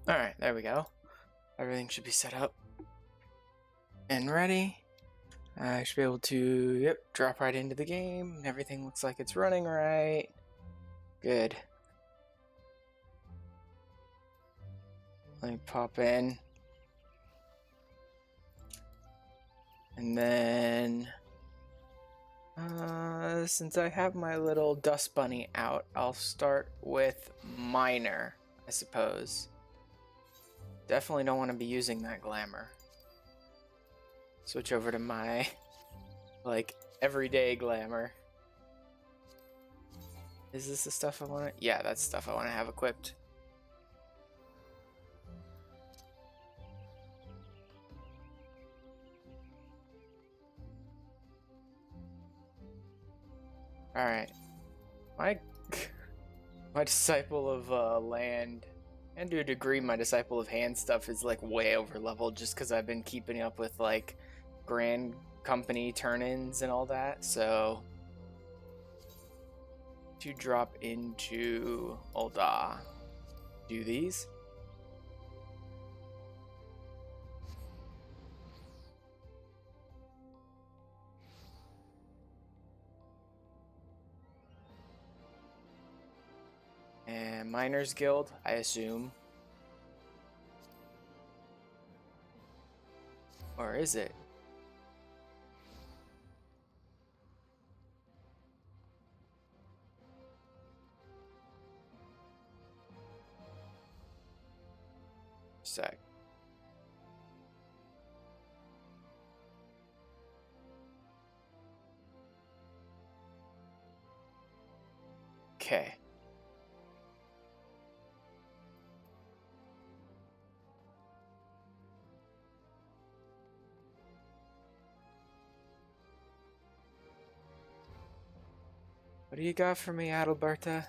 Alright, there we go. Everything should be set up and ready. I should be able to, yep, drop right into the game. Everything looks like it's running right. Good. Let me pop in. And then, since I have my little dust bunny out, I'll start with Miner, I suppose. Definitely don't want to be using that glamour. Switch over to my, like, everyday glamour. Is this the stuff I want to... Yeah, that's stuff I want to have equipped. Alright. My Disciple of Land, and to a degree my Disciple of Hand stuff is like way over leveled just because I've been keeping up with like Grand Company turn-ins and all that, so to drop into Ul'dah. Do these. And Miners Guild, I assume. Or is it? Sec. Okay. What do you got for me, Adalberta?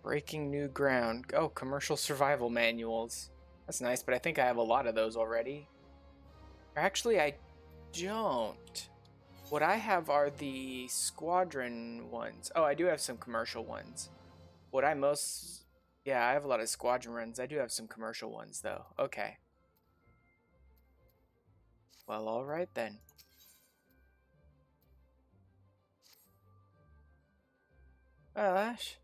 Breaking new ground. Oh, commercial survival manuals. That's nice, but I think I have a lot of those already. Actually, I don't. What I have are the squadron ones. Oh, I do have some commercial ones. What I most... Yeah, I have a lot of squadron runs. I do have some commercial ones, though. Okay. Well, alright then. Well, Ash,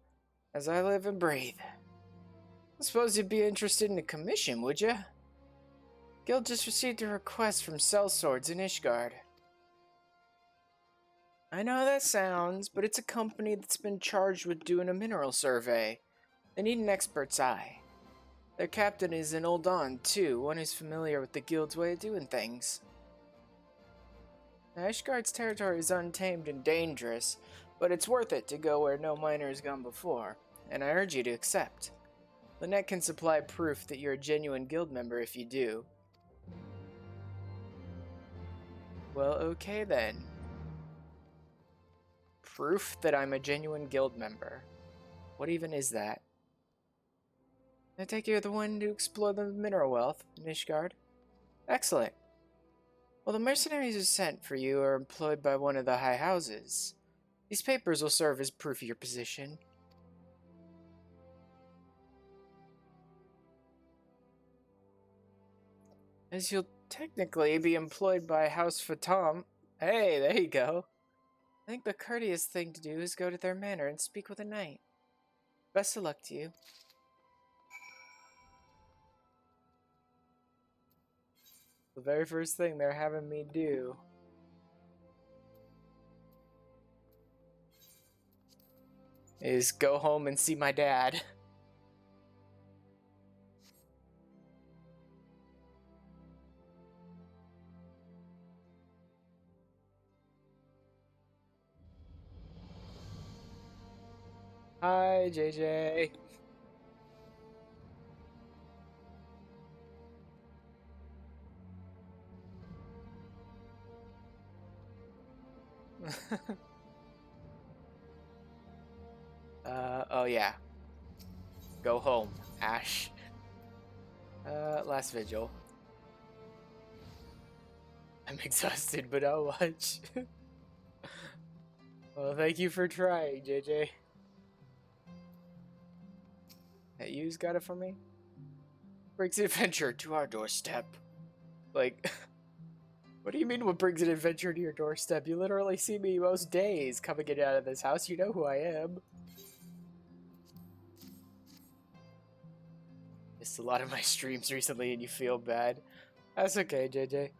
as I live and breathe. I suppose you'd be interested in a commission, would you? Guild just received a request from Sellswords in Ishgard. I know how that sounds, but it's a company that's been charged with doing a mineral survey. They need an expert's eye. Their captain is an Ul'dah, too, one who's familiar with the Guild's way of doing things. Now, Ishgard's territory is untamed and dangerous, but it's worth it to go where no miner has gone before, and I urge you to accept. Lynette can supply proof that you're a genuine guild member if you do. Well, okay then. Proof that I'm a genuine guild member. What even is that? I take you're the one to explore the mineral wealth in Ishgard. Excellent. Well, the mercenaries who sent for you are employed by one of the high houses. These papers will serve as proof of your position. As you'll technically be employed by House Fatam. Hey, there you go. I think the courteous thing to do is go to their manor and speak with a knight. Best of luck to you. The very first thing they're having me do. Is go home and see my dad. Hi, JJ. Oh yeah. Go home, Ash. Last vigil. I'm exhausted, but I'll watch. Well, thank you for trying, JJ. Hey, you's got it for me? Brings an adventure to our doorstep. Like, what do you mean what brings an adventure to your doorstep? You literally see me most days coming in out of this house. You know who I am. Missed a lot of my streams recently and you feel bad. That's okay, JJ.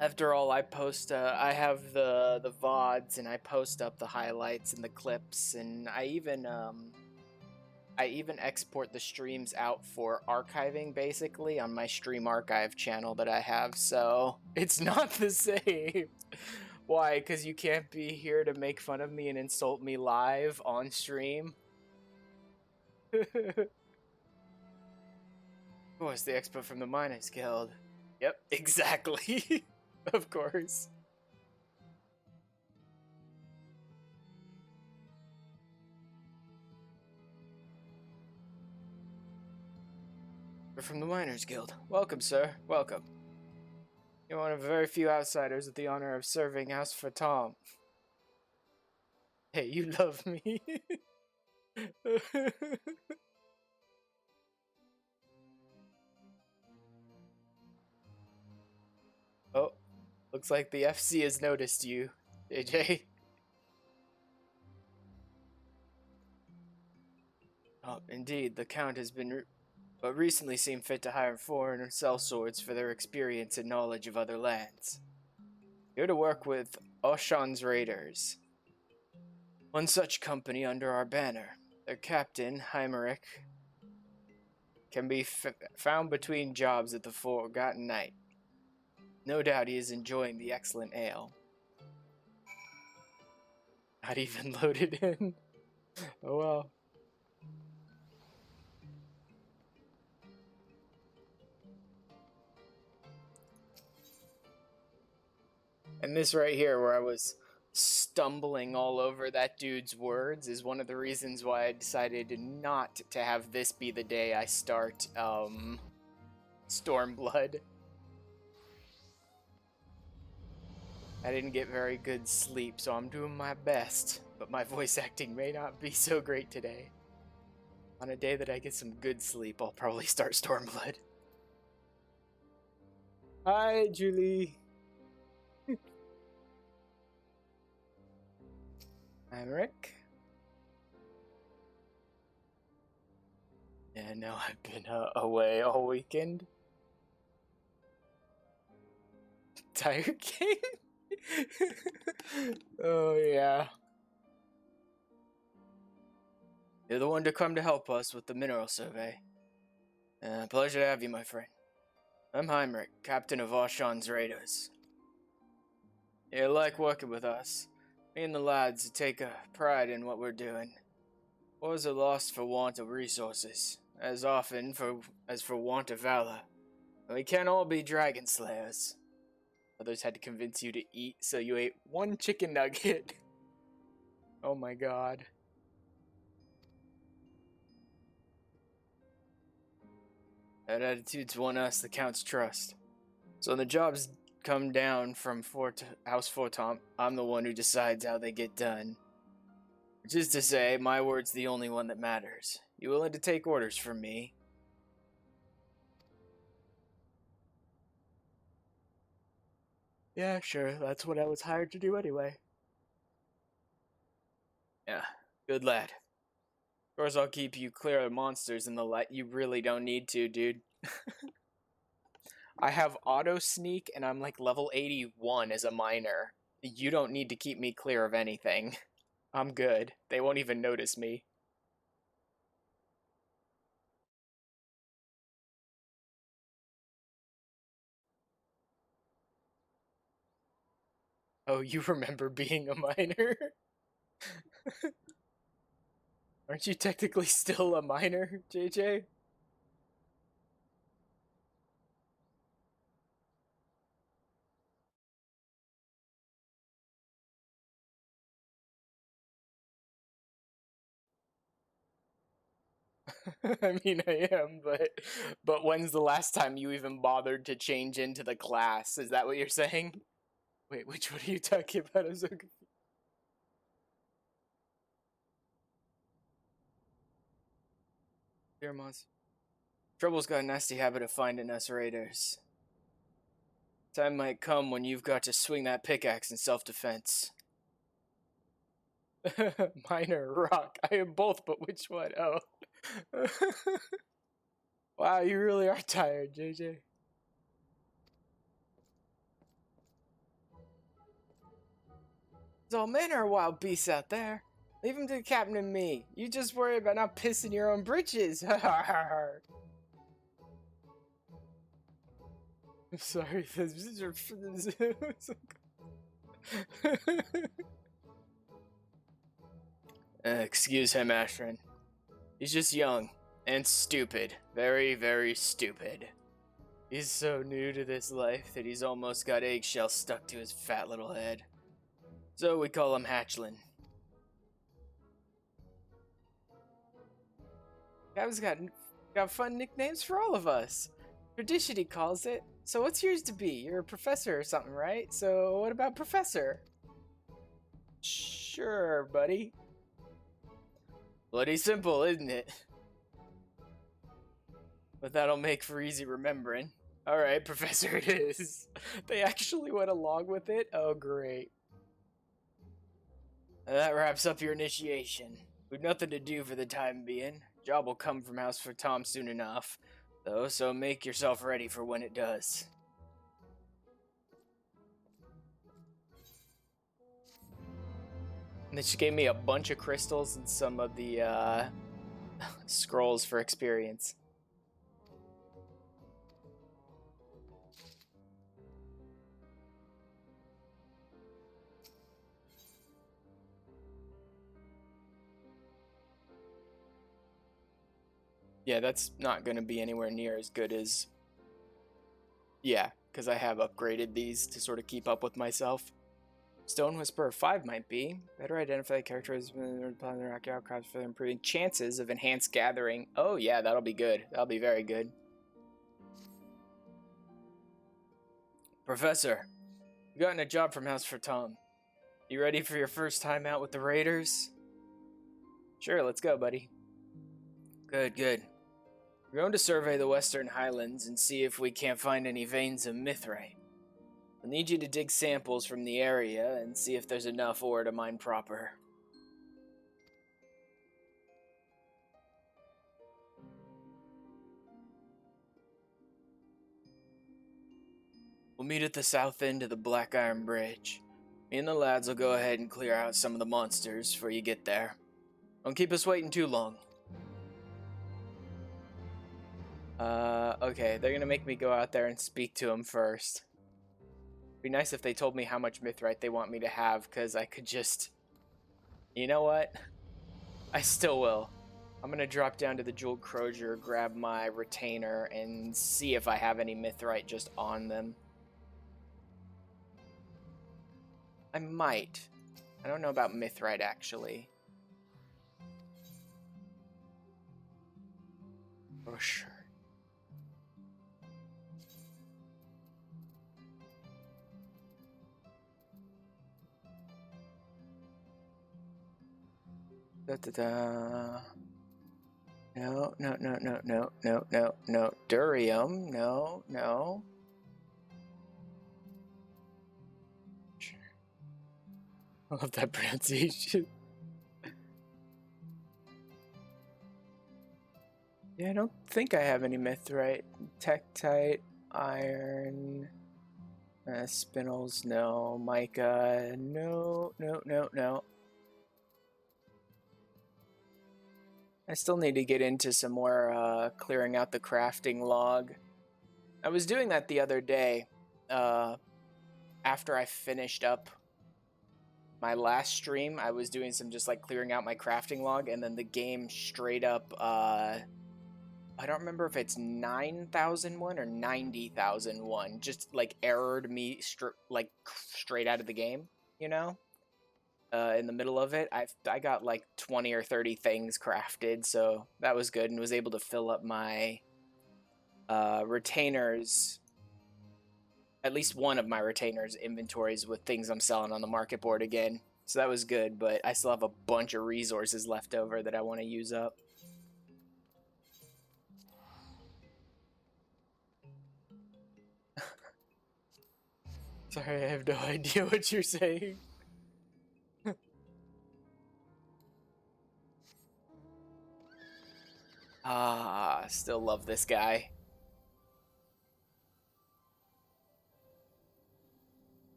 After all, I post, I have the VODs and I post up the highlights and the clips, and I even export the streams out for archiving, basically, on my stream archive channel that I have, so it's not the same. Why? Because you can't be here to make fun of me and insult me live on stream? Of course, the expert from the Miners Guild. Yep, exactly. Of course. We're from the Miners Guild. Welcome, sir. Welcome. You're one of very few outsiders with the honor of serving House for Tom. Hey, you love me. Oh, looks like the FC has noticed you, JJ. Oh, indeed, the Count has been but recently seen fit to hire foreign sellswords for their experience and knowledge of other lands. You're to work with Oshan's Raiders, one such company under our banner. Their captain, Heimerick, can be found between jobs at the Forgotten Night. No doubt he is enjoying the excellent ale. Not even loaded in. Oh well. And this right here, where I was stumbling all over that dude's words, is one of the reasons why I decided not to have this be the day I start, Stormblood. I didn't get very good sleep, so I'm doing my best, but my voice acting may not be so great today. On a day that I get some good sleep, I'll probably start Stormblood. Hi, Julie. I'm Rick. Yeah, no, I've been away all weekend. Tired game? Oh, yeah. You're the one to come to help us with the mineral survey. Pleasure to have you, my friend. I'm Heinrich, captain of Oshan's Raiders. You like working with us. Me and the lads take a pride in what we're doing. Wars are lost for want of resources, as often as for want of valor. We can't all be dragon slayers. Others had to convince you to eat, so you ate one chicken nugget. Oh my god. That attitude's won us the Count's trust. So when the jobs come down from House Fortom, I'm the one who decides how they get done. Which is to say, my word's the only one that matters. You willing to take orders from me? Yeah, sure. That's what I was hired to do anyway. Yeah, good lad. Of course, I'll keep you clear of monsters in the light. You really don't need to, dude. I have auto sneak and I'm like level 81 as a miner. You don't need to keep me clear of anything. I'm good. They won't even notice me. Oh, you remember being a miner? Aren't you technically still a miner, JJ? I mean, I am, but when's the last time you even bothered to change into the class? Is that what you're saying? Wait, which one are you talking about? I'm so confused. Dear Moz. Trouble's got a nasty habit of finding us raiders. Time might come when you've got to swing that pickaxe in self-defense. Minor, rock. I am both, but which one? Oh. Wow, you really are tired, JJ. There's all manner of wild beasts out there. Leave them to the captain and me. You just worry about not pissing your own britches. I'm sorry. Excuse him, Ashrin. He's just young and stupid. Very, very stupid. He's so new to this life that he's almost got eggshells stuck to his fat little head. So we call him Hatchlin. Gav's got fun nicknames for all of us. Tradition, he calls it. So what's yours to be? You're a professor or something, right? So what about Professor? Sure, buddy. Bloody simple, isn't it? But that'll make for easy remembering. Alright, Professor it is. They actually went along with it? Oh, great. That wraps up your initiation. We've nothing to do for the time being. Job will come from House for Tom soon enough, though, so make yourself ready for when it does. And she gave me a bunch of crystals and some of the scrolls for experience. Yeah, that's not going to be anywhere near as good as... Yeah, because I have upgraded these to sort of keep up with myself. Stone Whisperer 5 might be. Better identify characters with their outcrops for improving chances of enhanced gathering. Oh yeah, that'll be good. That'll be very good. Professor, you gotten a job from House for Tom. You ready for your first time out with the Raiders? Sure, let's go, buddy. Good, good. We're going to survey the Western Highlands and see if we can't find any veins of mithrite. I'll need you to dig samples from the area and see if there's enough ore to mine proper. We'll meet at the south end of the Black Iron Bridge. Me and the lads will go ahead and clear out some of the monsters before you get there. Don't keep us waiting too long. Okay, they're gonna make me go out there and speak to them first. It'd be nice if they told me how much mithrite they want me to have, because I could just... You know what? I still will. I'm gonna drop down to the Jeweled Crozier, grab my retainer, and see if I have any mithrite just on them. I might. I don't know about mithrite, actually. Oh, sure. Da-da-da. No. Durium, no. Sure. I love that pronunciation. Yeah, I don't think I have any mithrite. Tektite, iron, spinels, no. Mica, no. I still need to get into some more clearing out the crafting log. I was doing that the other day after I finished up my last stream. I was doing some just like clearing out my crafting log, and then the game straight up, I don't remember if it's 9,001 or 90,001, just like errored me straight out of the game, you know? In the middle of it, I got like 20 or 30 things crafted, so that was good, and was able to fill up my retainers, at least one of my retainers inventories with things I'm selling on the market board again. So that was good, but I still have a bunch of resources left over that I want to use up. Sorry, I have no idea what you're saying. Ah, still love this guy.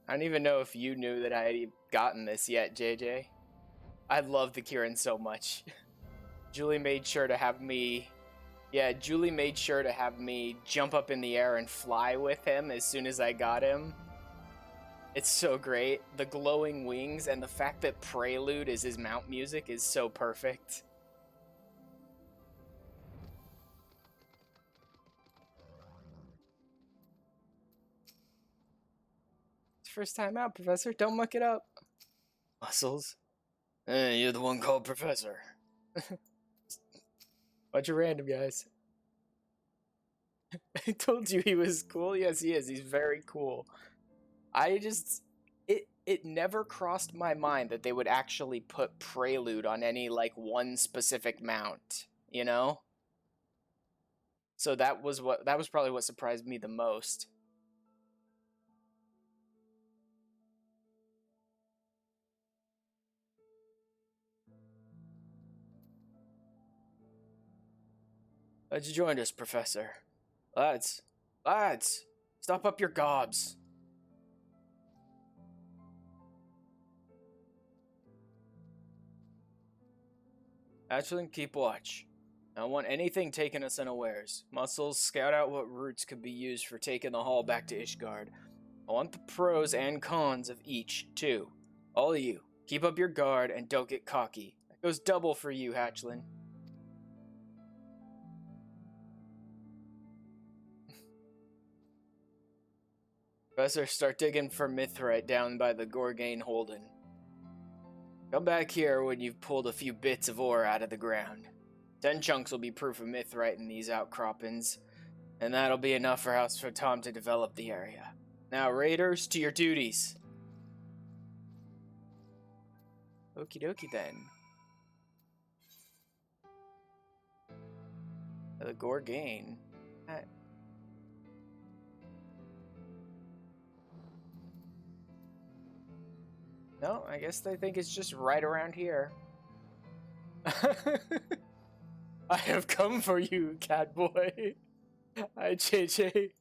I don't even know if you knew that I had gotten this yet, JJ. I love the Kieran so much. Julie made sure to have me... Yeah, Julie made sure to have me jump up in the air and fly with him as soon as I got him. It's so great. The glowing wings and the fact that Prelude is his mount music is so perfect. It's first time out, Professor. Don't muck it up. Muscles. You're the one called Professor. Bunch of random guys. I told you he was cool. Yes, he is. He's very cool. It never crossed my mind that they would actually put Prelude on any, like, one specific mount, you know? So that was probably what surprised me the most. Glad you joined us, Professor. Lads, stop up your gobs. Hatchling, keep watch. I don't want anything taking us unawares. Muscles, scout out what routes could be used for taking the hall back to Ishgard. I want the pros and cons of each, too. All of you, keep up your guard and don't get cocky. That goes double for you, Hatchling. Professor, start digging for mithrite down by the Gorgane Holden. Come back here when you've pulled a few bits of ore out of the ground. 10 chunks will be proof of mithrite in these outcroppings, and that'll be enough for House for Tom to develop the area. Now, raiders, to your duties. Okie dokie then. The Gorgane. No, I guess they think it's just right around here. I have come for you, Catboy. Hi, JJ.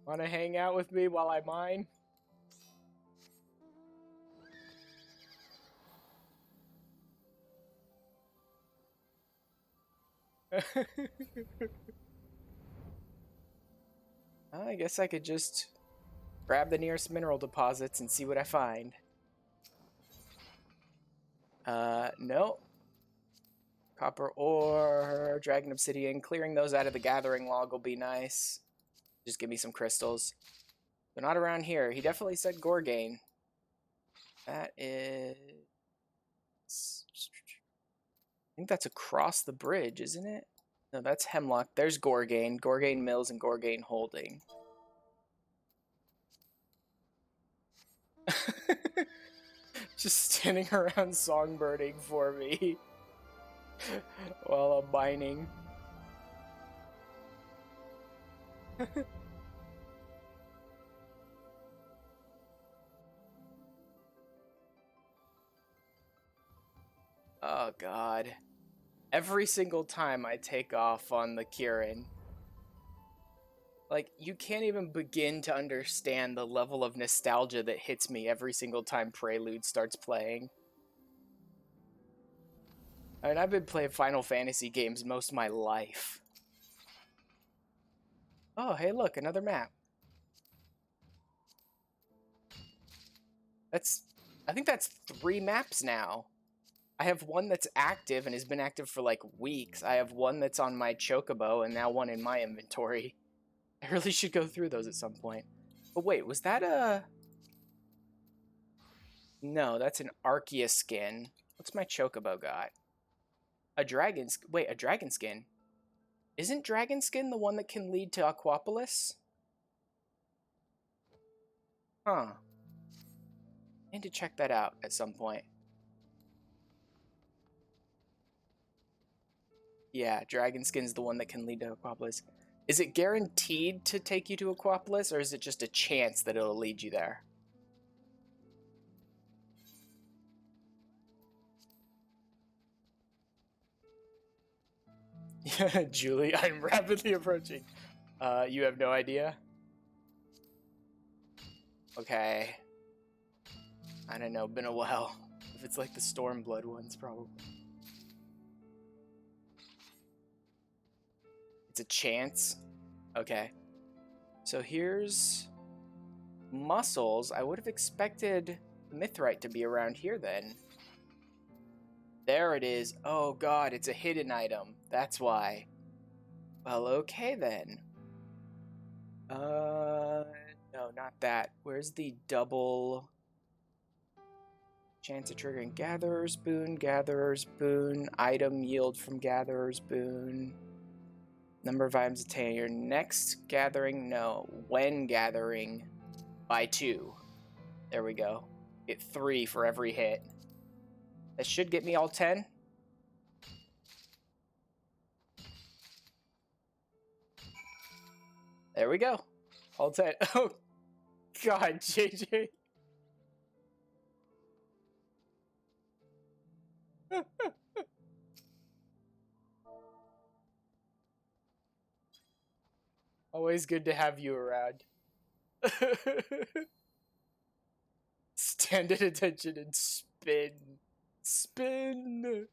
Wanna hang out with me while I mine? I guess I could just grab the nearest mineral deposits and see what I find. No. Copper ore, dragon obsidian. Clearing those out of the gathering log will be nice. Just give me some crystals. They're not around here. He definitely said Gorgane. That is... I think that's across the bridge, isn't it? No, that's Hemlock. There's Gorgane. Gorgane Mills and Gorgane Holding. Just standing around songbirding for me while I'm mining. Oh god. Every single time I take off on the Kieran, like, you can't even begin to understand the level of nostalgia that hits me every single time Prelude starts playing. I mean, I've been playing Final Fantasy games most of my life. Oh, hey, look, another map. I think that's 3 maps now. I have one that's active and has been active for like weeks. I have one that's on my Chocobo and now one in my inventory. I really should go through those at some point. But wait, was that a... No, that's an Arceus skin. What's my Chocobo got? A dragon... Wait, a dragon skin? Isn't dragon skin the one that can lead to Aquapolis? Huh. I need to check that out at some point. Yeah, dragon skin's the one that can lead to Aquapolis. Is it guaranteed to take you to Aquapolis, or is it just a chance that it'll lead you there? Julie, I'm rapidly approaching. You have no idea? Okay. I don't know, been a while. If it's like the Stormblood ones, probably. It's a chance? Okay. So here's muscles. I would have expected Mithrite to be around here then. There it is. Oh god, it's a hidden item. That's why. Well, okay then. No, not that. Where's the double chance of triggering Gatherer's Boon, item yield from Gatherer's Boon, number of items attained. Your next gathering, no. When gathering, by 2. There we go. Get 3 for every hit. That should get me all 10. There we go. All 10. Oh, God, JJ. Always good to have you around. Stand at attention and spin. Spin.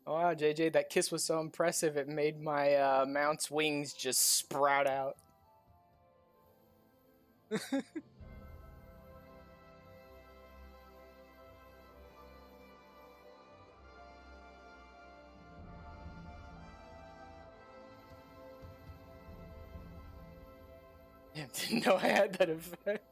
Oh, wow, JJ, that kiss was so impressive it made my mount's wings just sprout out. Yeah, didn't know I had that effect.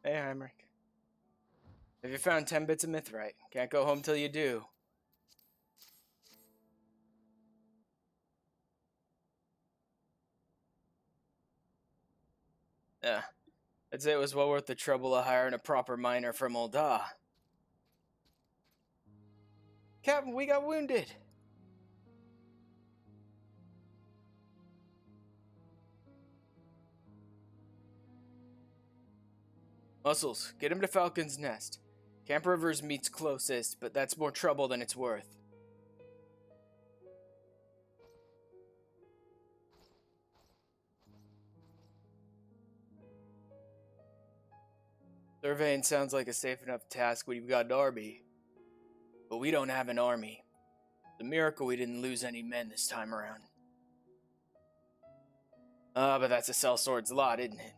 Hey, Heinrich. Have you found 10 bits of mithrite? Can't go home till you do. Yeah. I'd say it was well worth the trouble of hiring a proper miner from Ul'dah. Captain, we got wounded. Muscles, get him to Falcon's Nest. Camp Rivers meets closest, but that's more trouble than it's worth. Surveying sounds like a safe enough task when you've got an army. But we don't have an army. It's a miracle we didn't lose any men this time around. But that's a sellsword's lot, isn't it?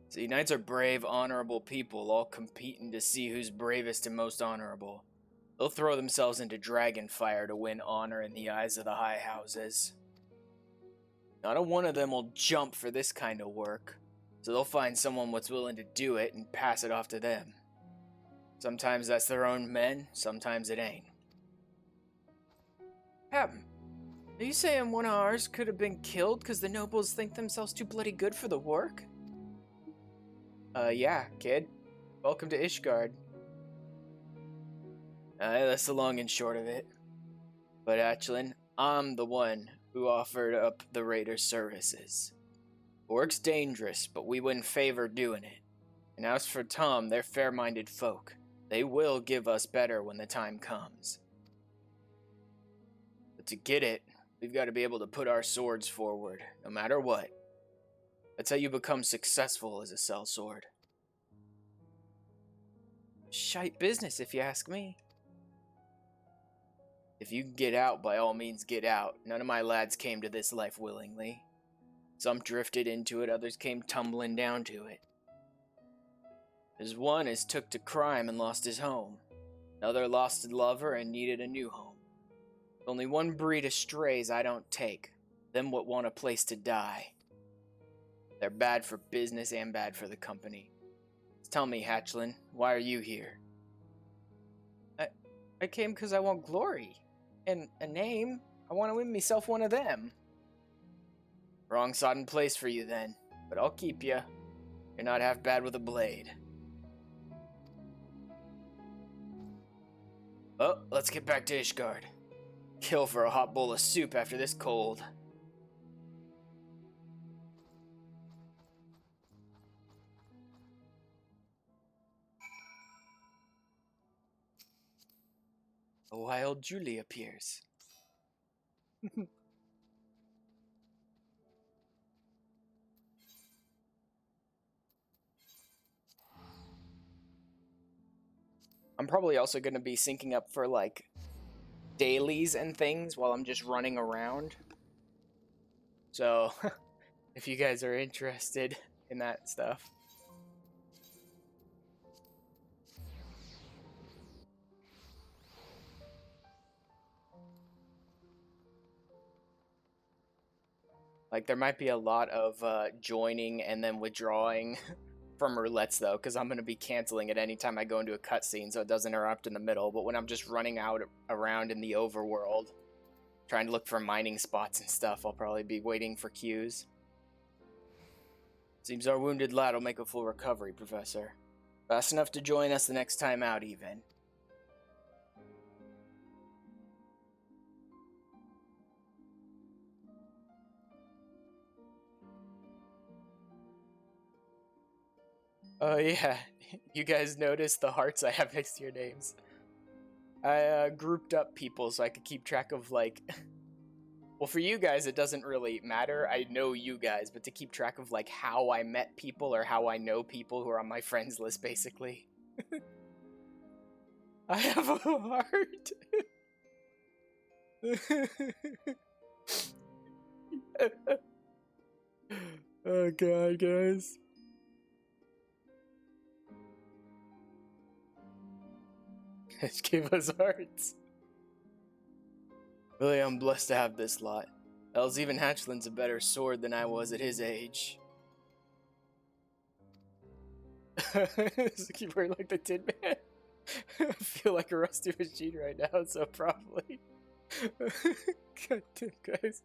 See, knights are brave, honorable people, all competing to see who's bravest and most honorable. They'll throw themselves into dragon fire to win honor in the eyes of the high houses. Not a one of them will jump for this kind of work, so they'll find someone what's willing to do it and pass it off to them. Sometimes that's their own men, sometimes it ain't. Captain, are you saying one of ours could have been killed because the nobles think themselves too bloody good for the work? Yeah, kid. Welcome to Ishgard. That's the long and short of it. But Achlin, I'm the one who offered up the Raiders' services. Work's dangerous, but we wouldn't favor doing it. And as for Tom, they're fair-minded folk. They will give us better when the time comes. But to get it, we've got to be able to put our swords forward, no matter what. That's how you become successful as a sellsword. Shite business, if you ask me. If you can get out, by all means get out. None of my lads came to this life willingly. Some drifted into it, others came tumbling down to it. There's one is took to crime and lost his home. Another lost a lover and needed a new home. Only one breed of strays I don't take. Them what want a place to die. They're bad for business and bad for the company. Tell me, Hatchlin, why are you here? I came because I want glory. And a name? I want to win myself one of them. Wrong sodden place for you then, but I'll keep you. You're not half bad with a blade. Oh, let's get back to Ishgard. Kill for a hot bowl of soup after this cold. A wild Julie appears. I'm probably also going to be syncing up for, like, dailies and things while I'm just running around. So, if you guys are interested in that stuff. Like, there might be a lot of joining and then withdrawing from roulettes, though, because I'm going to be canceling it anytime I go into a cutscene so it doesn't interrupt in the middle. But when I'm just running out around in the overworld, trying to look for mining spots and stuff, I'll probably be waiting for cues. Seems our wounded lad will make a full recovery, Professor. Fast enough to join us the next time out, even. Oh yeah, you guys noticed the hearts I have next to your names. I grouped up people so I could keep track of, like... Well, for you guys, it doesn't really matter. I know you guys, but to keep track of, like, how I met people or how I know people who are on my friends list, basically. I have a heart. Oh god, guys. Just gave us hearts. Really, I'm blessed to have this lot. Else even Hatchlin's a better sword than I was at his age. Keep wearing like the Tin Man. I feel like a rusty machine right now, so probably. God damn, guys.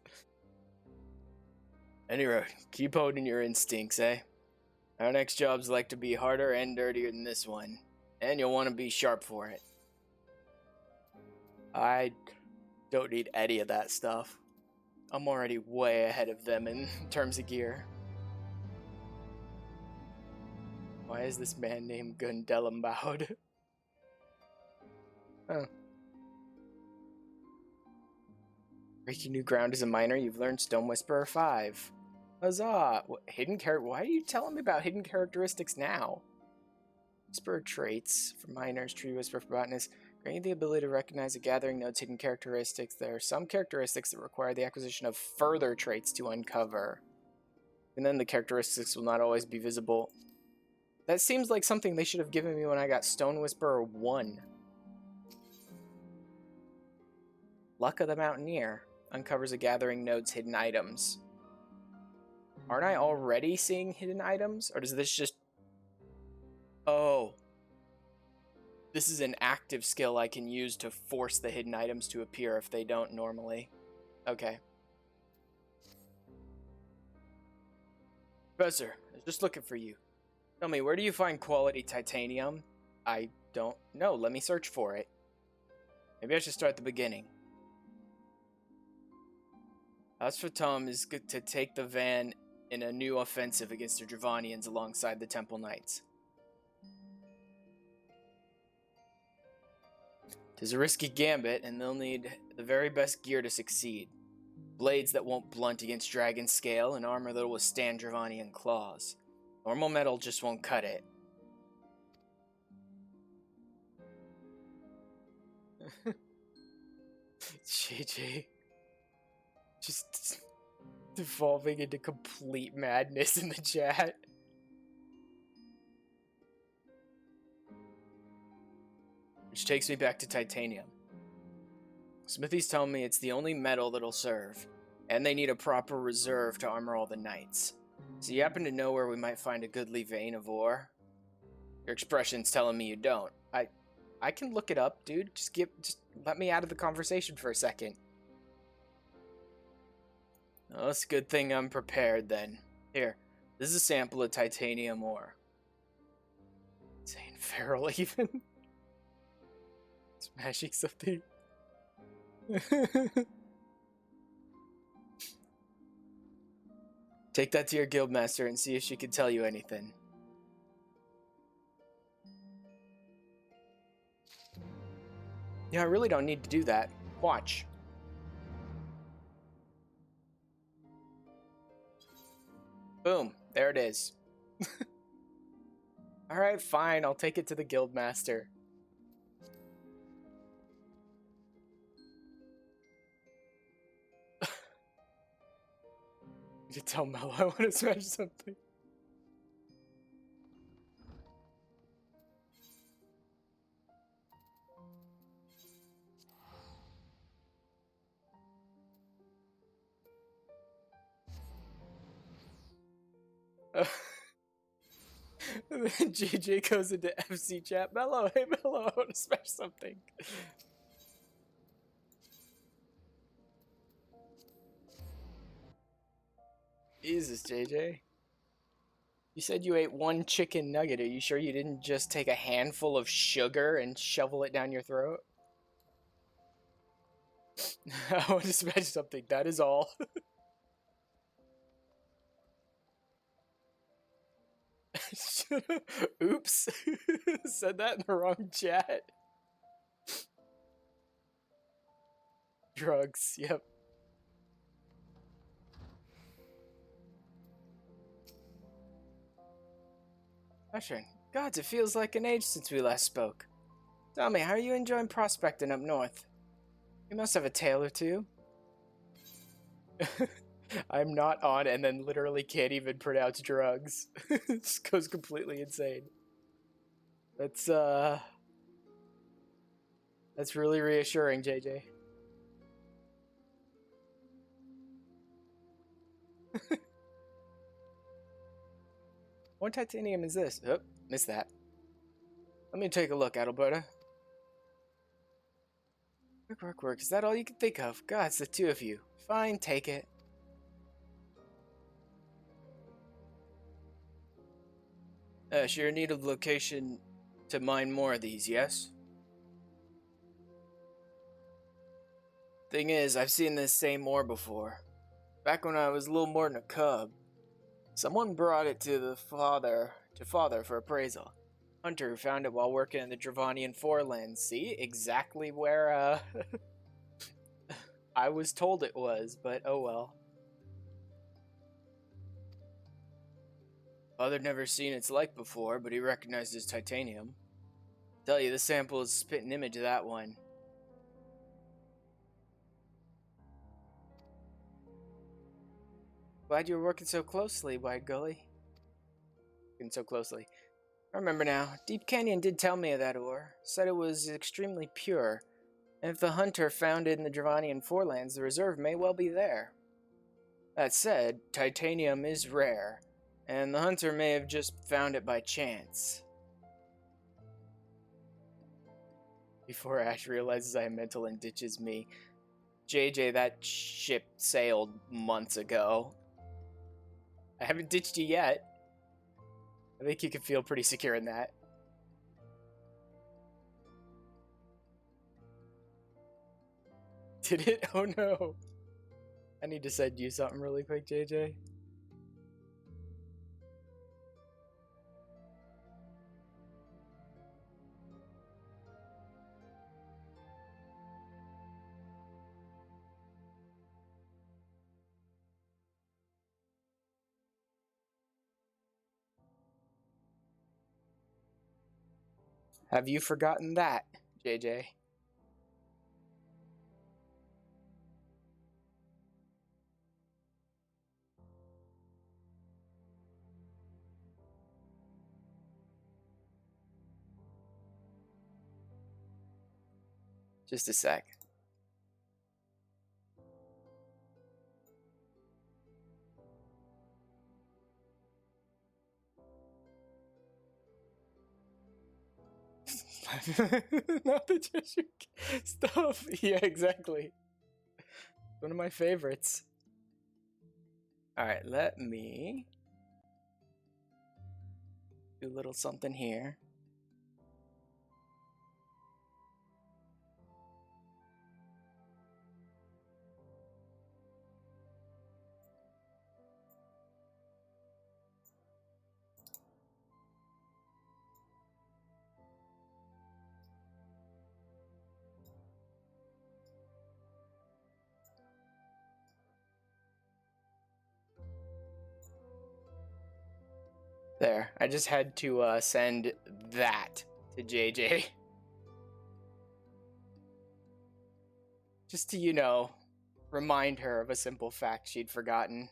Anyway, keep holding your instincts, eh? Our next job's like to be harder and dirtier than this one. And you'll want to be sharp for it. I don't need any of that stuff. I'm already way ahead of them in terms of gear. Why is this man named Gundelum bowed? Oh. Breaking new ground as a miner, you've learned Stone Whisperer 5. Huzzah! Hidden character. Why are you telling me about hidden characteristics now? Whisperer traits for miners, Tree Whisperer for botanists. Granting the ability to recognize a gathering node's hidden characteristics, there are some characteristics that require the acquisition of further traits to uncover. And then the characteristics will not always be visible. That seems like something they should have given me when I got Stone Whisperer 1. Luck of the Mountaineer. Uncovers a gathering node's hidden items. Aren't I already seeing hidden items? Or does this just... Oh. This is an active skill I can use to force the hidden items to appear if they don't normally. Okay. Professor, I was just looking for you. Tell me, where do you find quality titanium? I don't know. Let me search for it. Maybe I should start at the beginning. As for Tom, is good to take the van in a new offensive against the Dravanians alongside the Temple Knights. 'Tis a risky gambit, and they'll need the very best gear to succeed. Blades that won't blunt against dragon scale, and armor that'll withstand Dravanian claws. Normal metal just won't cut it. GG. Just devolving into complete madness in the chat. Which takes me back to titanium. Smithies tell me it's the only metal that'll serve, and they need a proper reserve to armor all the knights. So you happen to know where we might find a goodly vein of ore? Your expression's telling me you don't. I can look it up, dude. Just let me out of the conversation for a second. Oh, it's a good thing I'm prepared then. Here, this is a sample of titanium ore. Saying feral even. Smashing something. Take that to your guildmaster and see if she can tell you anything. Yeah, I really don't need to do that. Watch. Boom. There it is. Alright, fine. I'll take it to the guildmaster. You tell Mello I want to smash something. And then JJ goes into FC chat. Mello, hey Mello, I want to smash something. Jesus, JJ. You said you ate one chicken nugget. Are you sure you didn't just take a handful of sugar and shovel it down your throat? I want to smash something, that is all. Oops. Said that in the wrong chat. Drugs, yep. Ashern, gods, it feels like an age since we last spoke. Tell me, how are you enjoying prospecting up north? You must have a tale or two. I'm not on and then literally can't even pronounce drugs. Just goes completely insane. That's really reassuring, JJ. What titanium is this? Oh, missed that. Let me take a look, Adalberta. Work. Is that all you can think of? God, it's the two of you. Fine, take it. Sure, in need of location to mine more of these, yes? Thing is, I've seen this same ore before. Back when I was a little more than a cub. Someone brought it to father for appraisal. Hunter found it while working in the Dravanian Forelands. See? Exactly where, I was told it was, but oh well. Father'd never seen its like before, but he recognized its titanium. Tell you, this sample is a spitting image of that one. Glad you were working so closely, Wide Gully. Working so closely. I remember now. Deep Canyon did tell me of that ore. Said it was extremely pure. And if the hunter found it in the Dravanian Forelands, the reserve may well be there. That said, titanium is rare, and the hunter may have just found it by chance. Before Ash realizes I am mental and ditches me. JJ, that ship sailed months ago. I haven't ditched you yet. I think you can feel pretty secure in that. Did it? Oh no. I need to send you something really quick, JJ. Have you forgotten that, JJ? Just a sec. Not the treasure stuff. Yeah, exactly. One of my favorites. Alright, let me do a little something here. There, I just had to send that to JJ. Just to, you know, remind her of a simple fact she'd forgotten.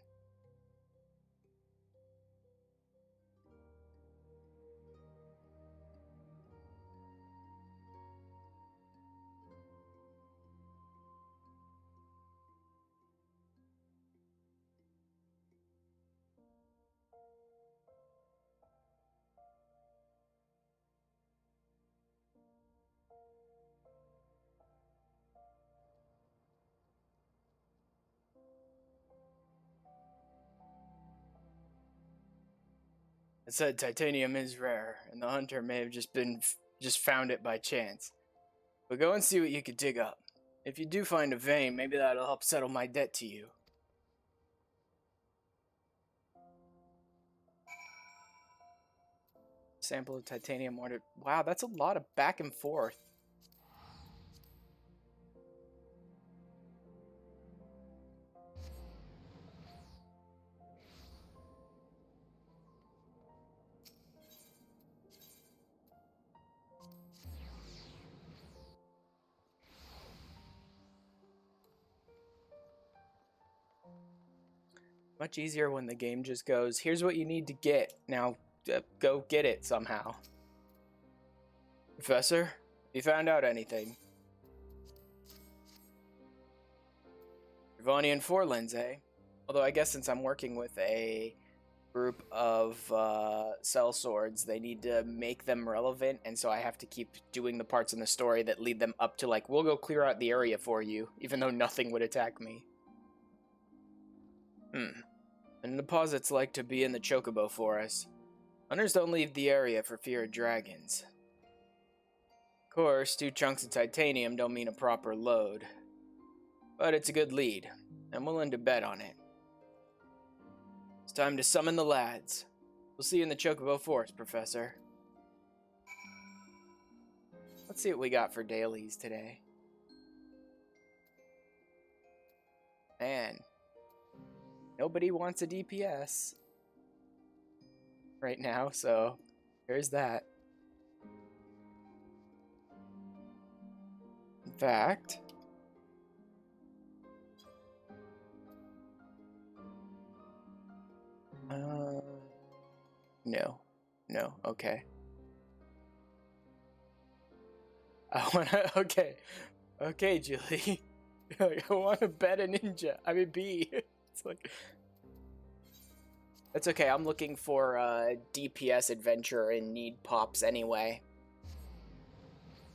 It said titanium is rare, and the hunter may have just found it by chance. But go and see what you could dig up. If you do find a vein, maybe that'll help settle my debt to you. Sample of titanium ordered. Wow, that's a lot of back and forth. Much easier when the game just goes, here's what you need to get. Now, go get it somehow. Professor, you found out anything? Ravonian Forlands, eh? Although I guess since I'm working with a group of cell swords, they need to make them relevant, and so I have to keep doing the parts in the story that lead them up to, like, we'll go clear out the area for you, even though nothing would attack me. And deposits like to be in the Chocobo Forest. Hunters don't leave the area for fear of dragons. Of course, 2 chunks of titanium don't mean a proper load. But it's a good lead. I'm willing to bet on it. It's time to summon the lads. We'll see you in the Chocobo Forest, Professor. Let's see what we got for dailies today. Man. Nobody wants a DPS right now, so there's that. In fact, no, okay. Okay, Julie. I want to bet a ninja. I mean, B. It's like, that's okay. I'm looking for DPS adventure and need pops anyway.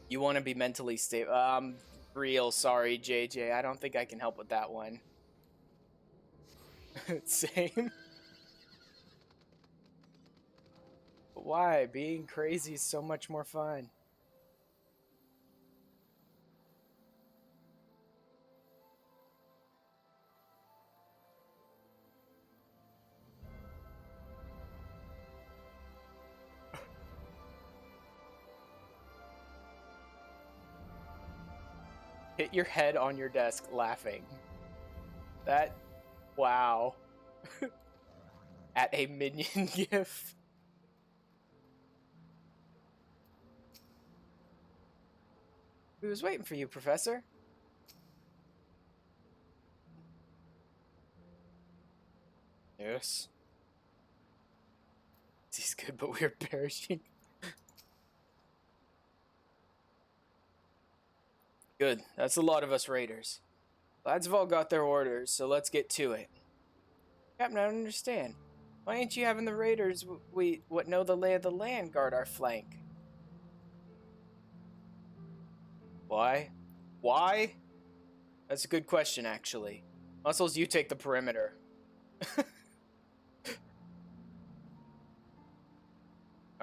You want to be mentally stable. Real sorry, JJ. I don't think I can help with that one. Same. But why? Being crazy is so much more fun. Hit your head on your desk laughing. That, wow. At a minion gif. We was waiting for you, Professor. Yes. He's good, but we're perishing. Good. That's a lot of us raiders. Lads have all got their orders, so let's get to it. Captain, I don't understand. Why ain't you having the raiders what know the lay of the land guard our flank? Why? Why? That's a good question, actually. Muscles, you take the perimeter.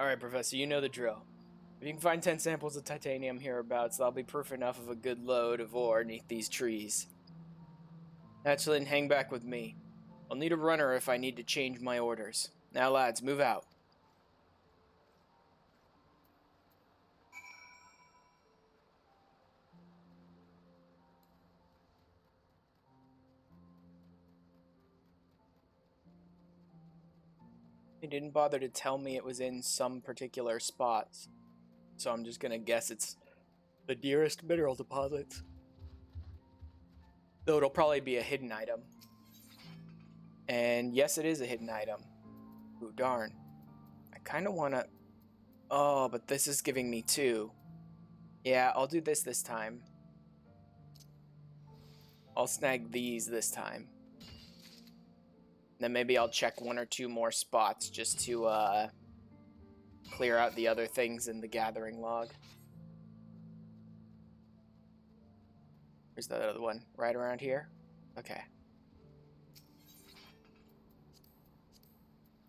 Alright, Professor, you know the drill. If you can find 10 samples of titanium hereabouts, that'll be proof enough of a good load of ore beneath these trees. Hatchlin, hang back with me. I'll need a runner if I need to change my orders. Now, lads, move out. They didn't bother to tell me it was in some particular spots, so I'm just gonna guess it's the nearest mineral deposits. Though it'll probably be a hidden item. And yes, it is a hidden item. Ooh, darn. I kind of want to... Oh, but this is giving me 2. Yeah, I'll do this time. I'll snag these this time. Then maybe I'll check 1 or 2 more spots just to clear out the other things in the gathering log. Where's the other one? Right around here? Okay.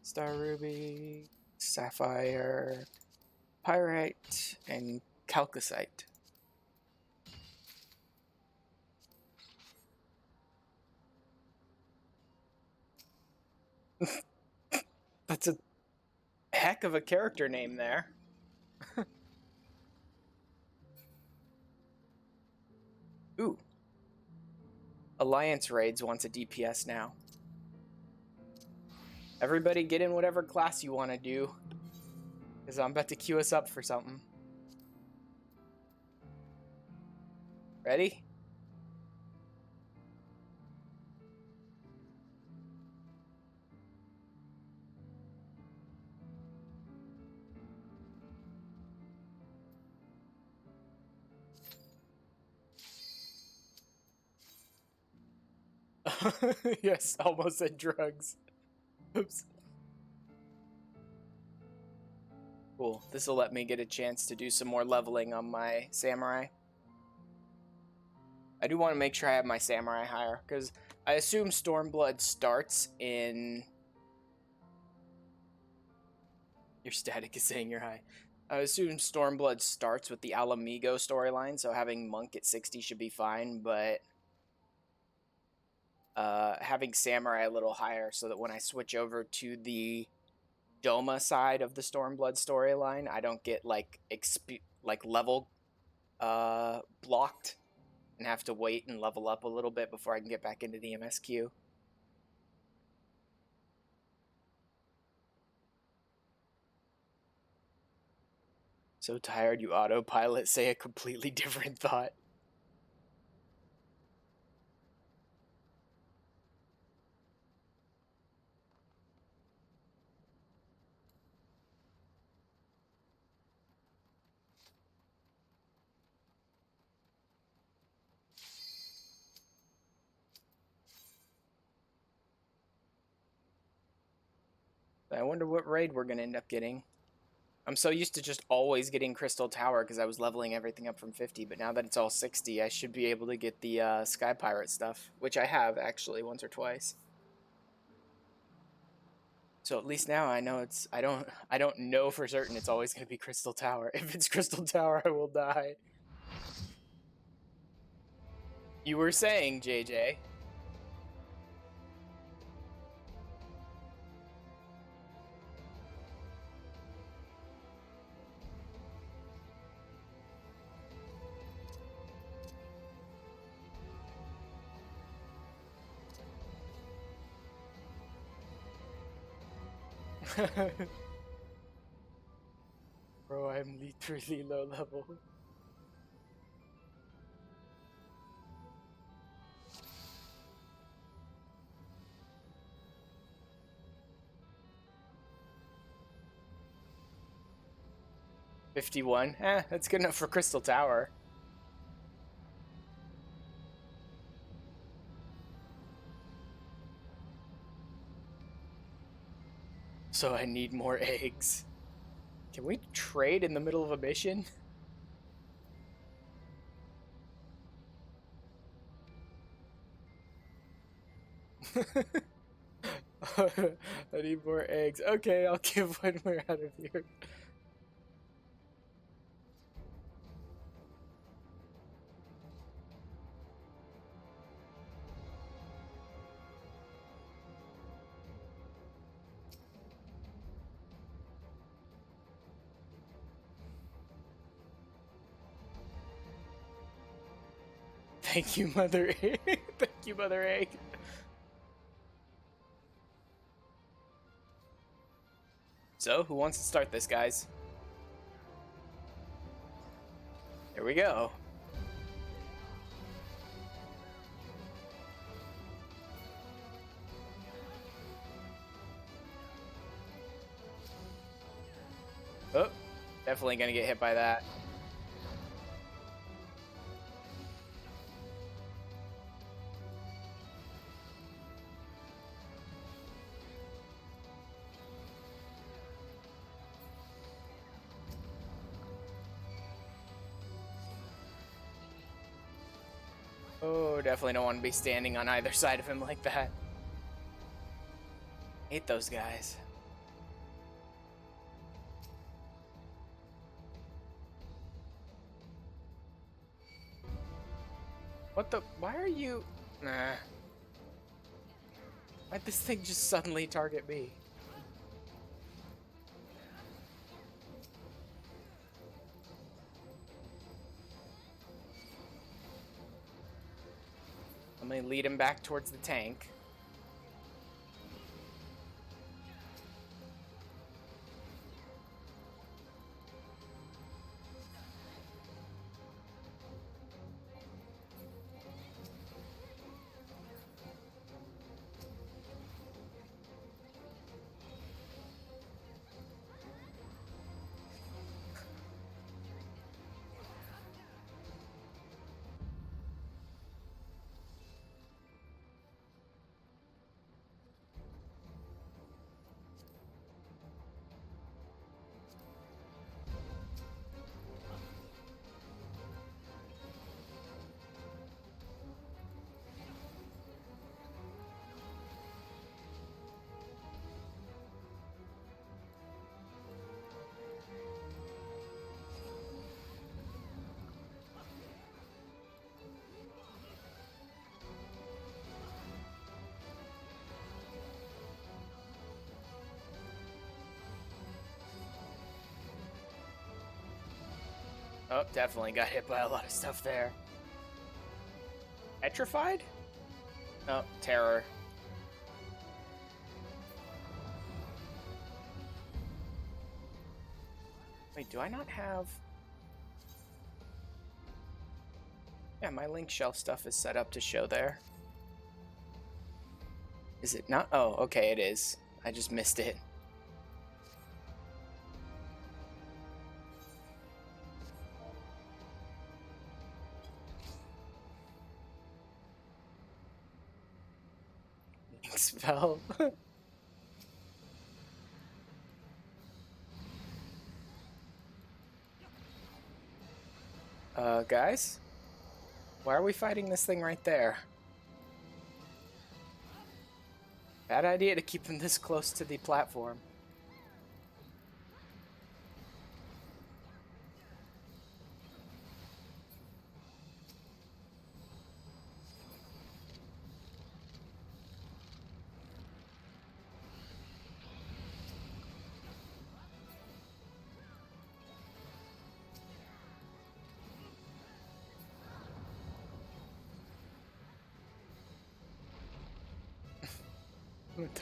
Star ruby, sapphire, pyrite, and chalcocite. That's a heck of a character name there. Ooh. Alliance Raids wants a DPS now. Everybody get in whatever class you want to do, because I'm about to queue us up for something. Ready? Yes, almost said drugs. Oops. Cool. This will let me get a chance to do some more leveling on my samurai. I do want to make sure I have my samurai higher, because I assume Stormblood starts in... Your static is saying you're high. I assume Stormblood starts with the Alamigo storyline, so having Monk at 60 should be fine, but... having Samurai a little higher so that when I switch over to the Doma side of the Stormblood storyline, I don't get like level blocked and have to wait and level up a little bit before I can get back into the MSQ. So tired you autopilot say a completely different thought. I wonder what raid we're going to end up getting. I'm so used to just always getting Crystal Tower because I was leveling everything up from 50, but now that it's all 60, I should be able to get the Sky Pirate stuff, which I have actually once or twice. So at least now I know it's... I don't know for certain it's always going to be Crystal Tower. If it's Crystal Tower, I will die. You were saying, JJ. Bro, I'm literally low level. $51. That's good enough for Crystal Tower. So I need more eggs. Can we trade in the middle of a mission? I need more eggs. Okay, I'll give when we're out of here. Thank you, Mother Egg. Thank you, Mother Egg. So, who wants to start this, guys? Here we go. Oh, definitely gonna get hit by that. Oh, definitely don't want to be standing on either side of him like that. Hate those guys. What the? Why are you? Nah. Why'd this thing just suddenly target me? I'm gonna lead him back towards the tank. Oh, definitely got hit by a lot of stuff there. Petrified? Oh, terror. Wait, do I not have... Yeah, my link shelf stuff is set up to show there. Is it not? Oh, okay, it is. I just missed it. Spell. Guys? Why are we fighting this thing right there? Bad idea to keep them this close to the platform.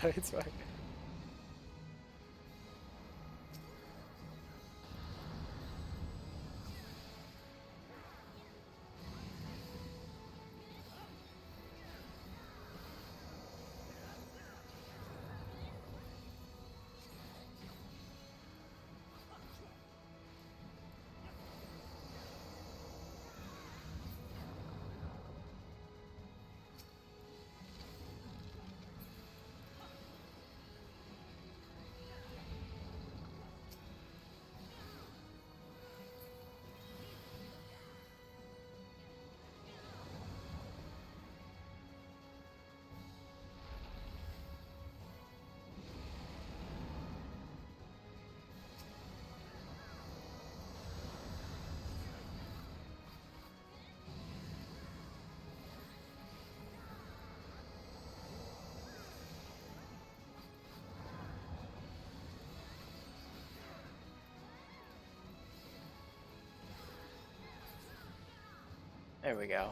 It's fine. There we go.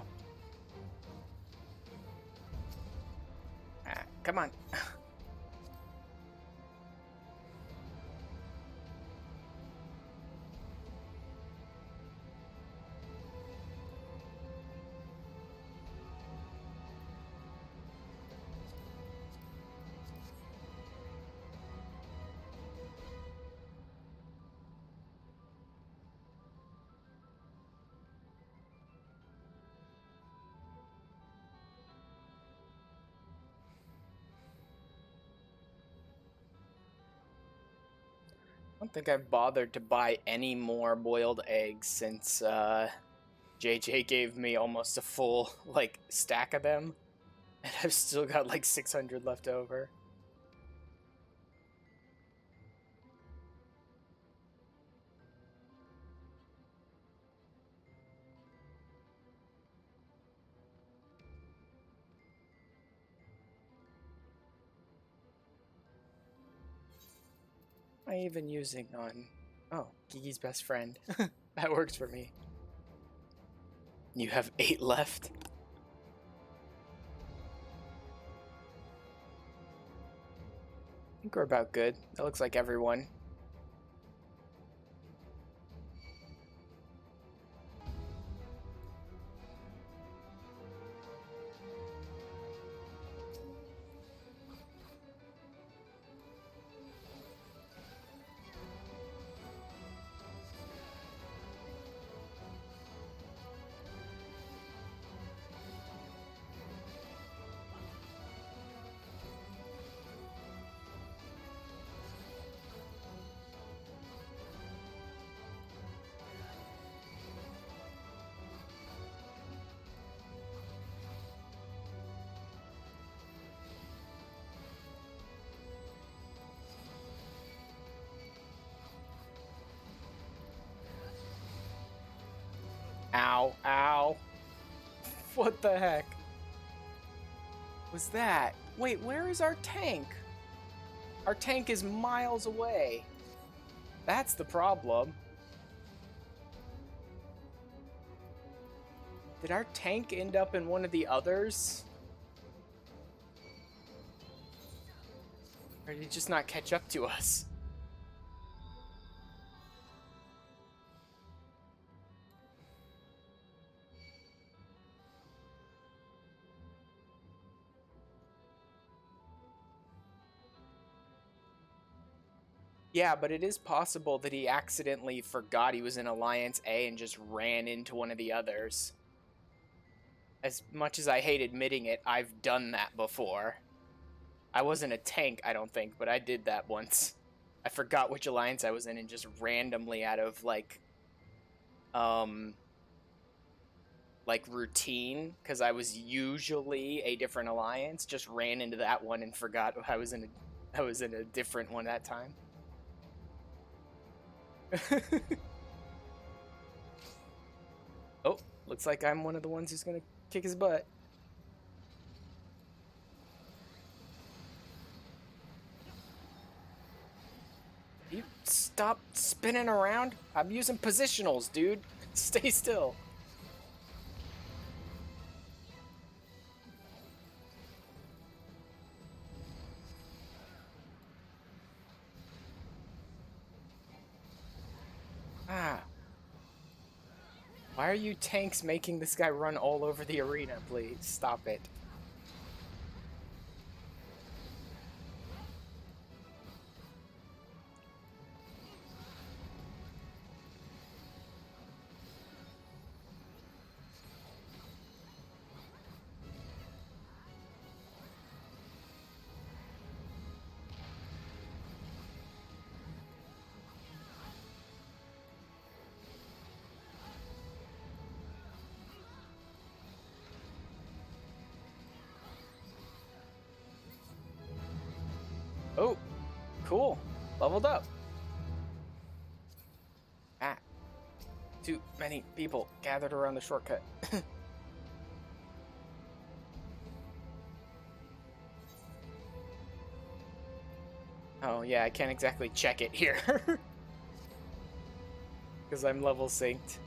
Ah, come on. I don't think I've bothered to buy any more boiled eggs since JJ gave me almost a full like stack of them, and I've still got like 600 left over. Am I even using on... Oh, Gigi's best friend. That works for me. You have 8 left? I think we're about good. That looks like everyone. Ow, ow. What the heck was that? Wait, where is our tank? Our tank is miles away. That's the problem. Did our tank end up in one of the others? Or did it just not catch up to us? Yeah, but it is possible that he accidentally forgot he was in Alliance A and just ran into one of the others. As much as I hate admitting it, I've done that before. I wasn't a tank, I don't think, but I did that once. I forgot which alliance I was in and just randomly out of, like routine, because I was usually a different alliance, just ran into that one and forgot I was in a different one that time. Oh, looks like I'm one of the ones who's gonna kick his butt. You stop spinning around? I'm using positionals, dude. Stay still. Ah. Why are you tanks making this guy run all over the arena, please? Stop it. Oh, cool. Leveled up. Ah. Too many people gathered around the shortcut. Oh, yeah, I can't exactly check it here. Because I'm level synced.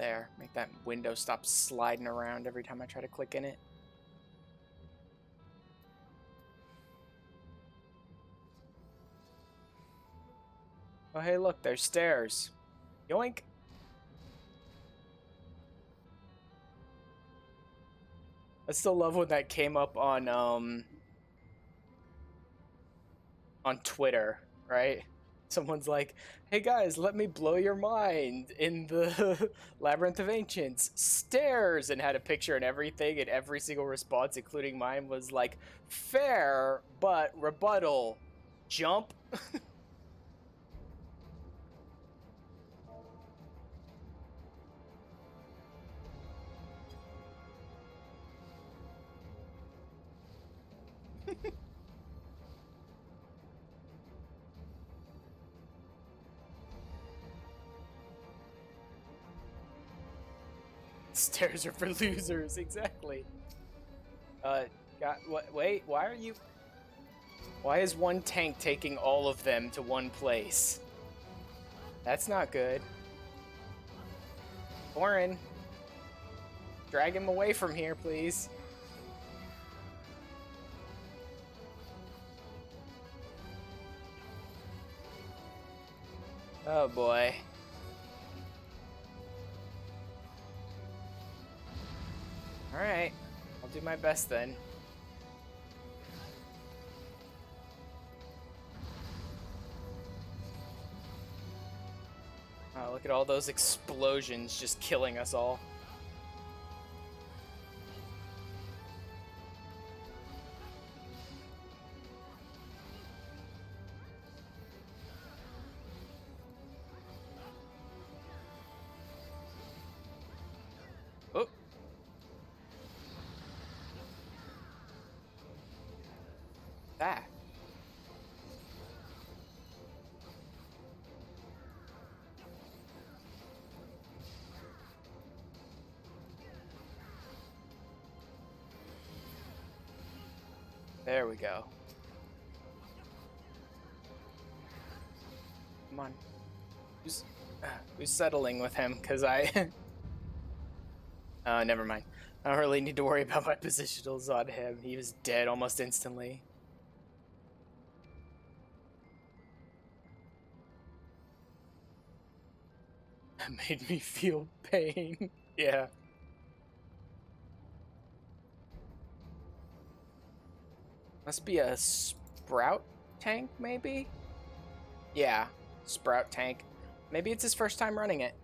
There, make that window stop sliding around every time I try to click in it. Oh, hey, look, there's stairs. Yoink. I still love when that came up on Twitter, right? Someone's like, hey guys, let me blow your mind in the Labyrinth of Ancients. Stairs! And had a picture and everything, and every single response, including mine, was like, fair, but rebuttal. Jump? Stairs are for losers, exactly. Wait, why are you... Why is one tank taking all of them to one place? That's not good. Orin, drag him away from here, please. Oh boy. Alright, I'll do my best then. Oh, look at all those explosions just killing us all. Oh. That. There we go. Come on. Who's settling with him? Because I... never mind. I don't really need to worry about my positionals on him. He was dead almost instantly. That made me feel pain. Yeah. Must be a sprout tank, maybe? Yeah, sprout tank. Maybe it's his first time running it.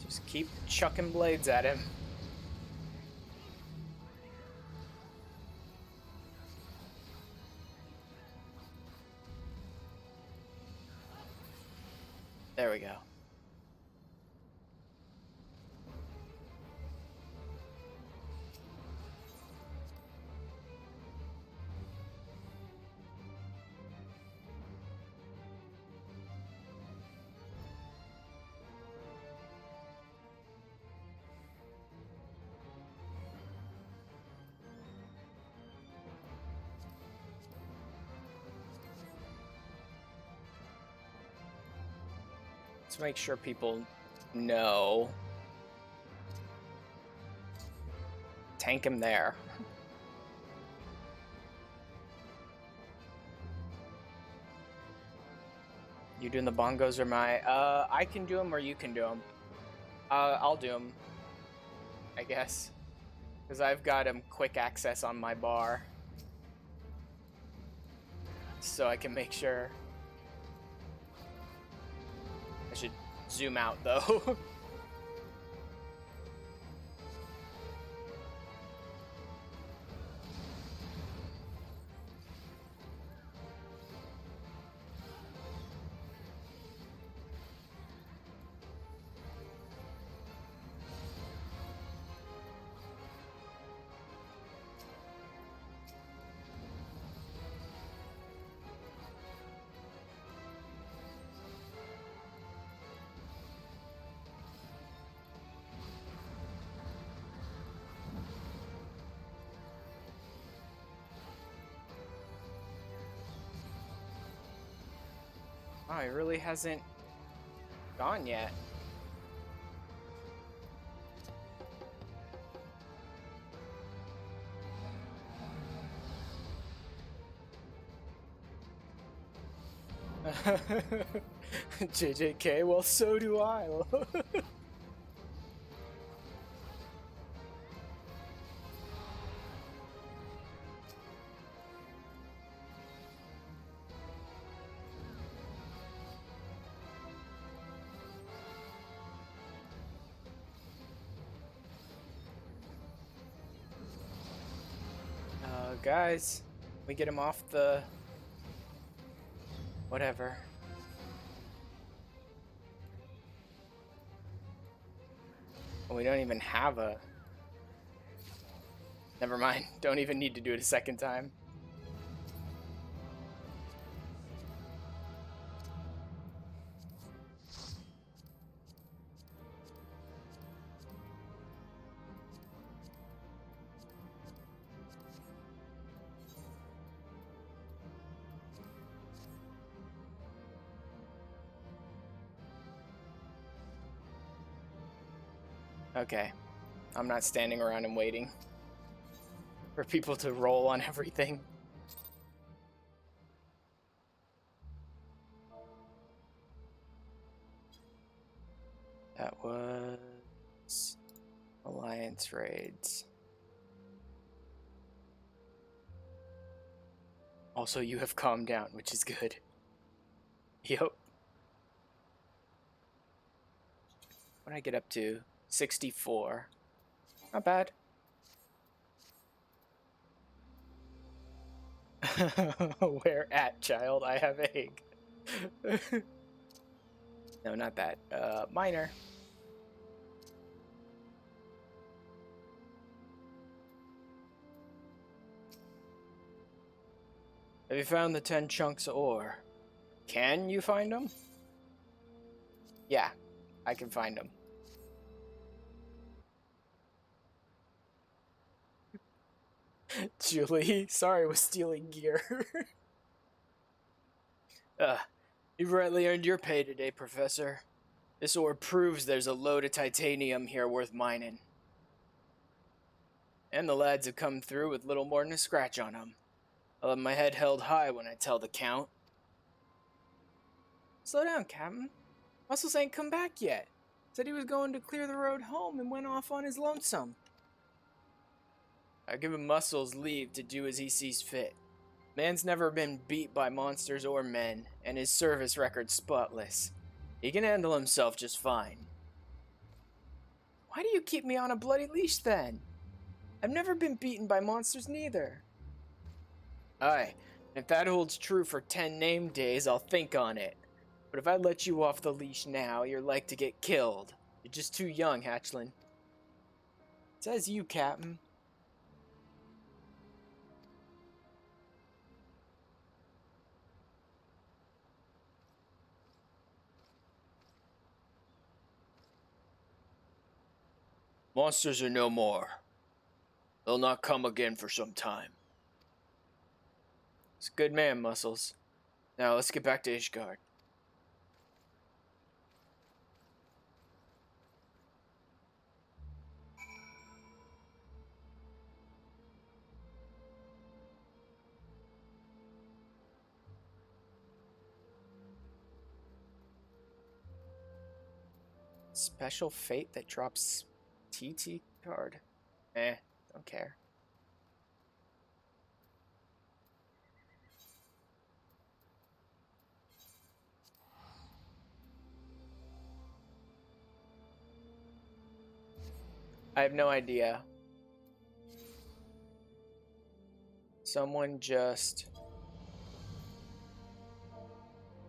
Just keep chucking blades at him. There we go. Let's make sure people know. Tank him there. You doing the bongos or my... I can do them or you can do them. I'll do them, I guess. Because I've got quick access on my bar. So I can make sure. I should zoom out, though. Oh, it really hasn't gone yet. JJK, well, so do I. Guys, we get him off the... whatever. Well, we don't even have a... Never mind, don't even need to do it a second time. Okay, I'm not standing around and waiting for people to roll on everything. That was Alliance raids. Also, you have calmed down, which is good. Yep. What did I get up to? 64. Not bad. Where at, child? I have egg. No, not that. Minor. Have you found the 10 chunks of ore? Can you find them? Yeah, I can find them. Julie, sorry I was stealing gear. You've rightly earned your pay today, Professor. This ore proves there's a load of titanium here worth mining. And the lads have come through with little more than a scratch on them. I'll have my head held high when I tell the Count. Slow down, Captain. Muscles ain't come back yet. Said he was going to clear the road home and went off on his lonesome. I give him Muscles leave to do as he sees fit. Man's never been beat by monsters or men, and his service record's spotless. He can handle himself just fine. Why do you keep me on a bloody leash then? I've never been beaten by monsters neither. Aye, if that holds true for 10 name days, I'll think on it. But if I let you off the leash now, you're like to get killed. You're just too young, Hatchling. Says you, Captain. Monsters are no more. They'll not come again for some time. It's a good man, Muscles. Now let's get back to Ishgard. Special fate that drops TT card. Don't care. I have no idea. Someone just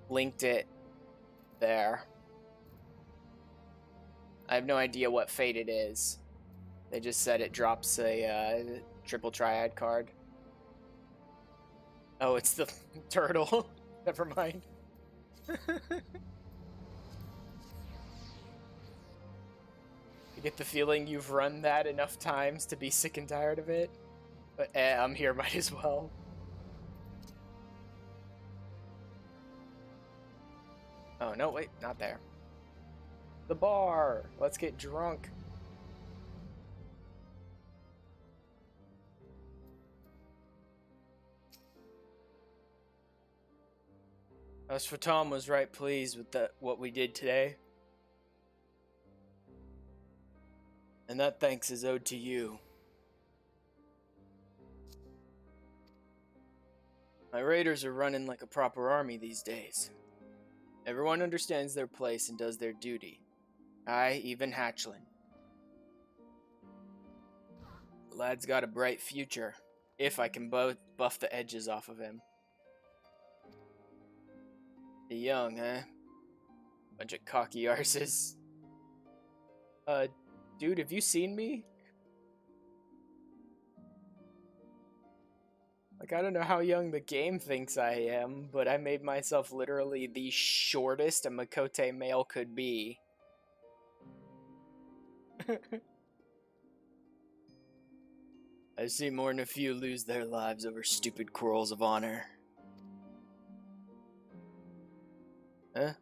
linked it there. I have no idea what fate it is. They just said it drops a triple triad card. Oh, it's the turtle. Never mind. I get the feeling you've run that enough times to be sick and tired of it. But I'm here, might as well. Oh, no, wait, not there. The bar! Let's get drunk. As for Tom was right pleased with what we did today. And that thanks is owed to you. My raiders are running like a proper army these days. Everyone understands their place and does their duty. Aye, even Hatchling. The lad's got a bright future, if I can buff the edges off of him. The young, huh? Bunch of cocky arses. Dude, have you seen me? Like, I don't know how young the game thinks I am, but I made myself literally the shortest a Makote male could be. I've seen more than a few lose their lives over stupid quarrels of honor. Huh?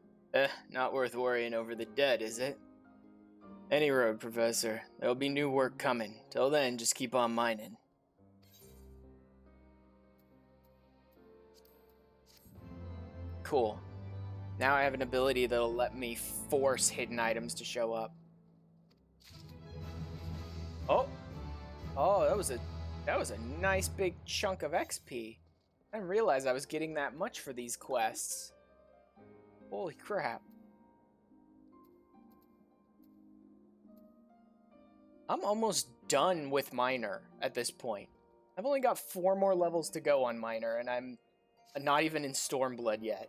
Not worth worrying over the dead, is it? Any road, Professor. There'll be new work coming. Till then, just keep on mining. Cool. Now I have an ability that'll let me force hidden items to show up. Oh! Oh, that was a nice big chunk of XP. I didn't realize I was getting that much for these quests. Holy crap. I'm almost done with Minor at this point. I've only got 4 more levels to go on Minor, and I'm not even in Stormblood yet.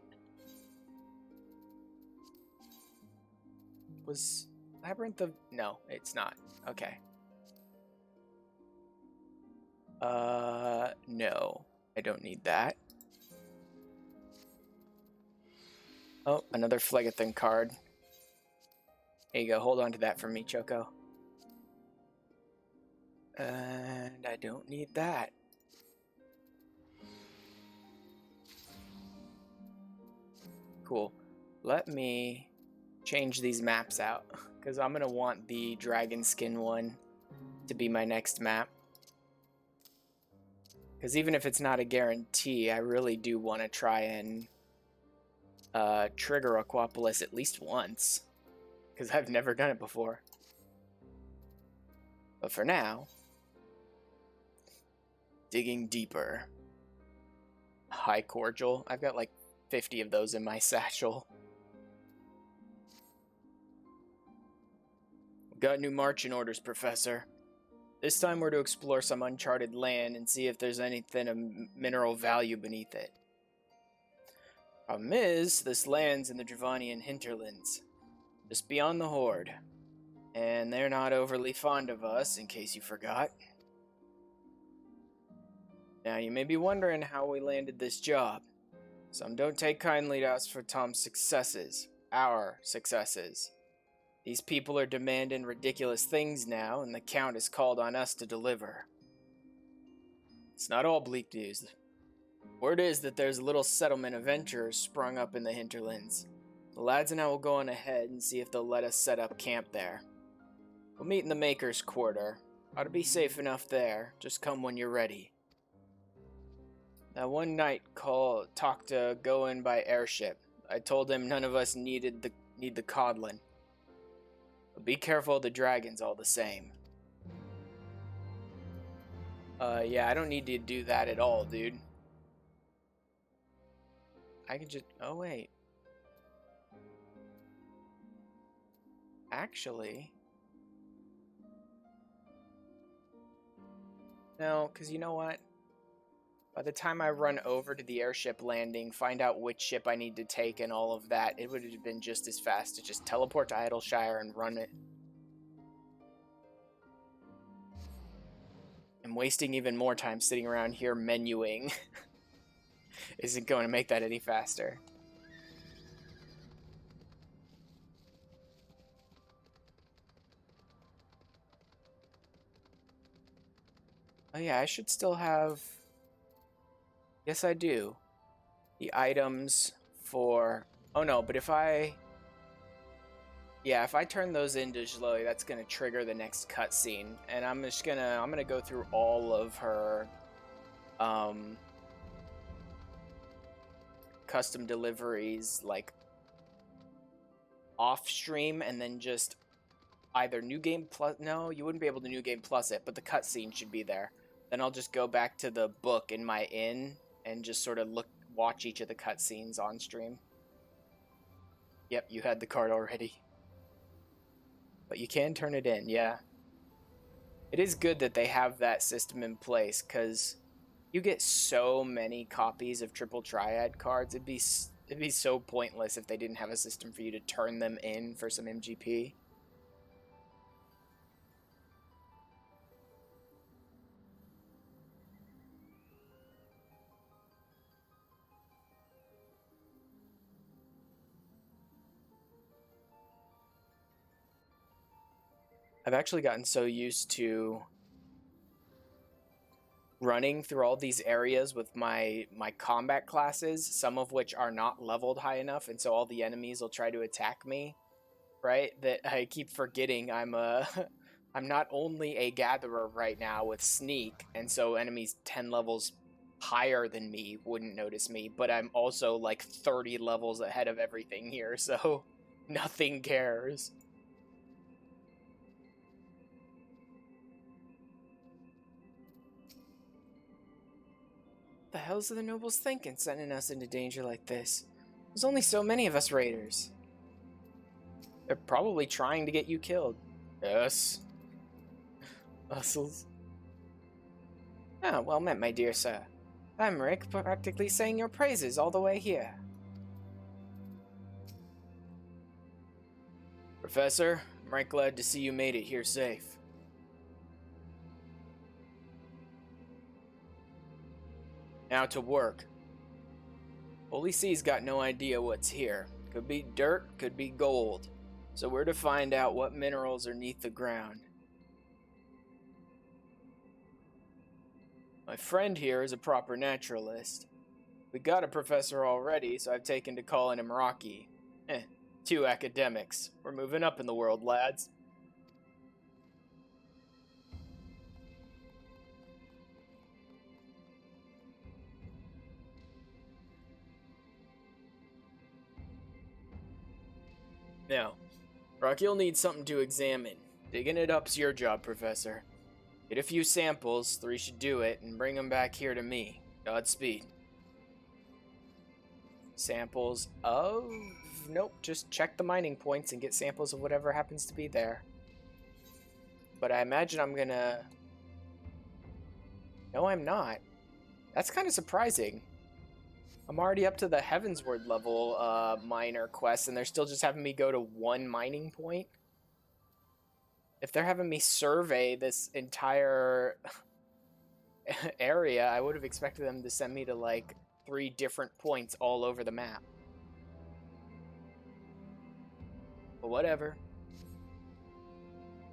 Was Labyrinth of... No, it's not. Okay. No. I don't need that. Oh, another Phlegethon card. There you go. Hold on to that for me, Choco. And I don't need that. Cool. Let me change these maps out, because I'm going to want the dragon skin one to be my next map. Because even if it's not a guarantee, I really do want to try and trigger Aquapolis at least once, because I've never done it before. But for now, digging deeper. High cordial. I've got like 50 of those in my satchel. Got new marching orders, Professor. This time we're to explore some uncharted land and see if there's anything of mineral value beneath it. Problem is, this land's in the Dravanian hinterlands, just beyond the Horde. And they're not overly fond of us, in case you forgot. Now, you may be wondering how we landed this job. Some don't take kindly to us for Tom's successes. Our successes. These people are demanding ridiculous things now, and the Count has called on us to deliver. It's not all bleak news. Word is that there's a little settlement of venturers sprung up in the hinterlands. The lads and I will go on ahead and see if they'll let us set up camp there. We'll meet in the Maker's Quarter. Ought to be safe enough there. Just come when you're ready. Now, one night talked to going by airship. I told him none of us need the Codlin. But be careful of the dragons all the same. Yeah, I don't need to do that at all, dude. I can just... Oh, wait. Actually... No, because you know what? By the time I run over to the airship landing, find out which ship I need to take and all of that, it would have been just as fast to just teleport to Idleshire and run it. I'm wasting even more time sitting around here menuing. Isn't going to make that any faster. Oh yeah, I should still have... Yes, I do. The items for... Oh no, but if I... Yeah, if I turn those into Jloe, that's gonna trigger the next cutscene. And I'm just gonna... I'm gonna go through all of her... custom deliveries, like... off-stream, and then just... either New Game Plus... No, you wouldn't be able to New Game Plus it, but the cutscene should be there. Then I'll just go back to the book in my inn and just sort of watch each of the cutscenes on stream. Yep, you had the card already. But you can turn it in, yeah. It is good that they have that system in place, because you get so many copies of Triple Triad cards. It'd be so pointless if they didn't have a system for you to turn them in for some MGP. I've actually gotten so used to running through all these areas with my combat classes, some of which are not leveled high enough, and so all the enemies will try to attack me, right? That I keep forgetting I'm not only a gatherer right now with sneak, and so enemies 10 levels higher than me wouldn't notice me, but I'm also like 30 levels ahead of everything here, so nothing cares. The hell's are the nobles thinking, sending us into danger like this? There's only so many of us raiders. They're probably trying to get you killed. Yes. Muscles. Ah, well met, my dear sir. I'm Rick, practically saying your praises all the way here. Professor, I'm right glad to see you made it here safe. Now to work. Holy Sea's got no idea what's here. Could be dirt, could be gold. So we're to find out what minerals are neath the ground. My friend here is a proper naturalist. We got a professor already, so I've taken to calling him Rocky. Two academics. We're moving up in the world, lads. Now, Rocky'll need something to examine. Digging it up's your job, Professor. Get a few samples, 3 should do it, and bring them back here to me. Godspeed. Samples of... Nope, just check the mining points and get samples of whatever happens to be there. But I imagine I'm gonna... No, I'm not. That's kind of surprising. I'm already up to the Heavensward level miner quest, and they're still just having me go to 1 mining point. If they're having me survey this entire area, I would have expected them to send me to like 3 different points all over the map. But whatever.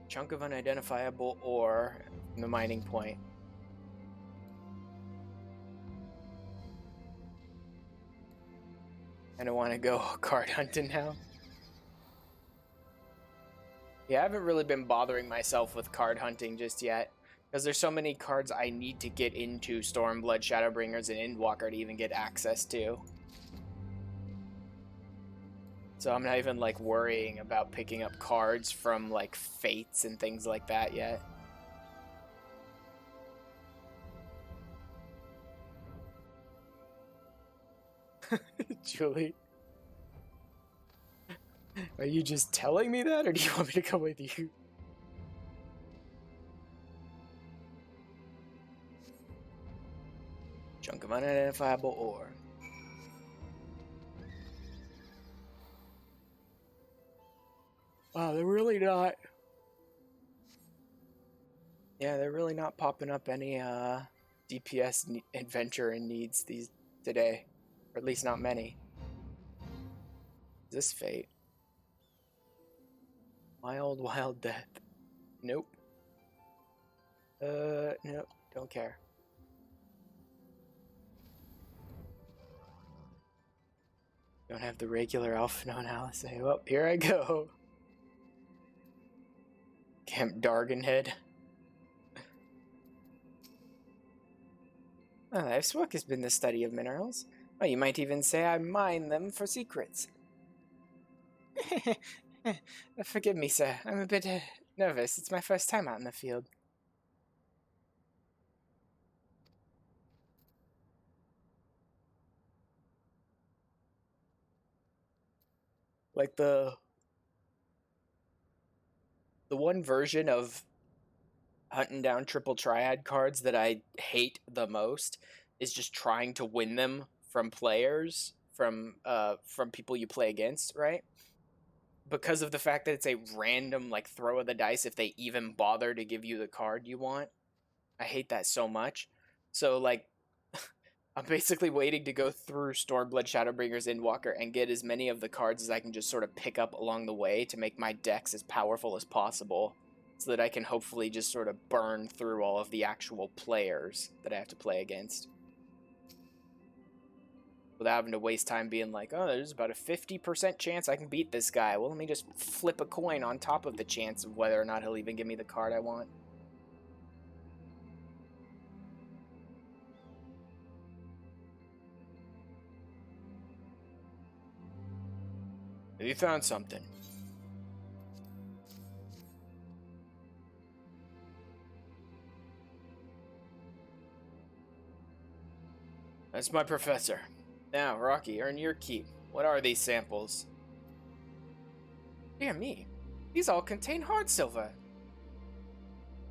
Chunk of unidentifiable ore from the mining point. I don't want to go card hunting now. Yeah, I haven't really been bothering myself with card hunting just yet, because there's so many cards I need to get into Stormblood, Shadowbringers, and Endwalker to even get access to. So I'm not even, like, worrying about picking up cards from, like, fates and things like that yet. Julie? Are you just telling me that, or do you want me to come with you? Chunk of unidentifiable ore. Wow, they're really not... Yeah, they're really not popping up any DPS adventure and needs today. Or at least not many. Is this fate? Wild, wild death. Nope. Nope. Don't care. Don't have the regular Alpha analysis. Well, here I go. Camp Dargenhead. Oh, life's work has been the study of minerals. Well, you might even say I mine them for secrets. Forgive me, sir. I'm a bit nervous. It's my first time out in the field. Like the one version of hunting down triple triad cards that I hate the most is just trying to win them from players, from people you play against, right? Because of the fact that it's a random, like, throw of the dice if they even bother to give you the card you want. I hate that so much. So, like, I'm basically waiting to go through Stormblood, Shadowbringers, Endwalker, and get as many of the cards as I can just sort of pick up along the way to make my decks as powerful as possible, so that I can hopefully just sort of burn through all of the actual players that I have to play against, without having to waste time being like, oh, there's about a 50% chance I can beat this guy. Well, let me just flip a coin on top of the chance of whether or not he'll even give me the card I want. Have you found something? That's my professor. Now, Rocky, earn your keep. What are these samples? Dear me, these all contain hard silver.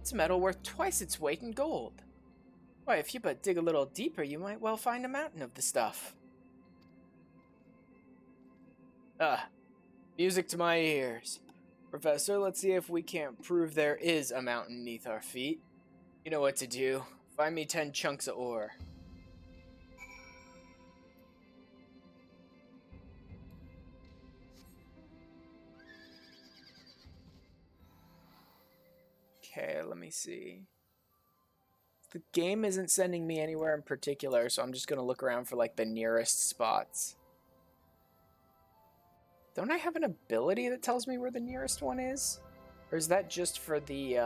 It's metal worth twice its weight in gold. Why, if you but dig a little deeper, you might well find a mountain of the stuff. Ah, music to my ears. Professor, let's see if we can't prove there is a mountain neath our feet. You know what to do. Find me 10 chunks of ore. Okay, let me see. The game isn't sending me anywhere in particular, so I'm just going to look around for, like, the nearest spots. Don't I have an ability that tells me where the nearest one is? Or is that just for the,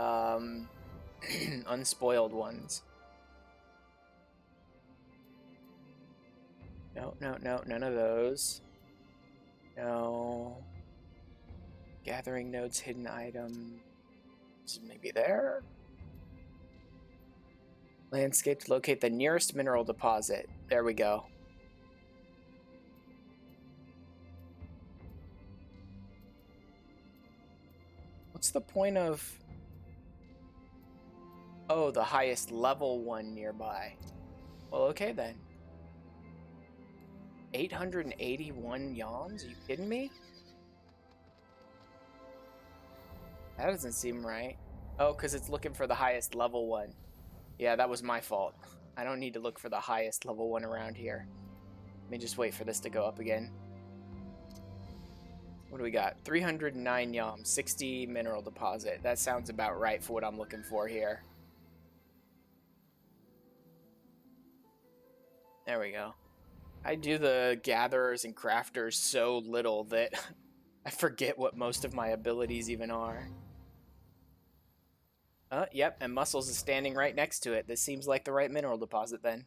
unspoiled ones? No, no, no, none of those. No. Gathering nodes, hidden items. Maybe there? Landscape to locate the nearest mineral deposit. There we go. What's the point of... Oh, the highest level one nearby. Well, okay then. 881 yawns? Are you kidding me? That doesn't seem right. Oh, because it's looking for the highest level one. Yeah, that was my fault. I don't need to look for the highest level one around here. Let me just wait for this to go up again. What do we got? 309 yams, 60 mineral deposit. That sounds about right for what I'm looking for here. There we go. I do the gatherers and crafters so little that I forget what most of my abilities even are. Yep, and Muscles is standing right next to it. This seems like the right mineral deposit then.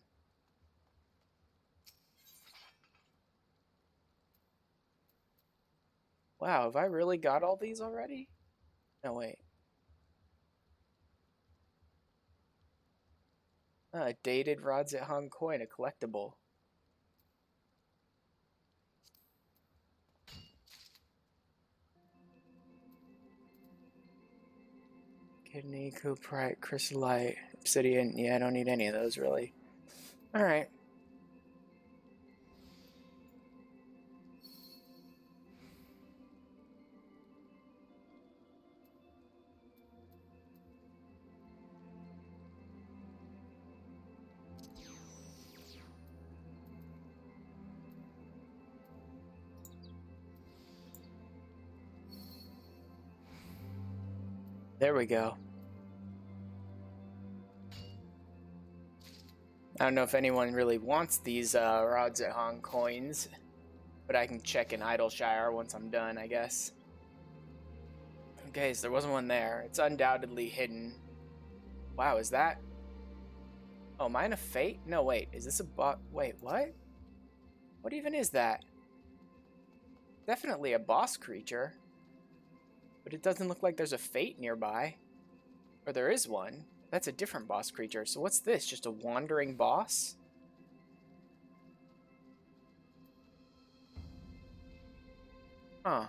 Wow, have I really got all these already? No, wait. Dated rods at Hong Coin, a collectible. Kidney, cooperite, chrysolite, obsidian. Yeah, I don't need any of those, really. Alright. There we go. I don't know if anyone really wants these rods at Hong Coins, but I can check in Idleshire once I'm done, I guess. Okay, so there wasn't one there. It's undoubtedly hidden. Wow, is that... Oh, am I in a fate? No, wait. Is this a bot? Wait, what? What even is that? Definitely a boss creature. But it doesn't look like there's a fate nearby. Or there is one. That's a different boss creature. So what's this? Just a wandering boss? Huh.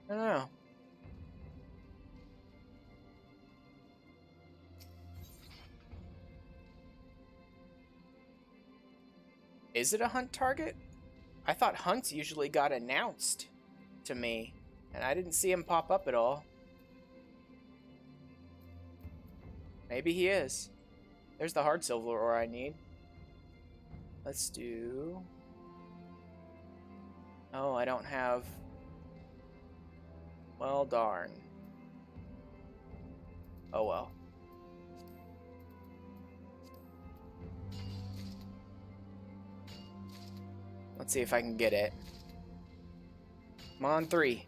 I don't know. Is it a hunt target? I thought hunts usually got announced to me, and I didn't see him pop up at all. Maybe he is. There's the hard silver ore I need. Let's do... Oh, I don't have... Well, darn. Oh well. Let's see if I can get it. Come on, 3.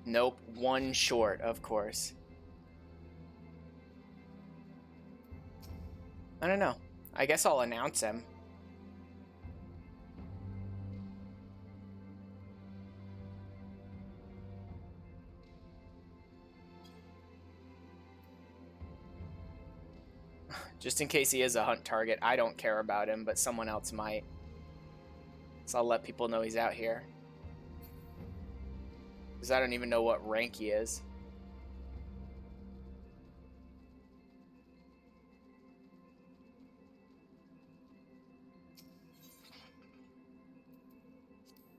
Nope, 1 short, of course. I don't know. I guess I'll announce him. Just in case he is a hunt target. I don't care about him, but someone else might. So I'll let people know he's out here. Because I don't even know what rank he is.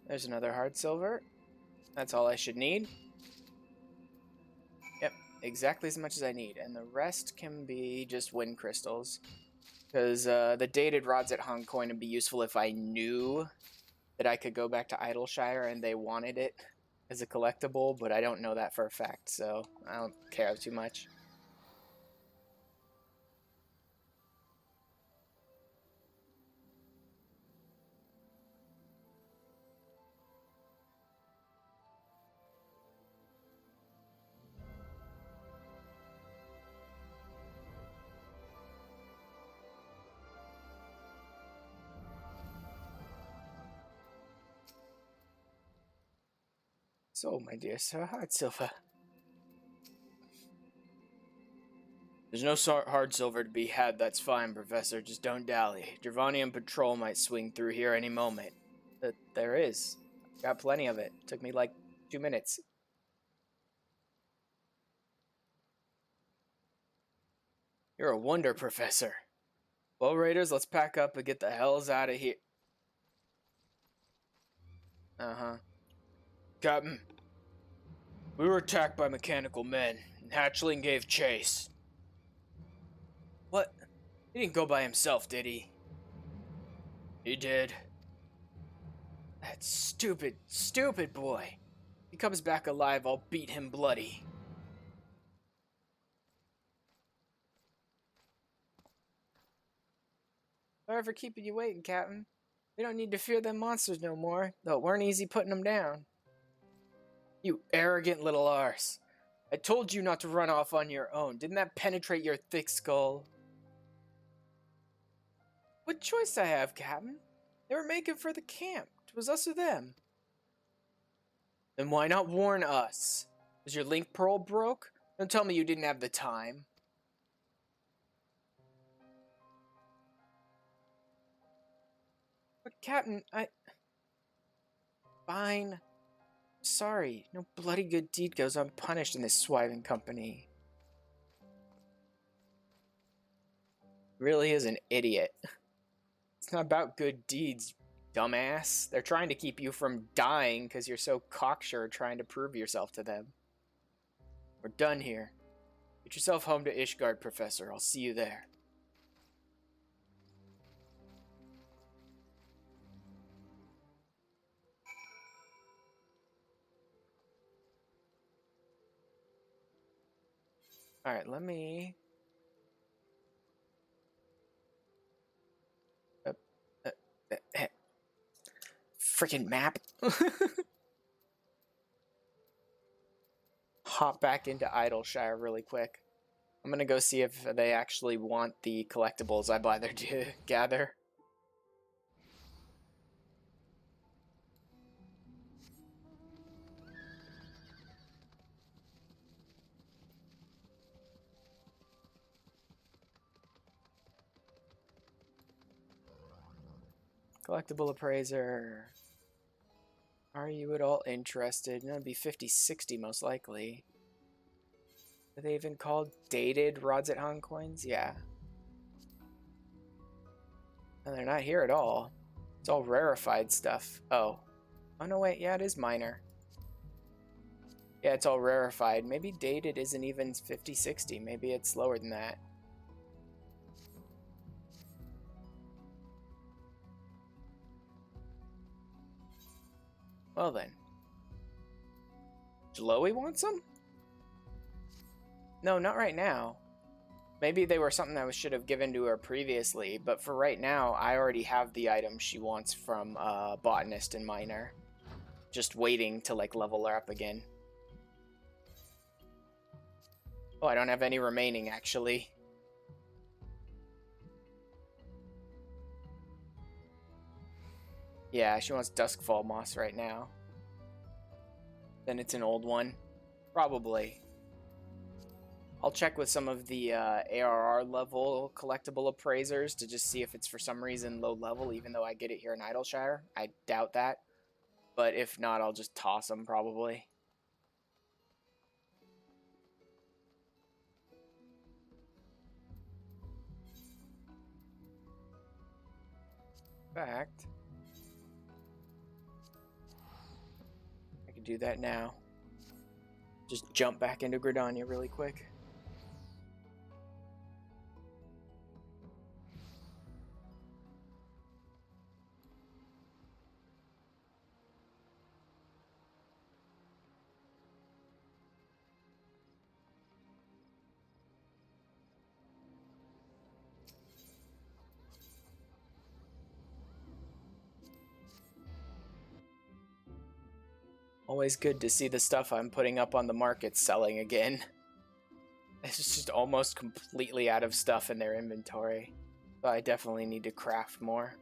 There's another hard silver. That's all I should need. Yep, exactly as much as I need. And the rest can be just wind crystals. Because the dated rods at Hong Kong would be useful if I knew that I could go back to Idleshire and they wanted it as a collectible, but I don't know that for a fact, so I don't care too much. So, my dear Sir Hard Silver. There's no hard silver to be had, that's fine, Professor. Just don't dally. Gervonium patrol might swing through here any moment. But there is. Got plenty of it. Took me like 2 minutes. You're a wonder, Professor. Well, Raiders, let's pack up and get the hells out of here. Uh-huh. Captain, we were attacked by mechanical men, and Hatchling gave chase. What? He didn't go by himself, did he? He did. That stupid, stupid boy. If he comes back alive, I'll beat him bloody. Sorry for keeping you waiting, Captain. We don't need to fear them monsters no more, though it weren't easy putting them down. You arrogant little arse. I told you not to run off on your own. Didn't that penetrate your thick skull? What choice I have, Captain? They were making for the camp. It was us or them. Then why not warn us? Was your link pearl broke? Don't tell me you didn't have the time. But Captain, Fine. Sorry. No bloody good deed goes unpunished in this swiving company. Really is an idiot. It's not about good deeds, dumbass. They're trying to keep you from dying because you're so cocksure trying to prove yourself to them. We're done here. Get yourself home to Ishgard, Professor. I'll see you there. Alright, let me... Freaking map. Hop back into Idleshire really quick. I'm gonna go see if they actually want the collectibles I bothered to gather. Collectible appraiser. Are you at all interested? That'd be 50-60 most likely. Are they even called dated rods at Hong coins? Yeah. No, they're not here at all. It's all rarefied stuff. Oh. Oh no, wait. Yeah, it is minor. Yeah, it's all rarefied. Maybe dated isn't even 50-60. Maybe it's lower than that. Well then. Chloe wants them? No, not right now. Maybe they were something I should have given to her previously, but for right now, I already have the item she wants from Botanist and Miner. Just waiting to, like, level her up again. Oh, I don't have any remaining, actually. Yeah, she wants Duskfall Moss right now. Then it's an old one. Probably. I'll check with some of the ARR level collectible appraisers to just see if it's for some reason low level, even though I get it here in Idleshire. I doubt that. But if not, I'll just toss them probably. In fact, I can do that now. Just jump back into Gridania really quick. Always good to see the stuff I'm putting up on the market selling again. It's just almost completely out of stuff in their inventory. So I definitely need to craft more.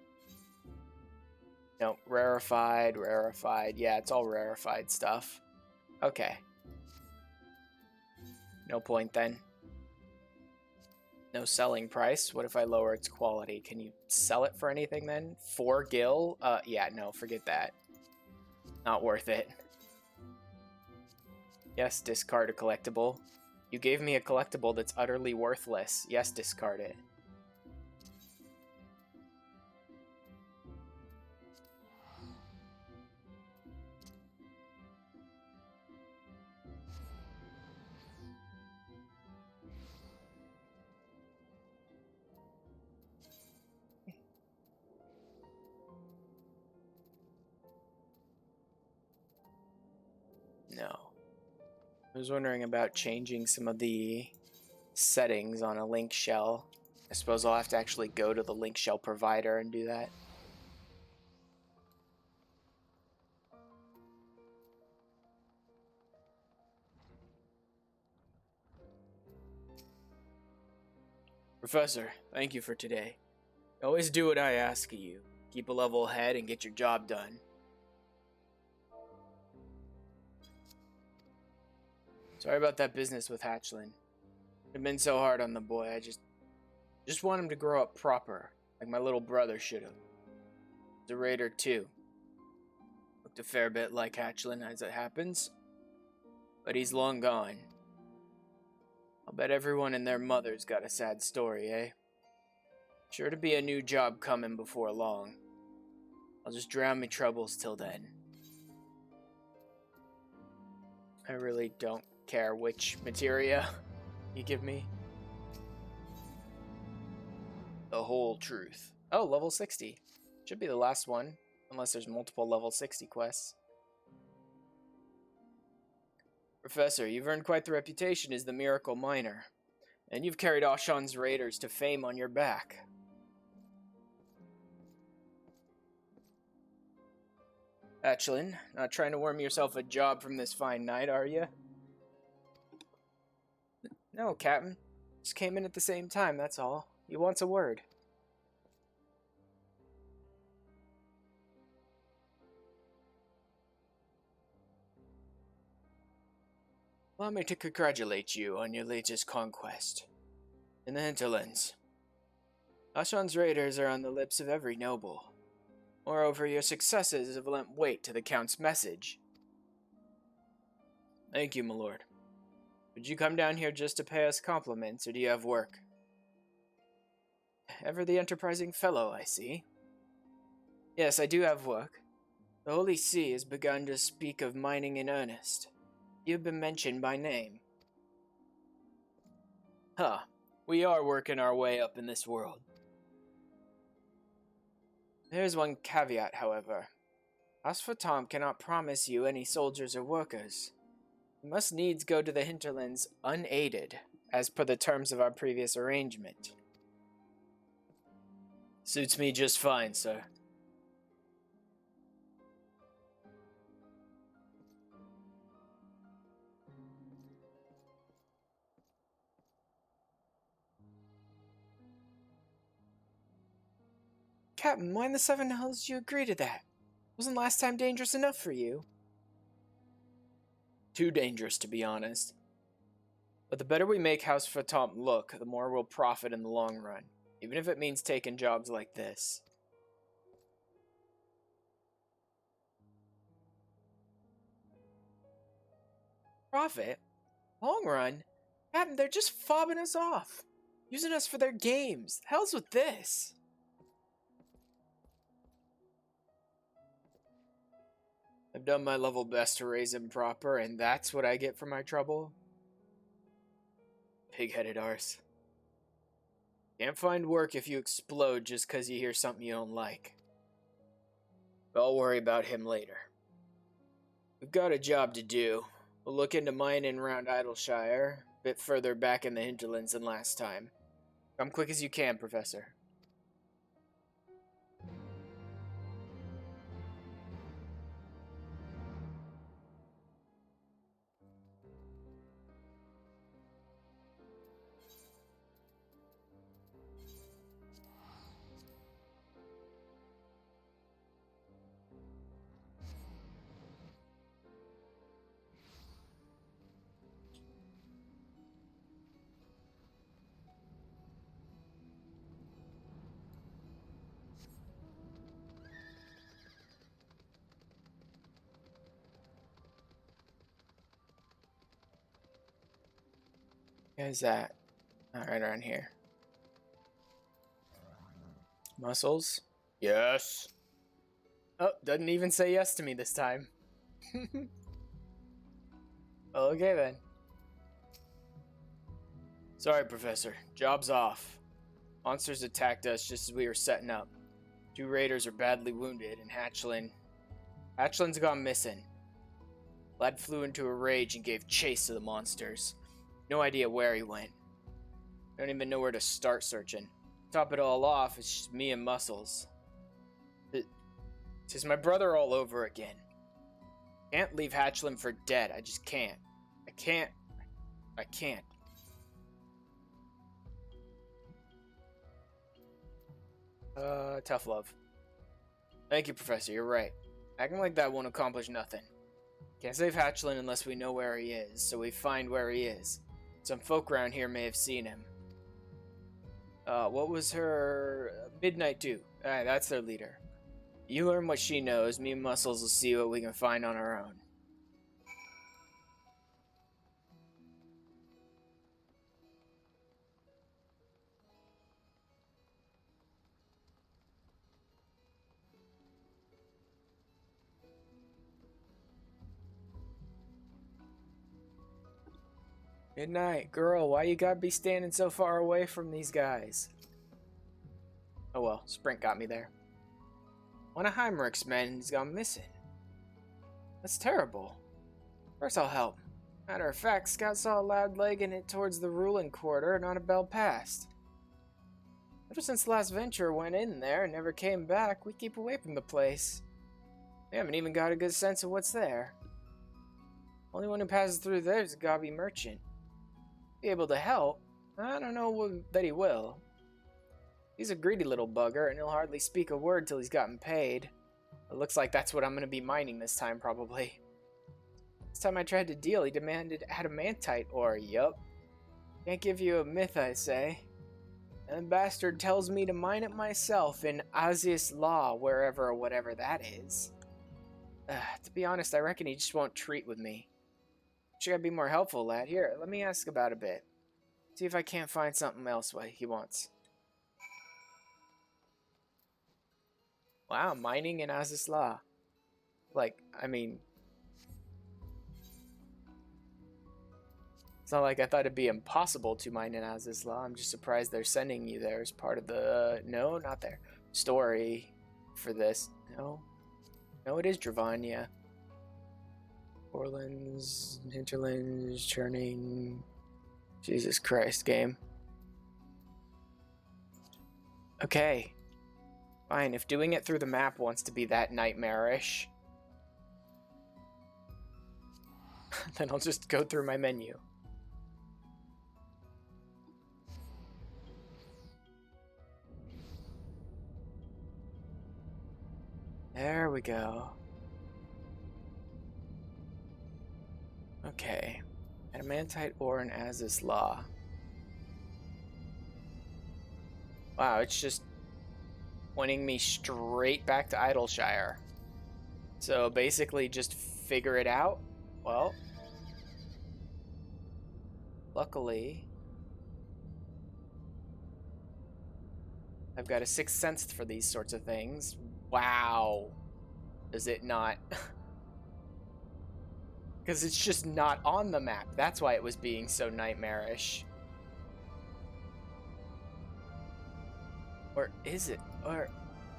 No, rarefied, rarefied. Yeah, it's all rarefied stuff. Okay. No point then. No selling price. What if I lower its quality? Can you sell it for anything then? 4 gil? Yeah, no, forget that. Not worth it. Yes, discard a collectible. You gave me a collectible that's utterly worthless. Yes, discard it. No. I was wondering about changing some of the settings on a link shell. I suppose I'll have to actually go to the link shell provider and do that. Professor, thank you for today. Always do what I ask of you. Keep a level head and get your job done. Sorry about that business with Hatchlin. I've been so hard on the boy. I just want him to grow up proper, like my little brother should have. He's a raider too. Looked a fair bit like Hatchlin as it happens, but he's long gone. I'll bet everyone and their mother's got a sad story, eh? Sure to be a new job coming before long. I'll just drown me troubles till then. I really don't care which materia you give me. The whole truth. Oh, level 60. Should be the last one, unless there's multiple level 60 quests. Professor, you've earned quite the reputation as the Miracle Miner, and you've carried Ashan's raiders to fame on your back. Hatchlin, not trying to worm yourself a job from this fine night, are you? No, Captain. Just came in at the same time, that's all. He wants a word. Allow me to congratulate you on your latest conquest. In the hinterlands. Ashan's raiders are on the lips of every noble. Moreover, your successes have lent weight to the Count's message. Thank you, my lord. Would you come down here just to pay us compliments, or do you have work? Ever the enterprising fellow, I see. Yes, I do have work. The Holy See has begun to speak of mining in earnest. You've been mentioned by name. Huh. We are working our way up in this world. There's one caveat, however. FFXIV cannot promise you any soldiers or workers. You must needs go to the hinterlands unaided, as per the terms of our previous arrangement. Suits me just fine, sir. Captain, why in the seven hells did you agree to that? Wasn't last time dangerous enough for you? Too dangerous, to be honest. But the better we make House FFXIV look, the more we'll profit in the long run, even if it means taking jobs like this. Profit? Long run? Captain, they're just fobbing us off. Using us for their games. The hell's with this? I've done my level best to raise him proper, and that's what I get for my trouble? Pig-headed arse. Can't find work if you explode just because you hear something you don't like. But I'll worry about him later. We've got a job to do. We'll look into mining around Idleshire, a bit further back in the hinterlands than last time. Come quick as you can, Professor. Where's that? Not right around here. Muscles? Yes. Oh, doesn't even say yes to me this time. Okay then. Sorry, Professor. Job's off. Monsters attacked us just as we were setting up. 2 raiders are badly wounded, and Hatchlin's gone missing. Lad flew into a rage and gave chase to the monsters. No idea where he went. Don't even know where to start searching. Top it all off, it's just me and Muscles. It's my brother all over again. Can't leave Hatchlin for dead. I just can't. I can't. Tough love. Thank you, Professor, you're right. Acting like that won't accomplish nothing. Can't save Hatchling unless we know where he is, so we find where he is. Some folk around here may have seen him. What was her... Midnight Dew. That's their leader. You learn what she knows, me and Muscles will see what we can find on our own. Midnight, girl, why you gotta be standing so far away from these guys? Oh well, Sprint got me there. One of Heimerich's men has gone missing. That's terrible. First I'll help. Matter of fact, Scout saw a loud legging it towards the ruling quarter, not a bell passed. Ever since the last venture went in there and never came back, we keep away from the place. We haven't even got a good sense of what's there. Only one who passes through there is a gobby merchant. Be able to help? I don't know that he will. He's a greedy little bugger, and he'll hardly speak a word till he's gotten paid. It looks like that's what I'm going to be mining this time, probably. This time I tried to deal, he demanded adamantite ore, yup. Can't give you a myth, I say. And the bastard tells me to mine it myself in Asius Law, wherever or whatever that is. To be honest, I reckon he just won't treat with me. Should I be more helpful, lad? Here, let me ask about a bit. See if I can't find something else what he wants. Wow, mining in Asius Law. Like, I mean... It's not like I thought it'd be impossible to mine in Asius Law. I'm just surprised they're sending you there as part of the... no, not there. Story for this. No. No, it is Dravania. Orlands, hinterlands, churning... Jesus Christ, game. Okay. Fine, if doing it through the map wants to be that nightmarish, then I'll just go through my menu. There we go. Okay. Adamantite ore in Asius Law. Wow, it's just pointing me straight back to Idleshire. So basically just figure it out. Well, luckily, I've got a sixth sense for these sorts of things. Wow. Does it not? Because it's just not on the map. That's why it was being so nightmarish. Or is it? Or,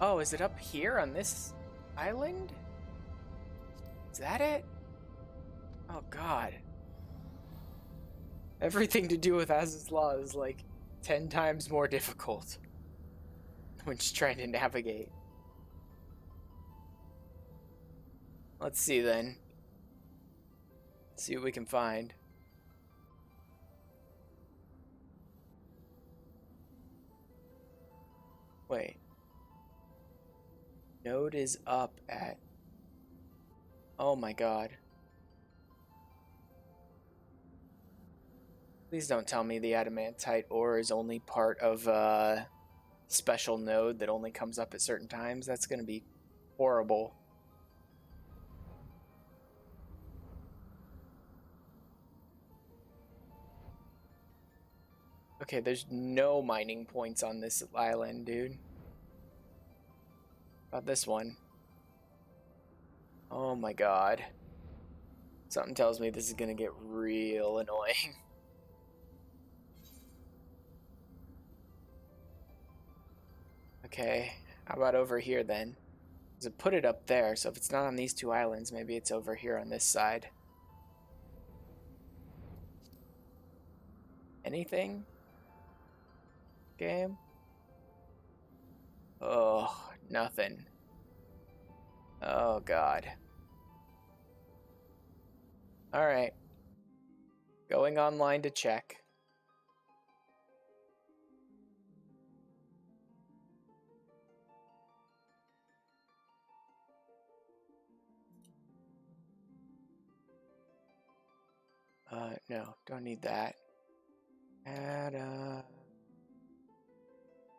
oh, is it up here on this island? Is that it? Oh, God. Everything to do with Asius Law is like 10 times more difficult when just trying to navigate. Let's see then. See what we can find. Wait. Node is up at... Oh my god. Please don't tell me the adamantite ore is only part of a special node that only comes up at certain times. That's gonna be horrible. Okay, there's no mining points on this island, dude. About this one. Oh my god. Something tells me this is gonna get real annoying. Okay, how about over here then? Because it put it up there, so if it's not on these two islands, maybe it's over here on this side. Anything? Game? Oh, nothing. Oh, God. Alright. Going online to check. No, don't need that. Add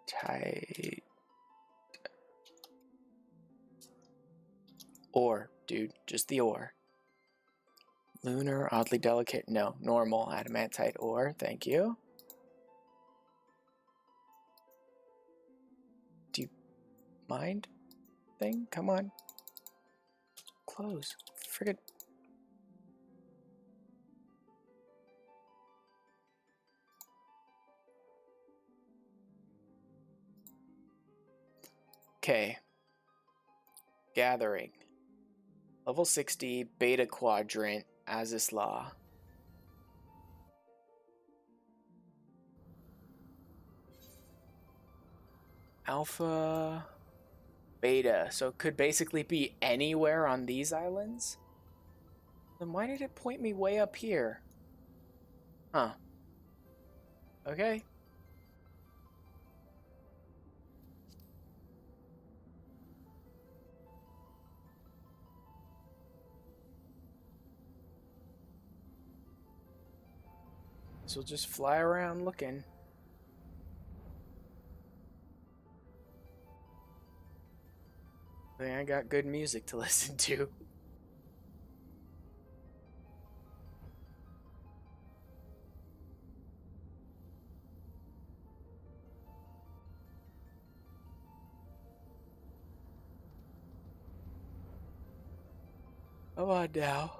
tight ore, dude, just the ore. Lunar, oddly delicate, no, normal adamantite ore, thank you. Do you mind? Thing, come on. Close, friggin'. Okay. Gathering. Level 60, beta quadrant, Azus Law. Alpha, beta, so it could basically be anywhere on these islands? Then why did it point me way up here? Huh. Okay. So we'll just fly around looking. I got good music to listen to. Come on now.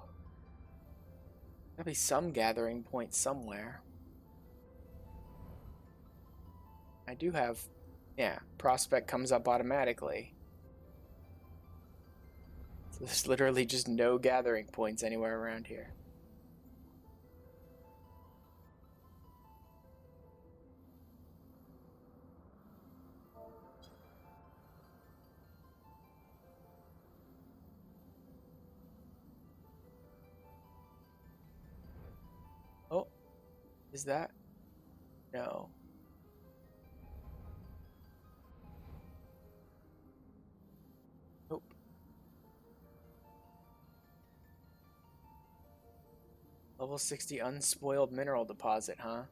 There'll be some gathering point somewhere. I do have, yeah, prospect comes up automatically. So there's literally just no gathering points anywhere around here. Oh, is that? No. Nope. Level 60 unspoiled mineral deposit, huh?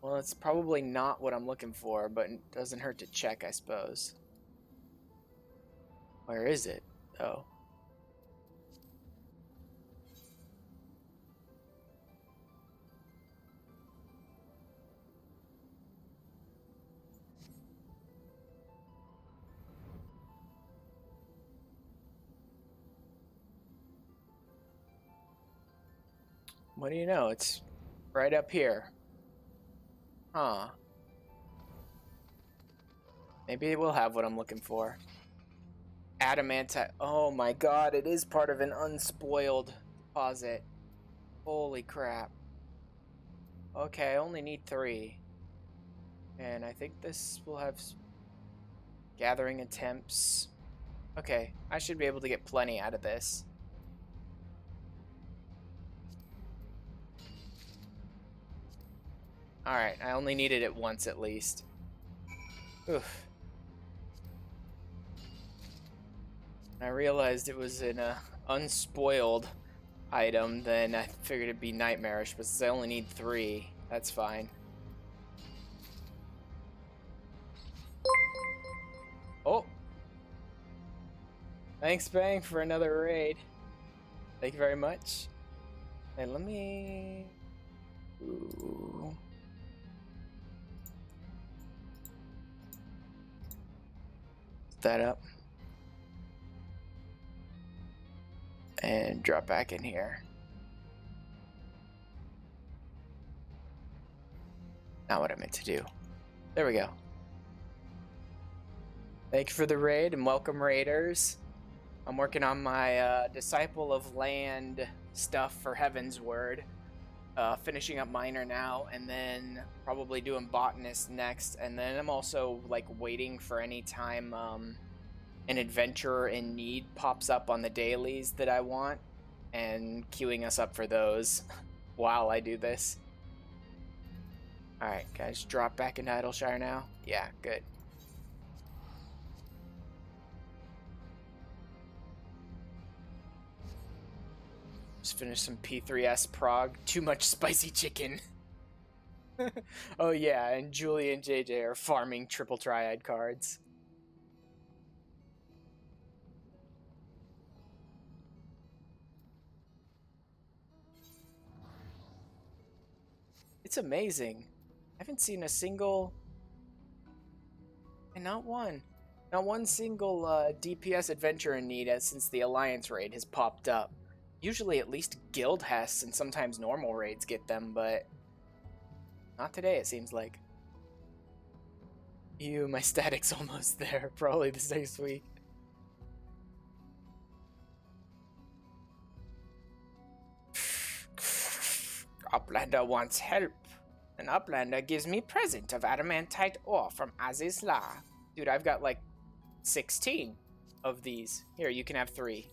Well, it's probably not what I'm looking for, but it doesn't hurt to check, I suppose. Where is it, though? What do you know? It's right up here. Huh. Maybe it will have what I'm looking for. Adamantite. Oh my god, it is part of an unspoiled deposit. Holy crap. Okay, I only need 3. And I think this will have gathering attempts. Okay, I should be able to get plenty out of this. Alright, I only needed it once at least. Oof. I realized it was an unspoiled item, then I figured it'd be nightmarish, but since I only need 3, that's fine. Oh! Thanks, Bang, for another raid. Thank you very much. Hey, let me... Ooh. That up. And drop back in here. Not what I meant to do. There we go. Thank you for the raid and welcome, raiders. I'm working on my Disciple of Land stuff for Heavensward. Finishing up Miner now, and then probably doing Botanist next. And then I'm also like waiting for any time an adventurer in need pops up on the dailies that I want, and queuing us up for those while I do this. Alright, guys, drop back into Idleshire now? Yeah, good. Just finished some P3S prog. Too much spicy chicken. Oh yeah, and Julie and JJ are farming triple triad cards. It's amazing. I haven't seen a single... And not one. Not one single DPS adventure in need since the Alliance raid has popped up. Usually at least guild hests and sometimes normal raids get them, but... Not today, it seems like. Ew, my static's almost there. Probably this next week. Uplander wants help. An Uplander gives me present of adamantite ore from Aziz La. Dude, I've got like 16 of these. Here, you can have 3.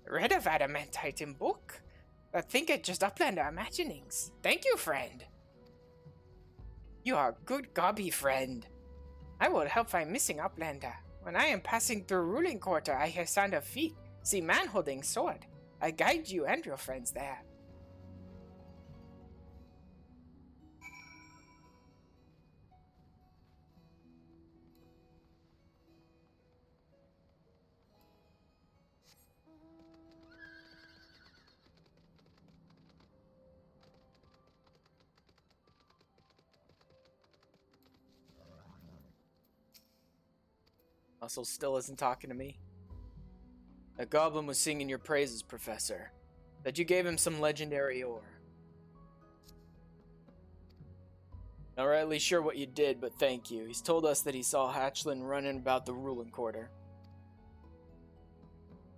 Read of adamantite in book. I think it just Uplander imaginings. Thank you, friend. You are a good gobby friend. I will help find missing Uplander. When I am passing through ruling quarter, I hear sound of feet. See man holding sword. I guide you and your friends there. Muscle still isn't talking to me. A goblin was singing your praises, Professor. That you gave him some legendary ore. Not rightly sure what you did, but thank you. He's told us that he saw Hatchlin running about the ruling quarter.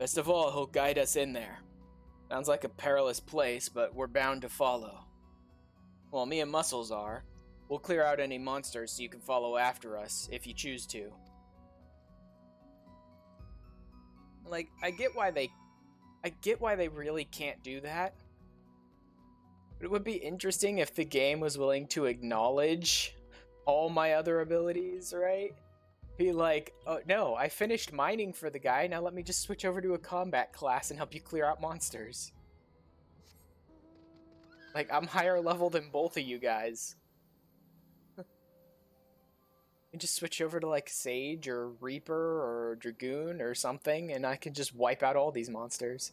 Best of all, he'll guide us in there. Sounds like a perilous place, but we're bound to follow. Well, me and Muscles are. We'll clear out any monsters so you can follow after us, if you choose to. Like, I get why they really can't do that. But it would be interesting if the game was willing to acknowledge all my other abilities, right? Be like, oh no, I finished mining for the guy, now let me just switch over to a combat class and help you clear out monsters. Like, I'm higher level than both of you guys. And just switch over to like Sage or Reaper or Dragoon or something, and I can just wipe out all these monsters.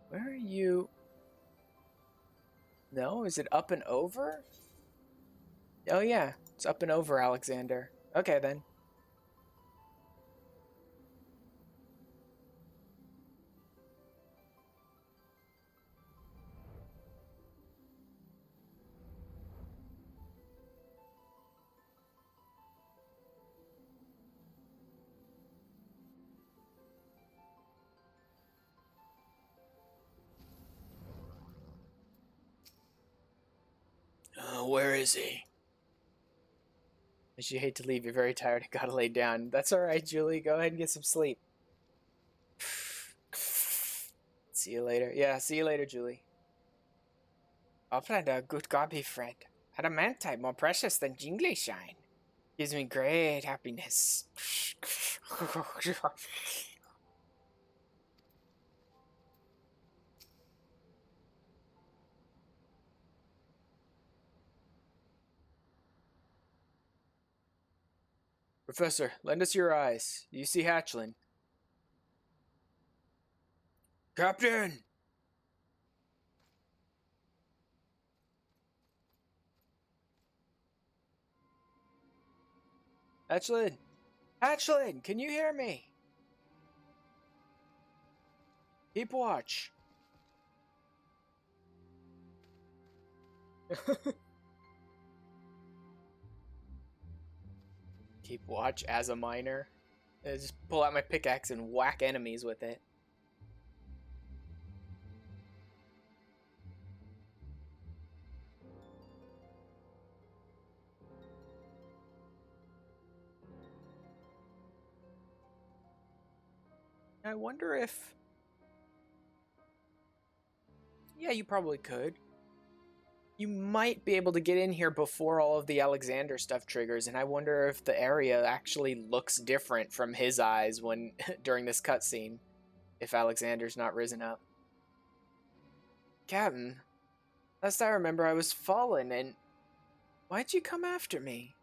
Where are you? No, is it up and over? Oh yeah, it's up and over, Alexander. Okay then. Where is he? You hate to leave, you're very tired and gotta lay down. That's alright, Julie. Go ahead and get some sleep. See you later. Yeah, see you later, Julie. Upland, a good gobby friend. Adamantite more precious than jingly shine. Gives me great happiness. Professor, lend us your eyes. You see Hatchlin. Captain! Hatchlin! Hatchlin, can you hear me? Keep watch. Keep watch as a miner. I just pull out my pickaxe and whack enemies with it. I wonder if... Yeah, you probably could. You might be able to get in here before all of the Alexander stuff triggers, and I wonder if the area actually looks different from his eyes when during this cutscene, if Alexander's not risen up. Captain, last I remember I was fallen, and why'd you come after me?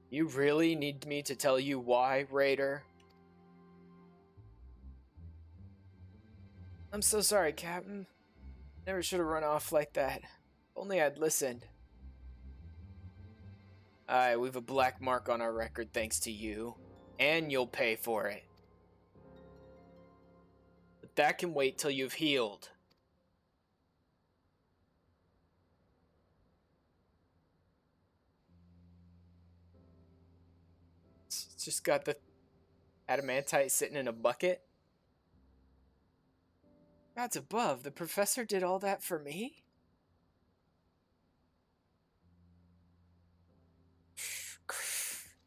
You really need me to tell you why, Raider? I'm so sorry, Captain. Never should have run off like that. Only I'd listened. Aye, we've a black mark on our record thanks to you. And you'll pay for it. But that can wait till you've healed. It's just got the adamantite sitting in a bucket. Gods above, the professor did all that for me?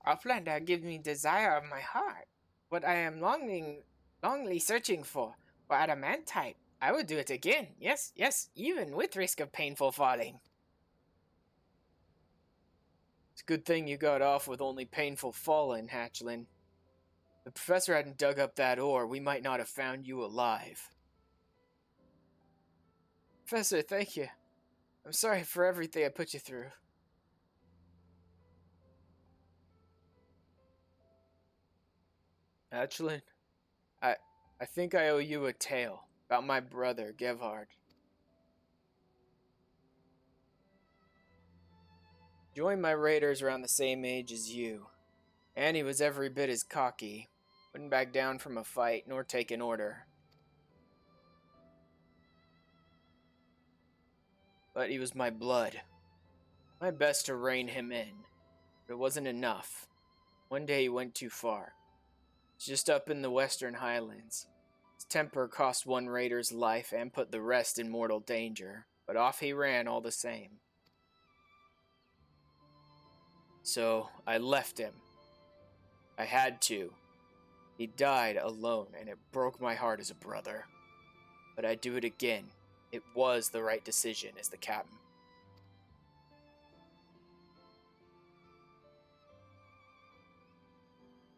Outlander gives me desire of my heart. What I am longly searching for adamantite. I would do it again. Yes, even with risk of painful falling. It's a good thing you got off with only painful falling, Hatchling. If the professor hadn't dug up that ore, we might not have found you alive. Professor, thank you. I'm sorry for everything I put you through. Hatchling, I think I owe you a tale about my brother, Gevhard. Joined my raiders around the same age as you, and he was every bit as cocky. Wouldn't back down from a fight, nor take an order. But he was my blood. My best to rein him in, but it wasn't enough. One day he went too far. Just up in the western highlands. His temper cost one raider's life and put the rest in mortal danger, but off he ran all the same. So I left him. I had to. He died alone, and it broke my heart as a brother. But I'd do it again. It was the right decision as the captain.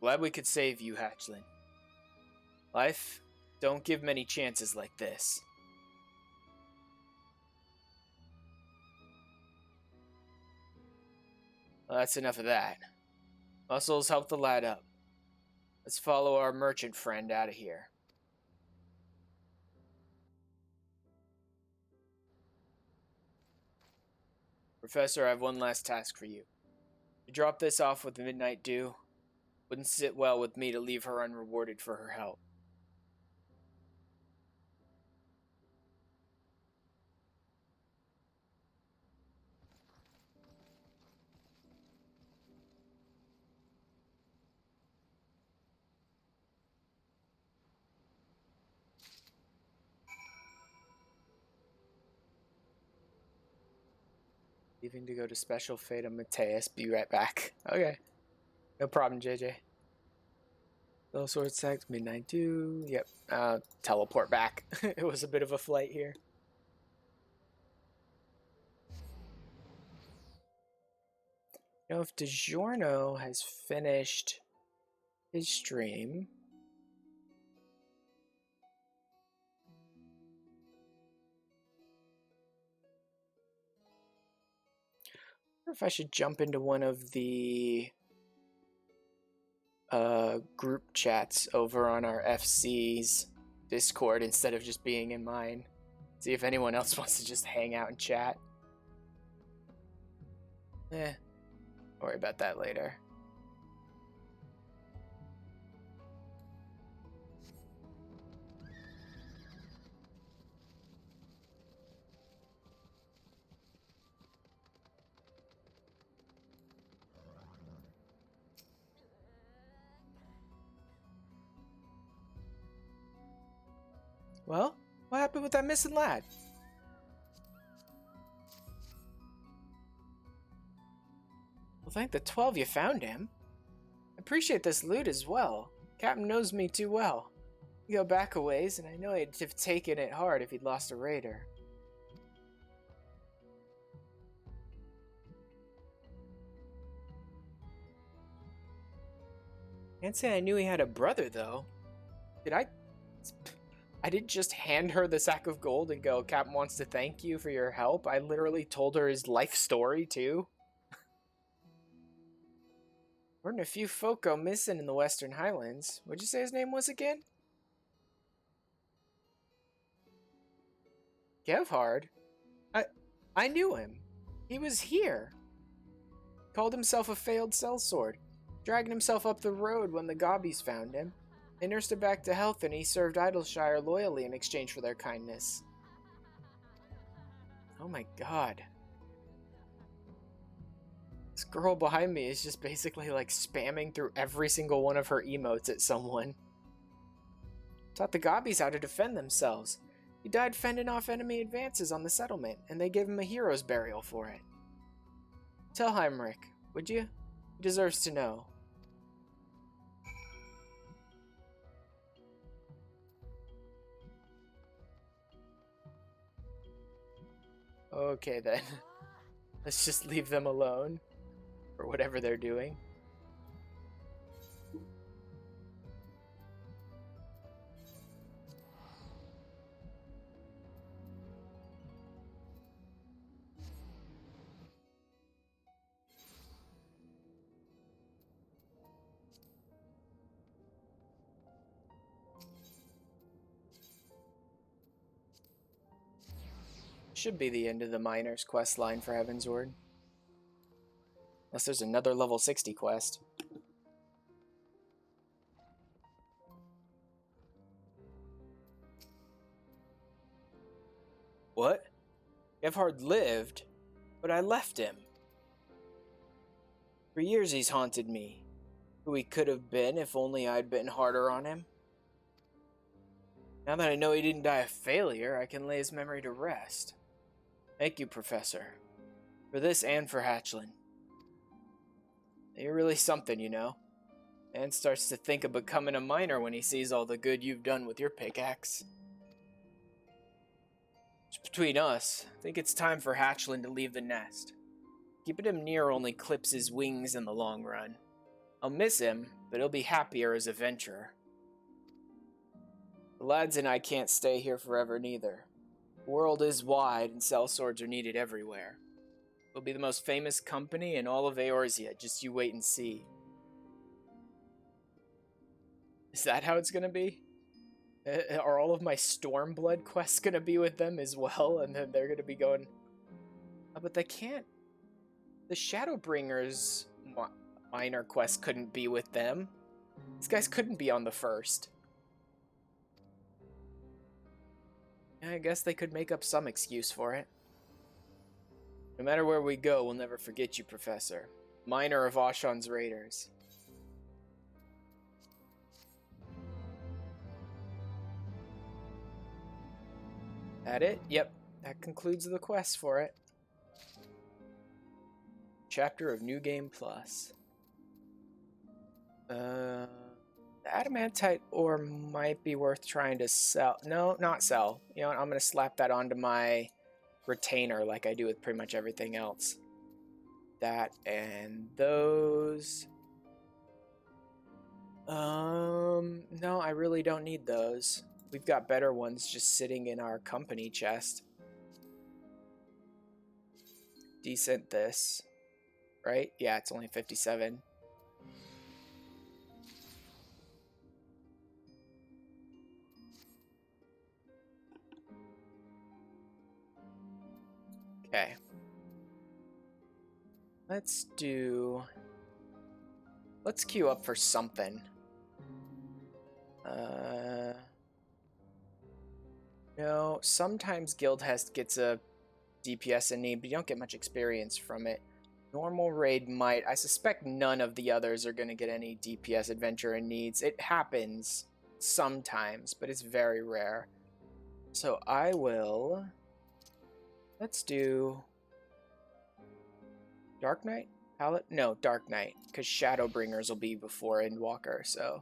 Glad we could save you, Hatchling. Life don't give many chances like this. Well, that's enough of that. Muscles, help the lad up. Let's follow our merchant friend out of here. Professor, I have one last task for you. To drop this off with Midnight Dew, wouldn't sit well with me to leave her unrewarded for her help. Leaving to go to Special Fate of Mateus. Be right back. Okay. No problem, JJ. Little sword sex, Midnight Dew. Yep. Teleport back. It was a bit of a flight here. You know, if DiGiorno has finished his stream, I wonder if I should jump into one of the group chats over on our FC's Discord instead of just being in mine. See if anyone else wants to just hang out and chat. Worry about that later. Well, what happened with that missing lad? Well, thank the 12 you found him. I appreciate this loot as well. Captain knows me too well. We go back a ways, and I know he'd have taken it hard if he'd lost a raider. Can't say I knew he had a brother, though. Did I? I didn't just hand her the sack of gold and go, Captain wants to thank you for your help. I literally told her his life story, too. We're a few folk go missing in the Western Highlands. What'd you say his name was again? Gevhard? I knew him. He was here. Called himself a failed sellsword. Dragging himself up the road when the Gobbies found him. They nursed him back to health and he served Idleshire loyally in exchange for their kindness. Oh my god. This girl behind me is just basically like spamming through every single one of her emotes at someone. Taught the Gobbies how to defend themselves. He died fending off enemy advances on the settlement, and they gave him a hero's burial for it. Tell Heinrich, would you? He deserves to know. Okay then. Let's just leave them alone. For whatever they're doing. Should be the end of the miner's quest line for Heavensward. Unless there's another level 60 quest. What? Gevhard lived, but I left him. For years he's haunted me. Who he could have been if only I'd been harder on him. Now that I know he didn't die a failure, I can lay his memory to rest. Thank you, Professor. For this and for Hatchlin. You're really something, you know. Man starts to think of becoming a miner when he sees all the good you've done with your pickaxe. Just between us, I think it's time for Hatchlin to leave the nest. Keeping him near only clips his wings in the long run. I'll miss him, but he'll be happier as a venturer. The lads and I can't stay here forever neither. The world is wide and sellswords are needed everywhere. We'll be the most famous company in all of Eorzea, just you wait and see. Is that how it's gonna be? Are all of my Stormblood quests gonna be with them as well? And then they're gonna be going... Oh, but they can't... The Shadowbringers minor quest couldn't be with them. These guys couldn't be on the first. I guess they could make up some excuse for it. No matter where we go, we'll never forget you, Professor. Miner of Ashan's Raiders. That it? Yep. That concludes the quest for it. Chapter of New Game Plus. The adamantite ore might be worth trying to sell. No, not sell. You know what? I'm going to slap that onto my retainer like I do with pretty much everything else. That and those. No, I really don't need those. We've got better ones just sitting in our company chest. Decent this. Right? Yeah, it's only 57. Okay. Let's queue up for something. No, sometimes Guildhest gets a DPS in need, but you don't get much experience from it. Normal raid might. I suspect none of the others are going to get any DPS adventure in needs. It happens sometimes, but it's very rare. So I will... Let's do... Dark Knight? Palette? No, Dark Knight, because Shadowbringers will be before Endwalker, so...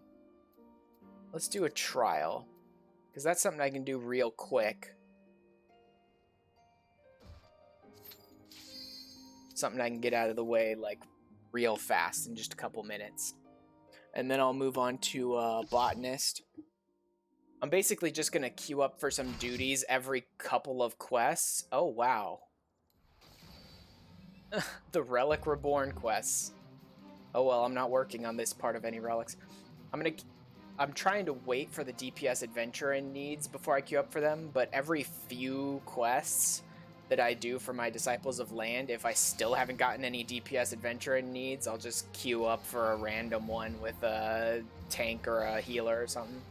Let's do a trial, because that's something I can do real quick. Something I can get out of the way, like, real fast in just a couple minutes. And then I'll move on to Botanist. I'm basically just going to queue up for some duties every couple of quests. Oh, wow. The Relic Reborn quests. Oh, well, I'm not working on this part of any relics. I'm trying to wait for the DPS adventure needs before I queue up for them, but every few quests that I do for my Disciples of Land, if I still haven't gotten any DPS adventure needs, I'll just queue up for a random one with a tank or a healer or something.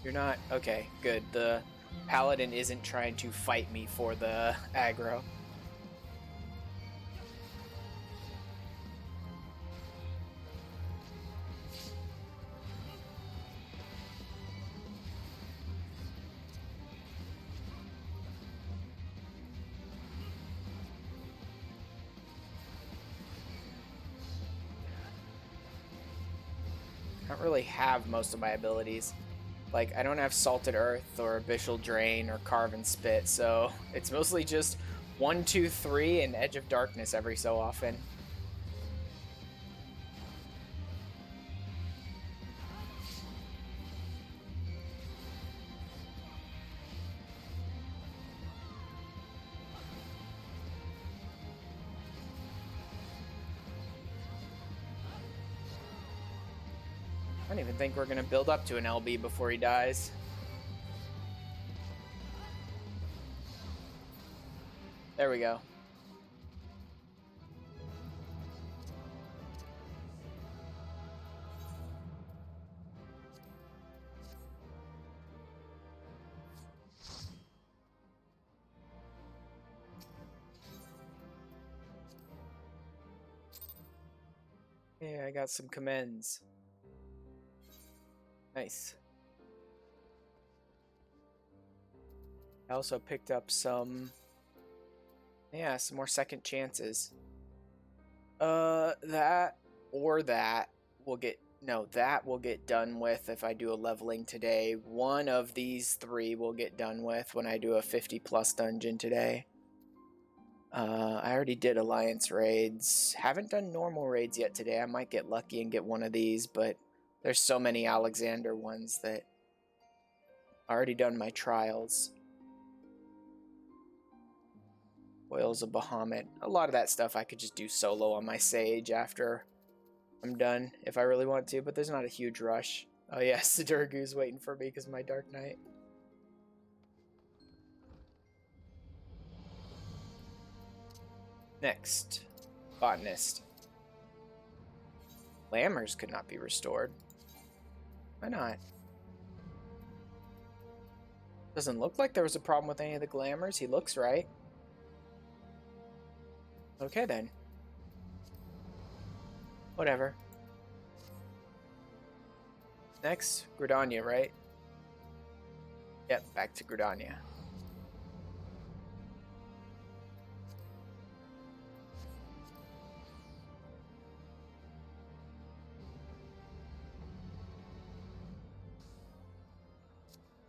You're not? Okay, good. The Paladin isn't trying to fight me for the aggro. I don't really have most of my abilities. Like, I don't have Salted Earth or Abyssal Drain or Carve and Spit, so it's mostly just 1, 2, 3 and Edge of Darkness every so often. I don't even think we're going to build up to an LB before he dies. There we go. Yeah, I got some commends. Nice. I also picked up some... yeah, some more second chances. That or that will get... no, that will get done with if I do a leveling today. One of these three will get done with when I do a 50+ dungeon today. I already did Alliance raids. Haven't done normal raids yet today. I might get lucky and get one of these, but there's so many Alexander ones that I already done my trials. Oils of Bahamut. A lot of that stuff I could just do solo on my Sage after I'm done if I really want to, but there's not a huge rush. Oh yeah, Sidurgu's waiting for me because of my Dark Knight. Next, Botanist. Lammers could not be restored. Why not? Doesn't look like there was a problem with any of the glamours. He looks right. Okay then. Whatever. Next, Gridania, right? Yep, back to Gridania.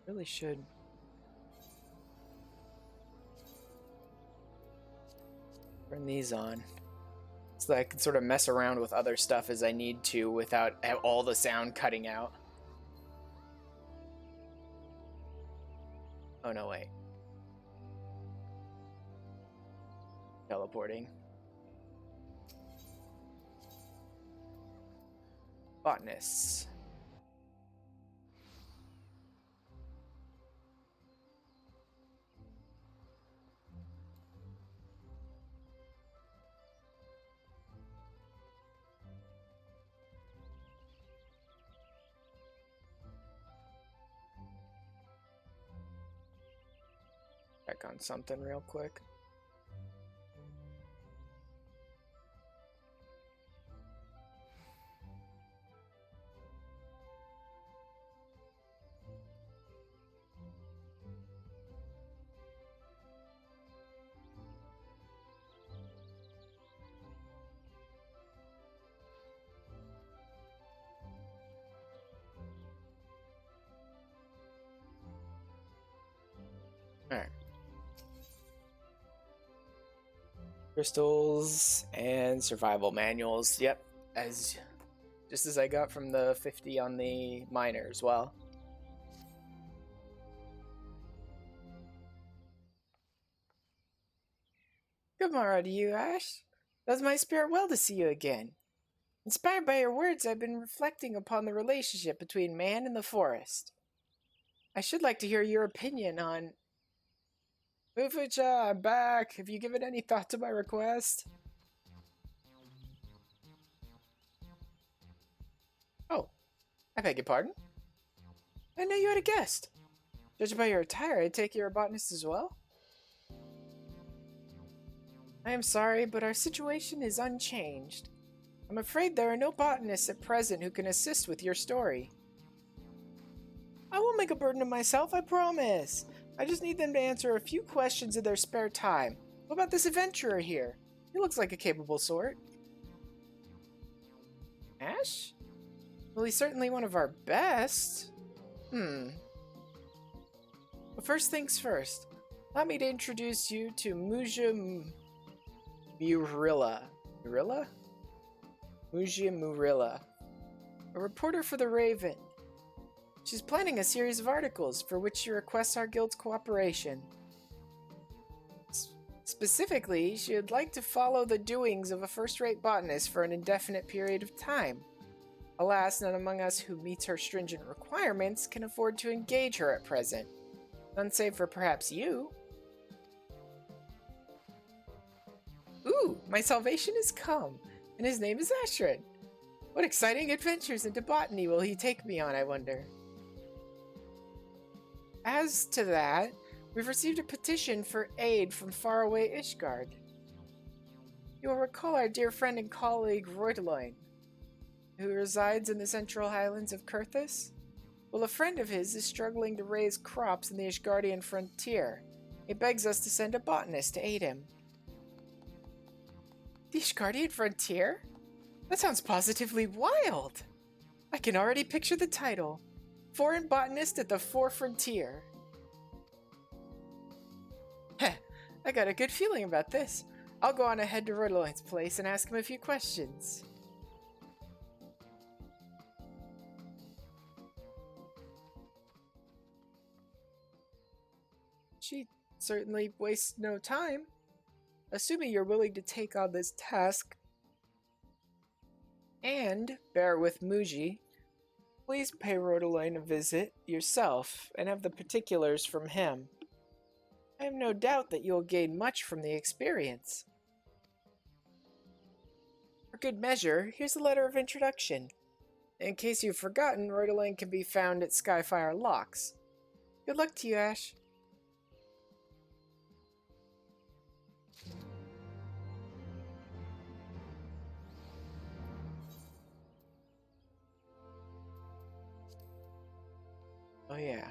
Really should turn these on so that I can sort of mess around with other stuff as I need to without all the sound cutting out. Oh no, wait. Teleporting. Botanists. Check on something real quick. Alright. Crystals and survival manuals. Yep. Just as I got from the 50 on the miner as well. Good morrow to you, Ash. Does my spirit well to see you again. Inspired by your words, I've been reflecting upon the relationship between man and the forest. I should like to hear your opinion on... Fufucha, I'm back. Have you given any thought to my request? Oh, I beg your pardon? I know you had a guest. Judged by your attire, I take you're a botanist as well? I am sorry, but our situation is unchanged. I'm afraid there are no botanists at present who can assist with your story. I won't make a burden of myself, I promise. I just need them to answer a few questions in their spare time. What about this adventurer here? He looks like a capable sort. Ash? Well, he's certainly one of our best. Well, first things first. Allow me to introduce you to Mujia Murilla. Murilla? Mujia Murilla. A reporter for the Raven. She's planning a series of articles for which she requests our guild's cooperation. Specifically, she would like to follow the doings of a first-rate botanist for an indefinite period of time. Alas, none among us who meets her stringent requirements can afford to engage her at present. None save for perhaps you. Ooh, my salvation has come, and his name is Ashrin. What exciting adventures into botany will he take me on, I wonder? As to that, we've received a petition for aid from faraway Ishgard. You will recall our dear friend and colleague Roydeloin, who resides in the central highlands of Kurthus? Well, a friend of his is struggling to raise crops in the Ishgardian frontier. He begs us to send a botanist to aid him. The Ishgardian frontier? That sounds positively wild! I can already picture the title. Foreign Botanist at the Four Frontier. Heh, I got a good feeling about this. I'll go on ahead to Roydeloin's place and ask him a few questions. She certainly wastes no time. Assuming you're willing to take on this task and bear with Muji, please pay Roydeloin a visit yourself and have the particulars from him. I have no doubt that you'll gain much from the experience. For good measure, here's a letter of introduction. In case you've forgotten, Roydeloin can be found at Skyfire Locks. Good luck to you, Ash. Oh yeah.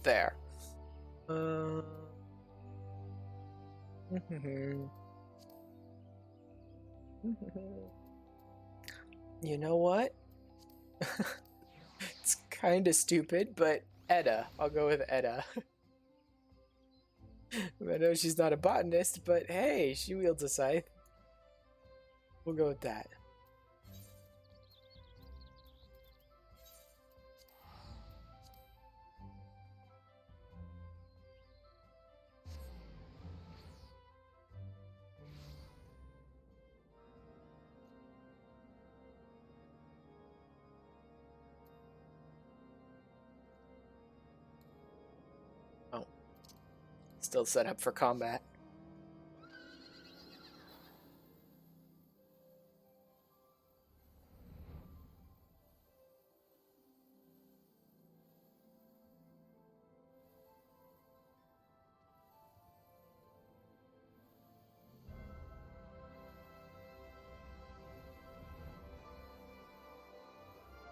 There. You know what? It's kinda stupid, but Edda. I'll go with Edda. I know she's not a botanist, but hey, she wields a scythe. We'll go with that. Oh. Still set up for combat.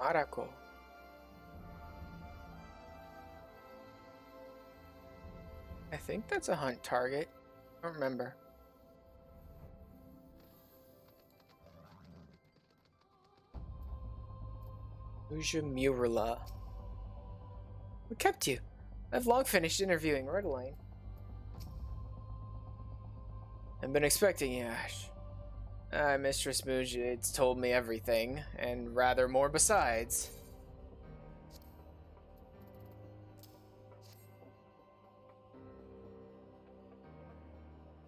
Marako. I think that's a hunt target. I don't remember. Uja Murala. What kept you? I've long finished interviewing Riddling. I've been expecting you, Ash. Mistress Mujid's told me everything, and rather more besides.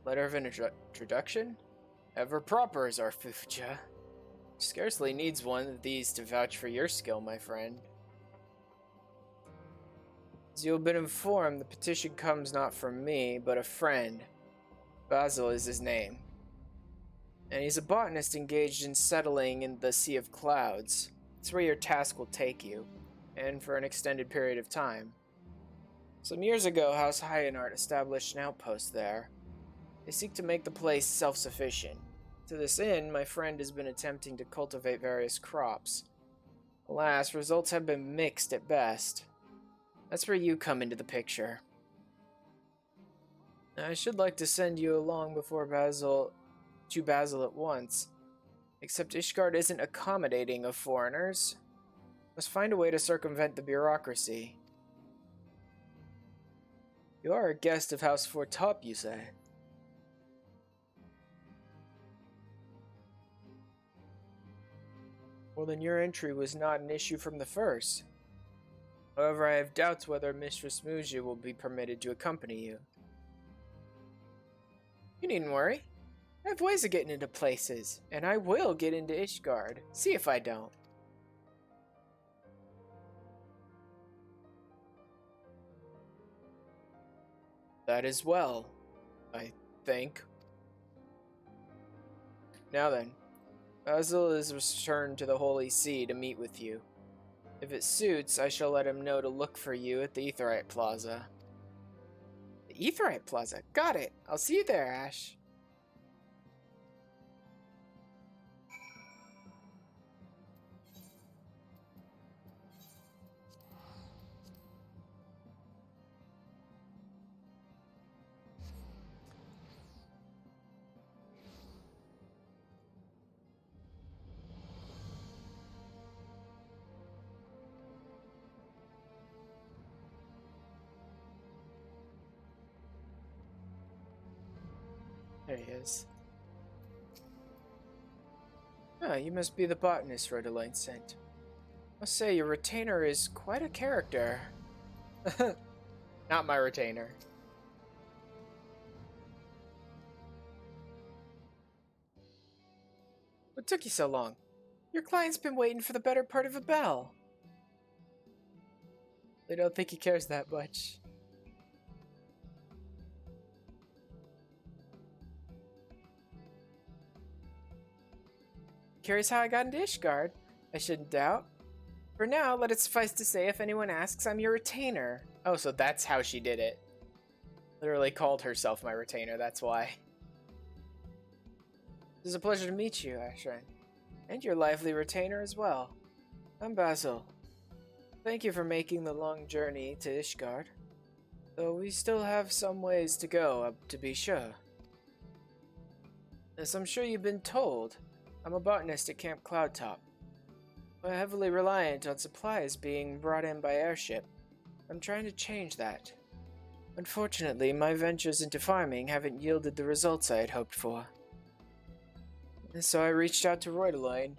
Letter of introduction? Ever proper is our Fuja. Scarcely needs one of these to vouch for your skill, my friend. As you have been informed, the petition comes not from me, but a friend. Basil is his name. And he's a botanist engaged in settling in the Sea of Clouds. It's where your task will take you, and for an extended period of time. Some years ago, House Hyenart established an outpost there. They seek to make the place self-sufficient. To this end, my friend has been attempting to cultivate various crops. Alas, results have been mixed at best. That's where you come into the picture. I should like to send you along before Basil at once. Except Ishgard isn't accommodating of foreigners. Must find a way to circumvent the bureaucracy. You are a guest of House Fortop, you say? Well, then your entry was not an issue from the first. However, I have doubts whether Mistress Muji will be permitted to accompany you. You needn't worry. I have ways of getting into places, and I will get into Ishgard. See if I don't. That is well, I think. Now then, Basil is returned to the Holy See to meet with you. If it suits, I shall let him know to look for you at the Aetheryte Plaza. The Aetheryte Plaza? Got it! I'll see you there, Ash. There he is. Ah, you must be the botanist Rodeline sent. Must say, your retainer is quite a character. Not my retainer. What took you so long? Your client's been waiting for the better part of a bell. They don't think he cares that much. Curious how I got into Ishgard? I shouldn't doubt. For now, let it suffice to say, if anyone asks, I'm your retainer. Oh, so that's how she did it. Literally called herself my retainer, that's why. It is a pleasure to meet you, Ashran. And your lively retainer as well. I'm Basil. Thank you for making the long journey to Ishgard. Though we still have some ways to go, to be sure. As I'm sure you've been told, I'm a botanist at Camp Cloudtop. We're heavily reliant on supplies being brought in by airship. I'm trying to change that. Unfortunately, my ventures into farming haven't yielded the results I had hoped for. And so I reached out to Roydeline,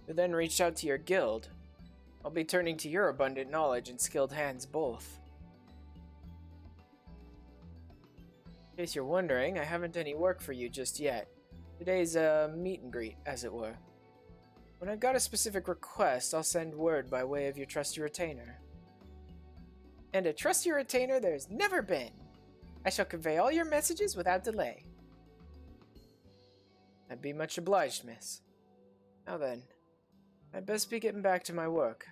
who then reached out to your guild. I'll be turning to your abundant knowledge and skilled hands both. In case you're wondering, I haven't any work for you just yet. Today's a meet and greet, as it were. When I've got a specific request, I'll send word by way of your trusty retainer. And a trustier retainer there's never been. I shall convey all your messages without delay. I'd be much obliged, miss. Now then, I'd best be getting back to my work.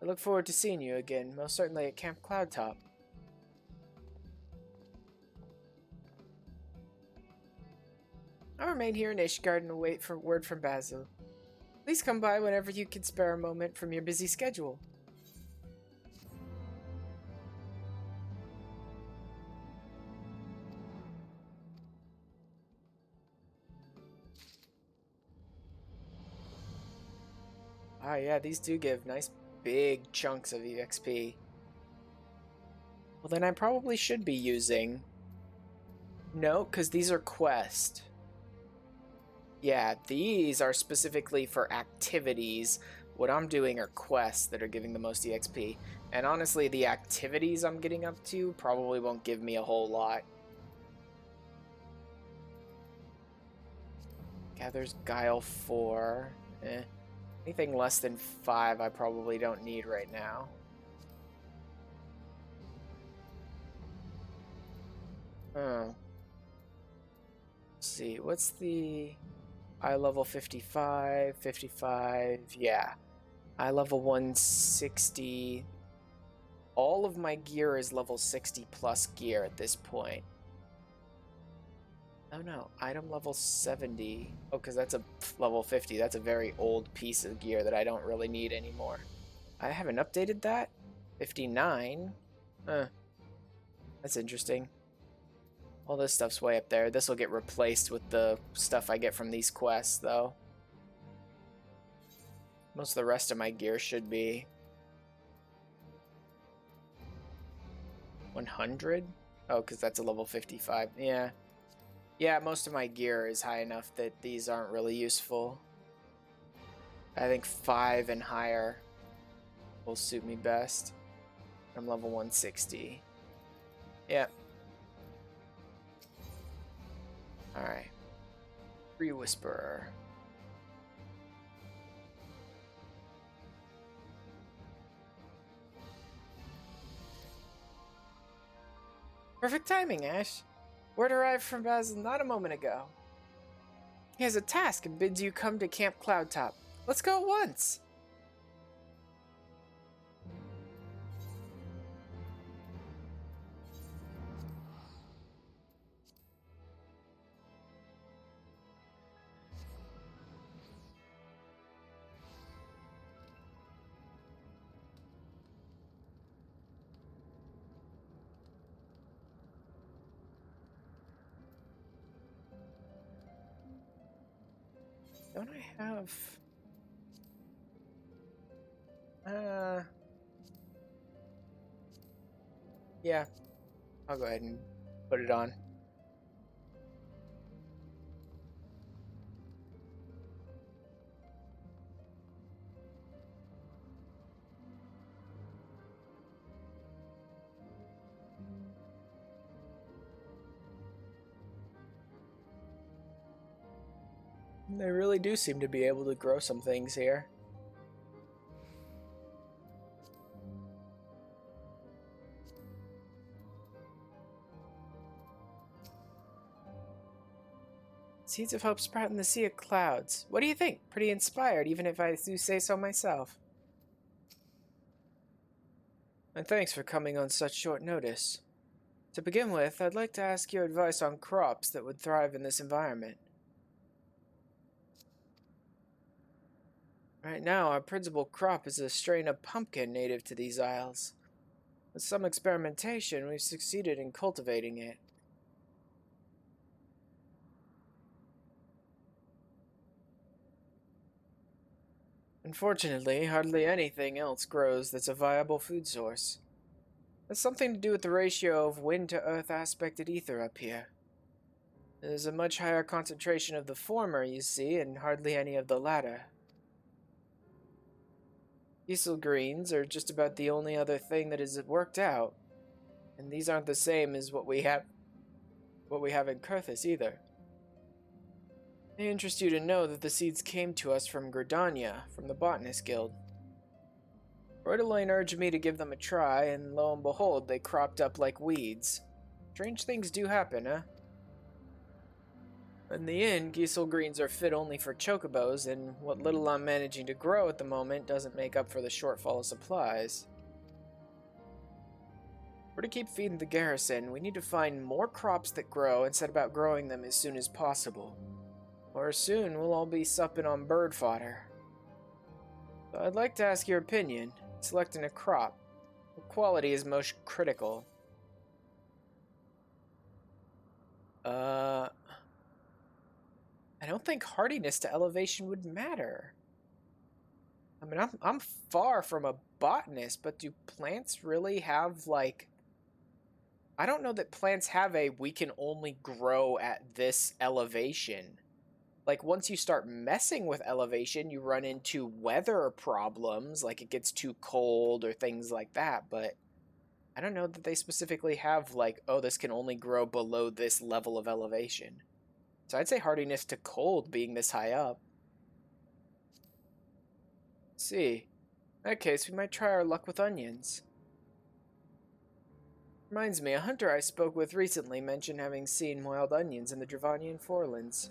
I look forward to seeing you again, most certainly at Camp Cloudtop. I'll remain here in Ishgard and await for word from Basil. Please come by whenever you can spare a moment from your busy schedule. Ah, yeah, these do give nice big chunks of EXP. Well, then I probably should be using... No, because these are quest. Yeah, these are specifically for activities. What I'm doing are quests that are giving the most EXP. And honestly, the activities I'm getting up to probably won't give me a whole lot. Gathers Guile 4. Anything less than 5 I probably don't need right now. Oh. Let's see, what's the... eye level 55, 55, yeah. Eye level 160. All of my gear is level 60 plus gear at this point. Oh no, item level 70. Oh, because that's a level 50. That's a very old piece of gear that I don't really need anymore. I haven't updated that? 59? Huh. That's interesting. All this stuff's way up there. This will get replaced with the stuff I get from these quests, though. Most of the rest of my gear should be 100? Oh, because that's a level 55. Yeah. Yeah, most of my gear is high enough that these aren't really useful. I think 5 and higher will suit me best. I'm level 160. Yep. Alright. Free Whisperer. Perfect timing, Ash. Word arrived from Basil not a moment ago. He has a task and bids you come to Camp Cloudtop. Let's go at once! Don't I have... Yeah. I'll go ahead and put it on. They really do seem to be able to grow some things here. Seeds of hope sprout in the sea of clouds. What do you think? Pretty inspired, even if I do say so myself. And thanks for coming on such short notice. To begin with, I'd like to ask your advice on crops that would thrive in this environment. Right now, our principal crop is a strain of pumpkin native to these isles. With some experimentation, we've succeeded in cultivating it. Unfortunately, hardly anything else grows that's a viable food source. That's something to do with the ratio of wind to earth aspected ether up here. There's a much higher concentration of the former, you see, and hardly any of the latter. Diesel greens are just about the only other thing that has worked out, and these aren't the same as what we have in Kurthus either. They interest you to know that the seeds came to us from Gridania, from the Botanist Guild. Roydelane urged me to give them a try, and lo and behold, they cropped up like weeds. Strange things do happen, huh? In the end, Giesel greens are fit only for chocobos, and what little I'm managing to grow at the moment doesn't make up for the shortfall of supplies. We're to keep feeding the garrison, we need to find more crops that grow and set about growing them as soon as possible. Or soon we'll all be supping on bird fodder. So I'd like to ask your opinion. Selecting a crop. What quality is most critical? I don't think hardiness to elevation would matter. I mean, I'm far from a botanist, but do plants really have, like... I don't know that plants have a we can only grow at this elevation. Like, once you start messing with elevation, you run into weather problems, like it gets too cold or things like that, but I don't know that they specifically have, like, oh, this can only grow below this level of elevation. So I'd say hardiness to cold being this high up. Let's see. In that case, we might try our luck with onions. Reminds me, a hunter I spoke with recently mentioned having seen wild onions in the Dravanian forelands.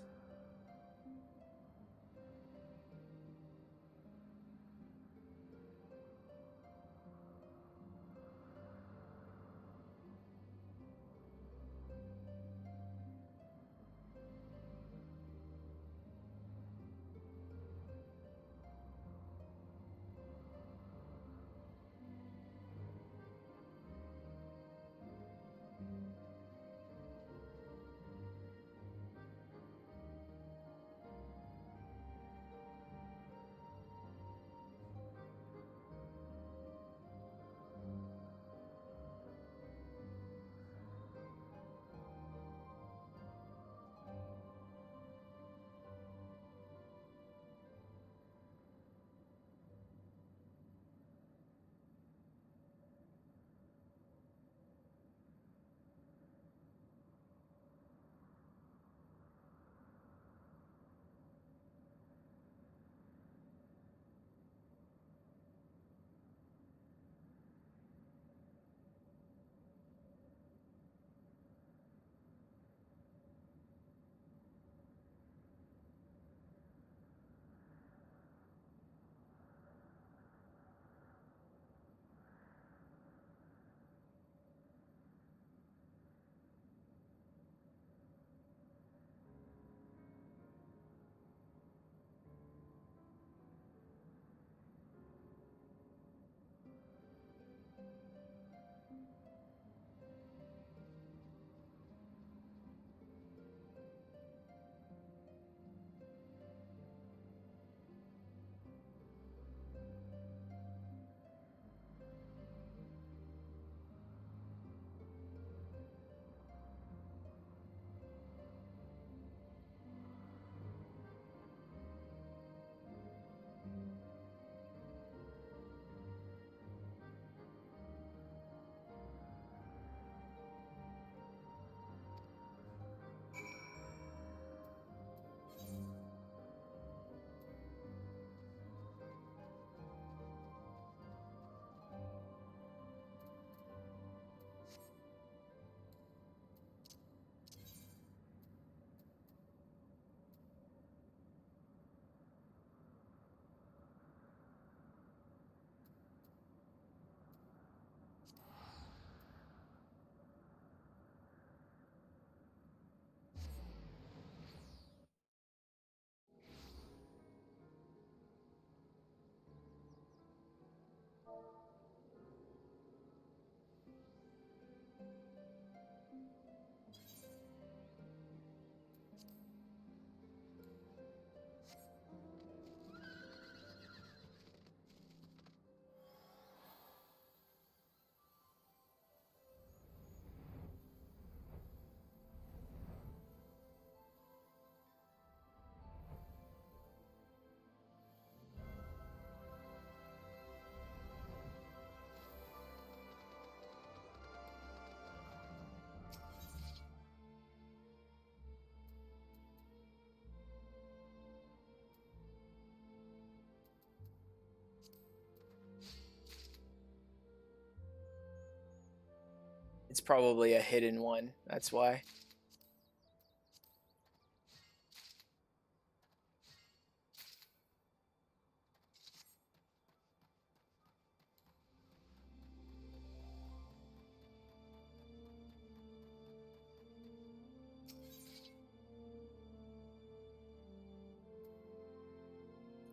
It's probably a hidden one, that's why.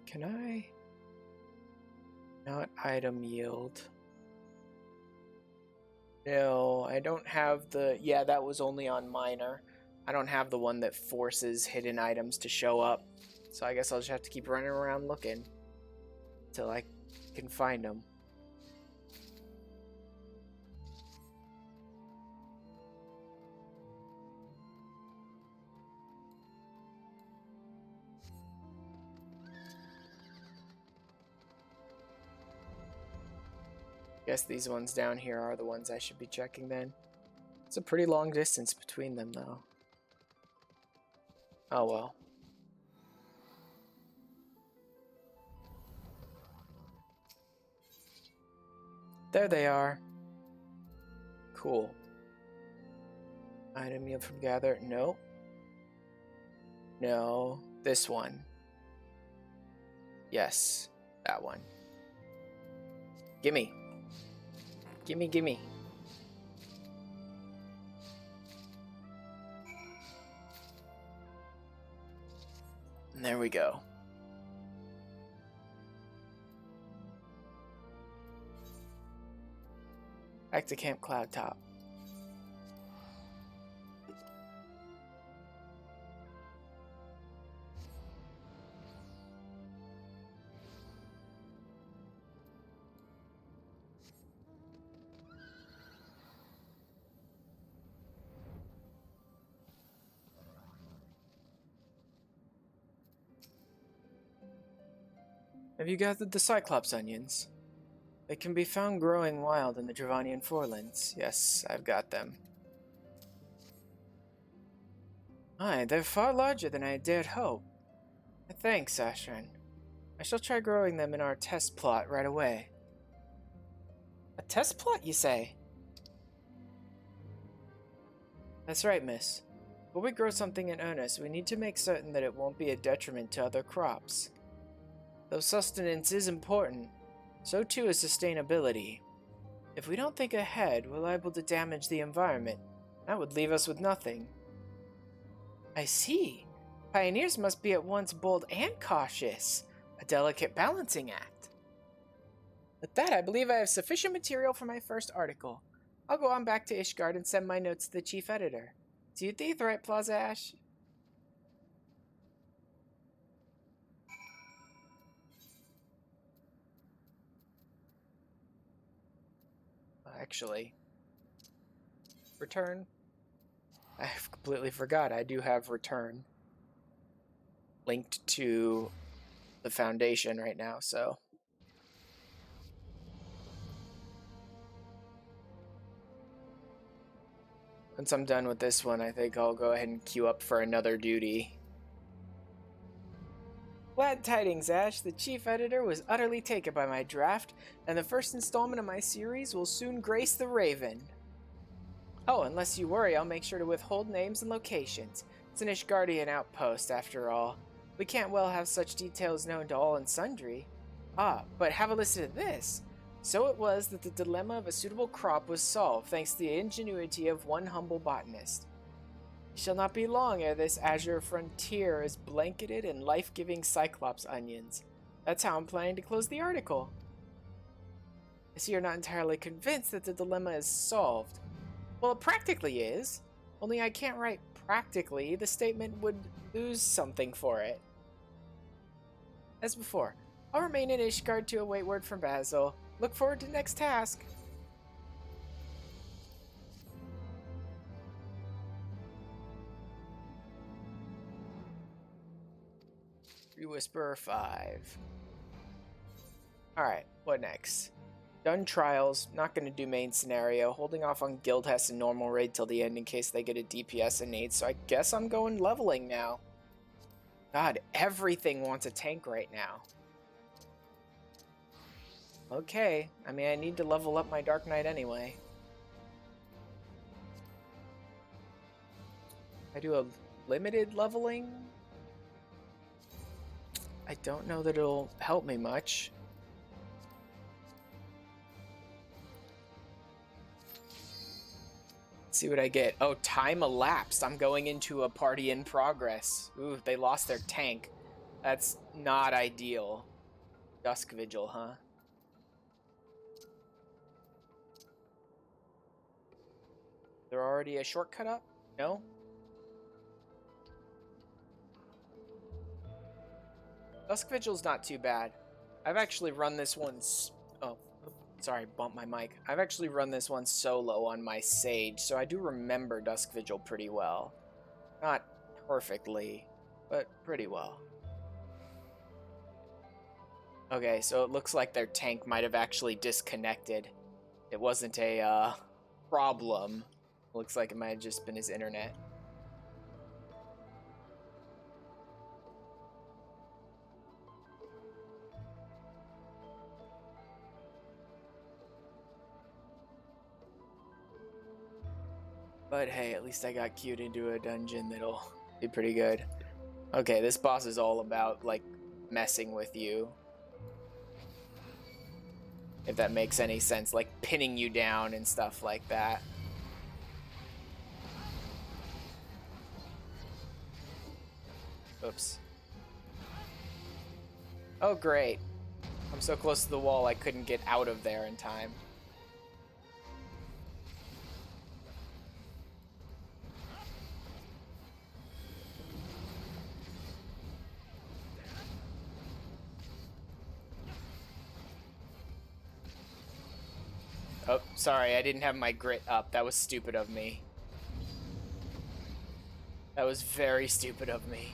Can I not item yield? No, I don't have the... Yeah, that was only on minor. I don't have the one that forces hidden items to show up. So I guess I'll just have to keep running around looking. till I can find them. Guess these ones down here are the ones I should be checking then. It's a pretty long distance between them, though. Oh well. There they are. Cool. Item yield from gather. No. No. This one. Yes. That one. Gimme. Gimme, gimme. And there we go. Back to Camp Cloud Top. Have you gathered the Cyclops onions? They can be found growing wild in the Dravanian forelands. Yes, I've got them. Aye, they're far larger than I had dared hope. Thanks, Ashran. I shall try growing them in our test plot right away. A test plot, you say? That's right, miss. When we grow something in earnest, we need to make certain that it won't be a detriment to other crops. Though sustenance is important, so too is sustainability. If we don't think ahead, we're liable to damage the environment. That would leave us with nothing. I see. Pioneers must be at once bold and cautious. A delicate balancing act. With that, I believe I have sufficient material for my first article. I'll go on back to Ishgard and send my notes to the chief editor. Do you think the right Plaza Ash? Actually, return. I completely forgot. I do have return linked to the foundation right now, so. Once I'm done with this one, I think I'll go ahead and queue up for another duty. Glad tidings, Ash. The chief editor was utterly taken by my draft, and the first installment of my series will soon grace the Raven. Oh, unless you worry, I'll make sure to withhold names and locations. It's an Ishgardian outpost, after all. We can't well have such details known to all and sundry. Ah, but have a listen to this. So it was that the dilemma of a suitable crop was solved, thanks to the ingenuity of one humble botanist. It shall not be long ere this azure frontier is blanketed in life-giving Cyclops onions. That's how I'm planning to close the article. I see you're not entirely convinced that the dilemma is solved. Well, it practically is. Only I can't write practically. The statement would lose something for it. As before, I'll remain in Ishgard to await word from Basil. Look forward to the next task. Whisperer 5. Alright, what next? Done trials, not going to do main scenario, holding off on Guildhest and normal raid till the end in case they get a DPS innate, so I guess I'm going leveling now. God, everything wants a tank right now. Okay, I mean I need to level up my Dark Knight anyway. I do a limited leveling? I don't know that it'll help me much. Let's see what I get. Oh, time elapsed. I'm going into a party in progress. Ooh, they lost their tank. That's not ideal. Dusk Vigil, huh? There already a shortcut up? No? Dusk Vigil's not too bad. I've actually run this once. Oh, sorry, bumped my mic. I've actually run this one solo on my Sage, so I do remember Dusk Vigil pretty well. Not perfectly, but pretty well. Okay, so it looks like their tank might have actually disconnected. It wasn't a problem. Looks like it might have just been his internet. But hey, at least I got queued into a dungeon that'll be pretty good. Okay, this boss is all about, like, messing with you. If that makes any sense, like pinning you down and stuff like that. Oops. Oh, great. I'm so close to the wall I couldn't get out of there in time. Oh, sorry, I didn't have my grit up. That was stupid of me. That was very stupid of me.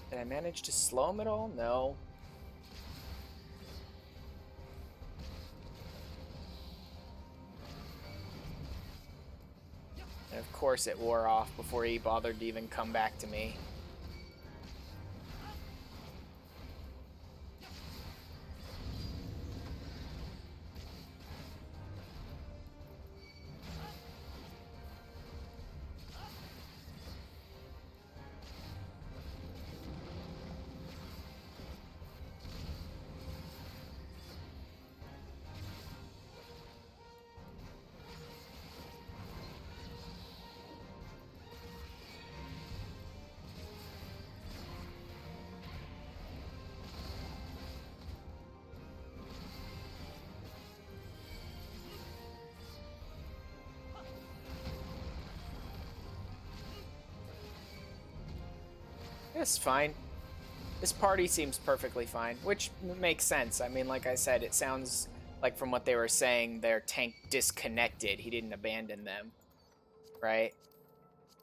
Did I manage to slow him at all? No. And of course it wore off before he bothered to even come back to me. It's fine. This party seems perfectly fine, which makes sense. I mean, like I said, it sounds like from what they were saying, their tank disconnected. He didn't abandon them, right?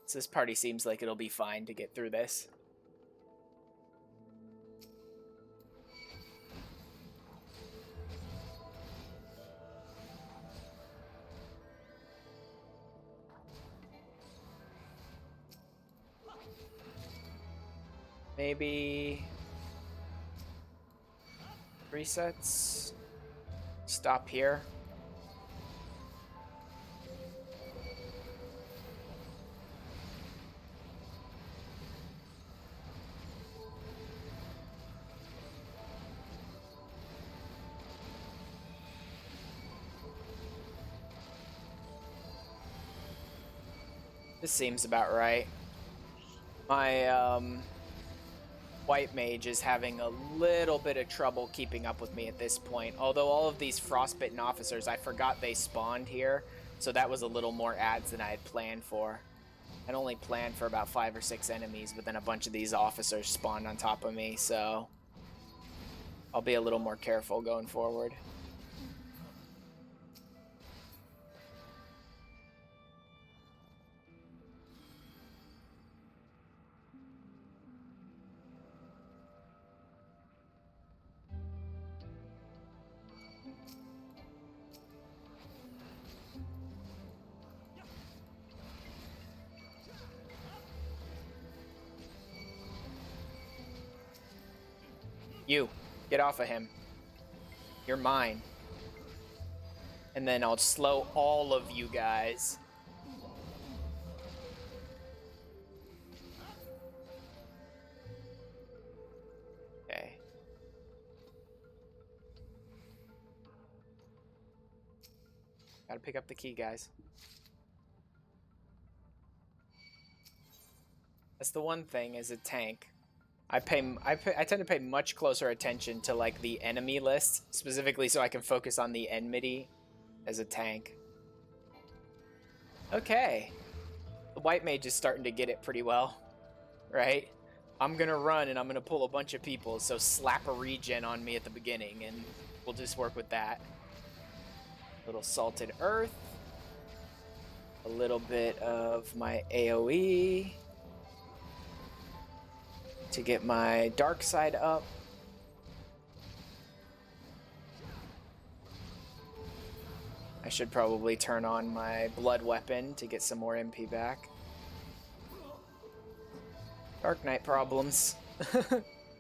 So this party seems like it'll be fine to get through this. Maybe resets. Stop here. This seems about right. My white mage is having a little bit of trouble keeping up with me at this point. Although all of these frostbitten officers, I forgot they spawned here, so that was a little more ads than I had planned for. I'd only planned for about 5 or 6 enemies, but then a bunch of these officers spawned on top of me, so I'll be a little more careful going forward. You, get off of him. You're mine. And then I'll slow all of you guys. Okay. Gotta pick up the key, guys. That's the one thing as a tank. I tend to pay much closer attention to like the enemy list, specifically so I can focus on the enmity as a tank. Okay. The white mage is starting to get it pretty well, right? I'm gonna run and I'm gonna pull a bunch of people, so slap a regen on me at the beginning and we'll just work with that. Little salted earth. A little bit of my AoE to get my dark side up. I should probably turn on my blood weapon to get some more MP back. Dark Knight problems.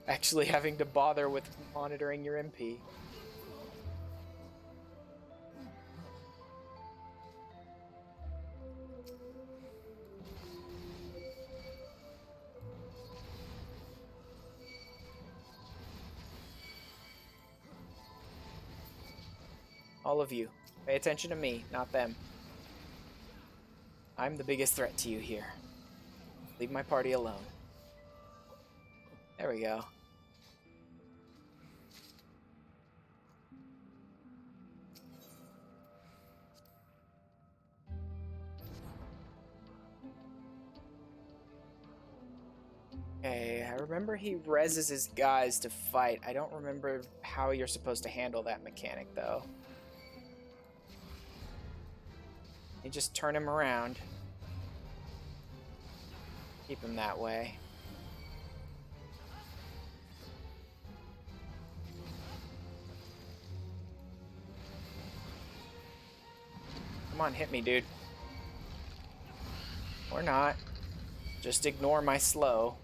Actually having to bother with monitoring your MP. All of you, pay attention to me, not them. I'm the biggest threat to you here. Leave my party alone. There we go. Okay, I remember he reses his guys to fight. I don't remember how you're supposed to handle that mechanic, though. You just turn him around. Keep him that way. Come on, hit me, dude. Or not. Just ignore my slow.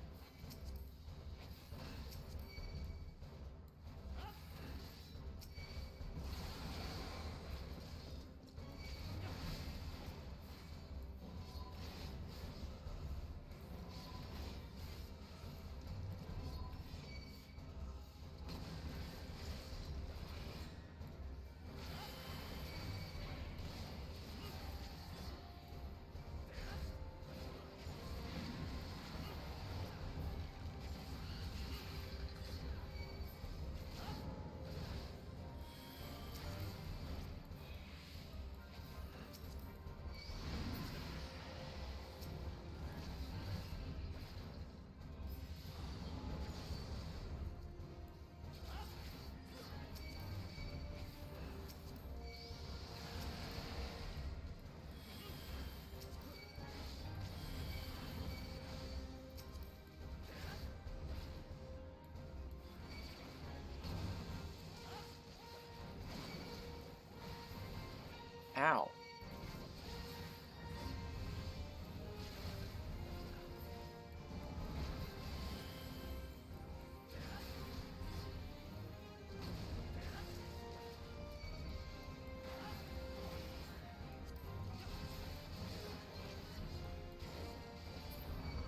Ow.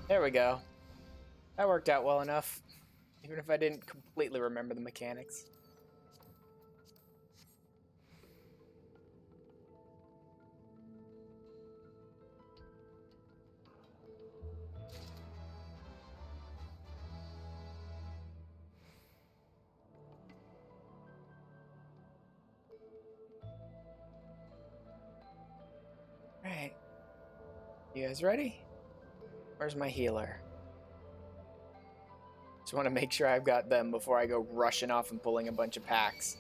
There we go. That worked out well enough, even if I didn't completely remember the mechanics. Alright. You guys ready? Where's my healer? Just want to make sure I've got them before I go rushing off and pulling a bunch of packs.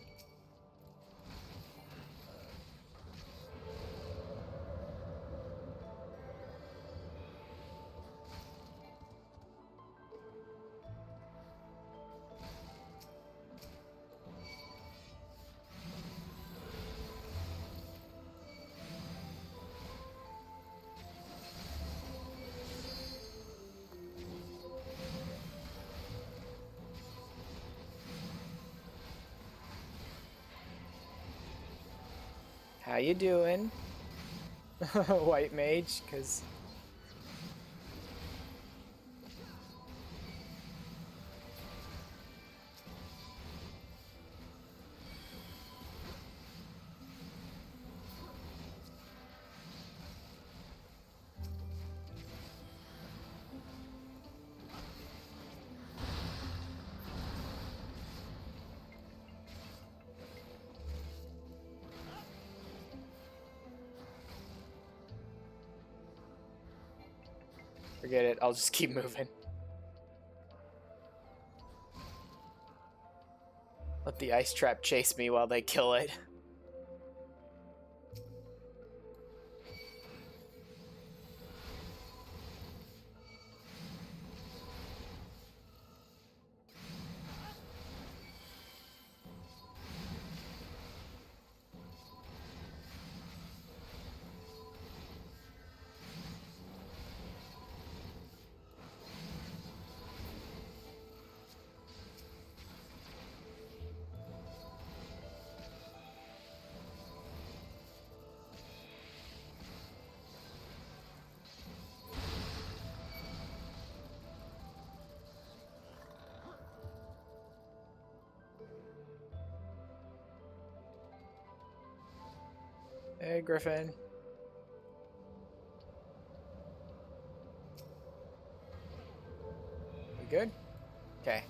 How you doing? White mage, because... Forget it. I'll just keep moving. Let the ice trap chase me while they kill it. Hey, Griffin. We good? Okay.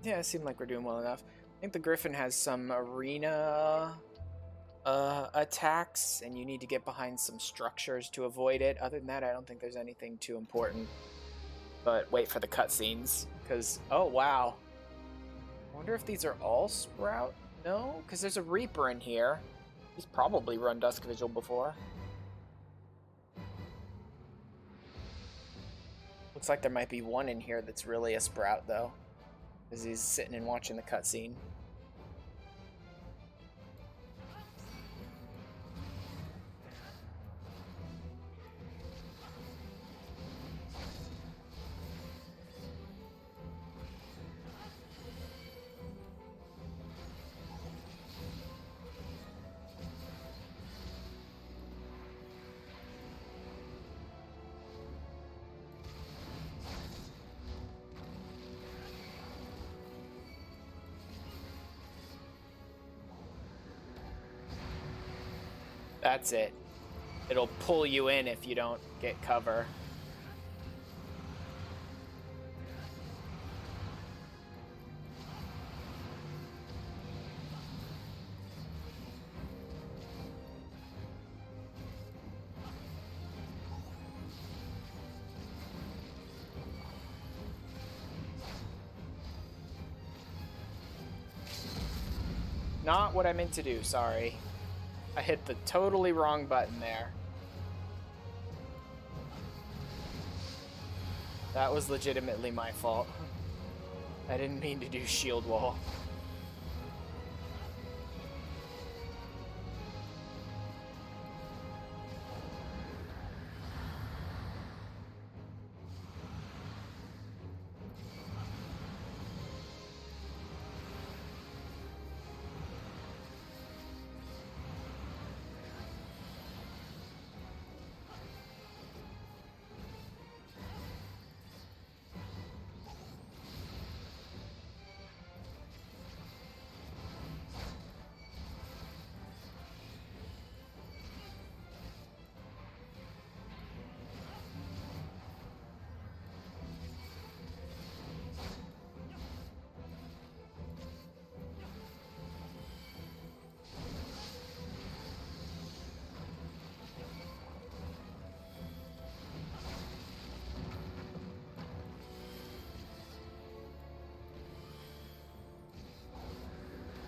Yeah, it seemed like we're doing well enough. I think the Griffin has some arena attacks, and you need to get behind some structures to avoid it. Other than that, I don't think there's anything too important. But wait for the cutscenes, because, oh wow. I wonder if these are all Sprout? No, because there's a Reaper in here. He's probably run Dusk Vigil before. Looks like there might be one in here that's really a Sprout, though. Because he's sitting and watching the cutscene. That's it. It'll pull you in if you don't get cover. Not what I meant to do, sorry. I hit the totally wrong button there. That was legitimately my fault. I didn't mean to do shield wall.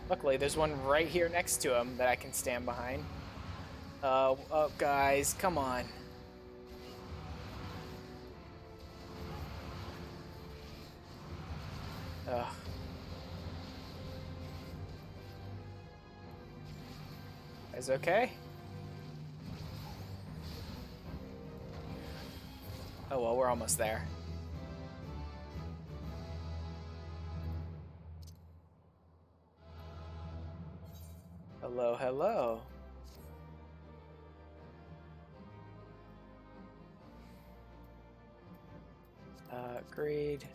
Luckily, there's one right here next to him that I can stand behind. Oh, guys, come on. guys okay? Oh well, we're almost there. Hello, hello. Greed.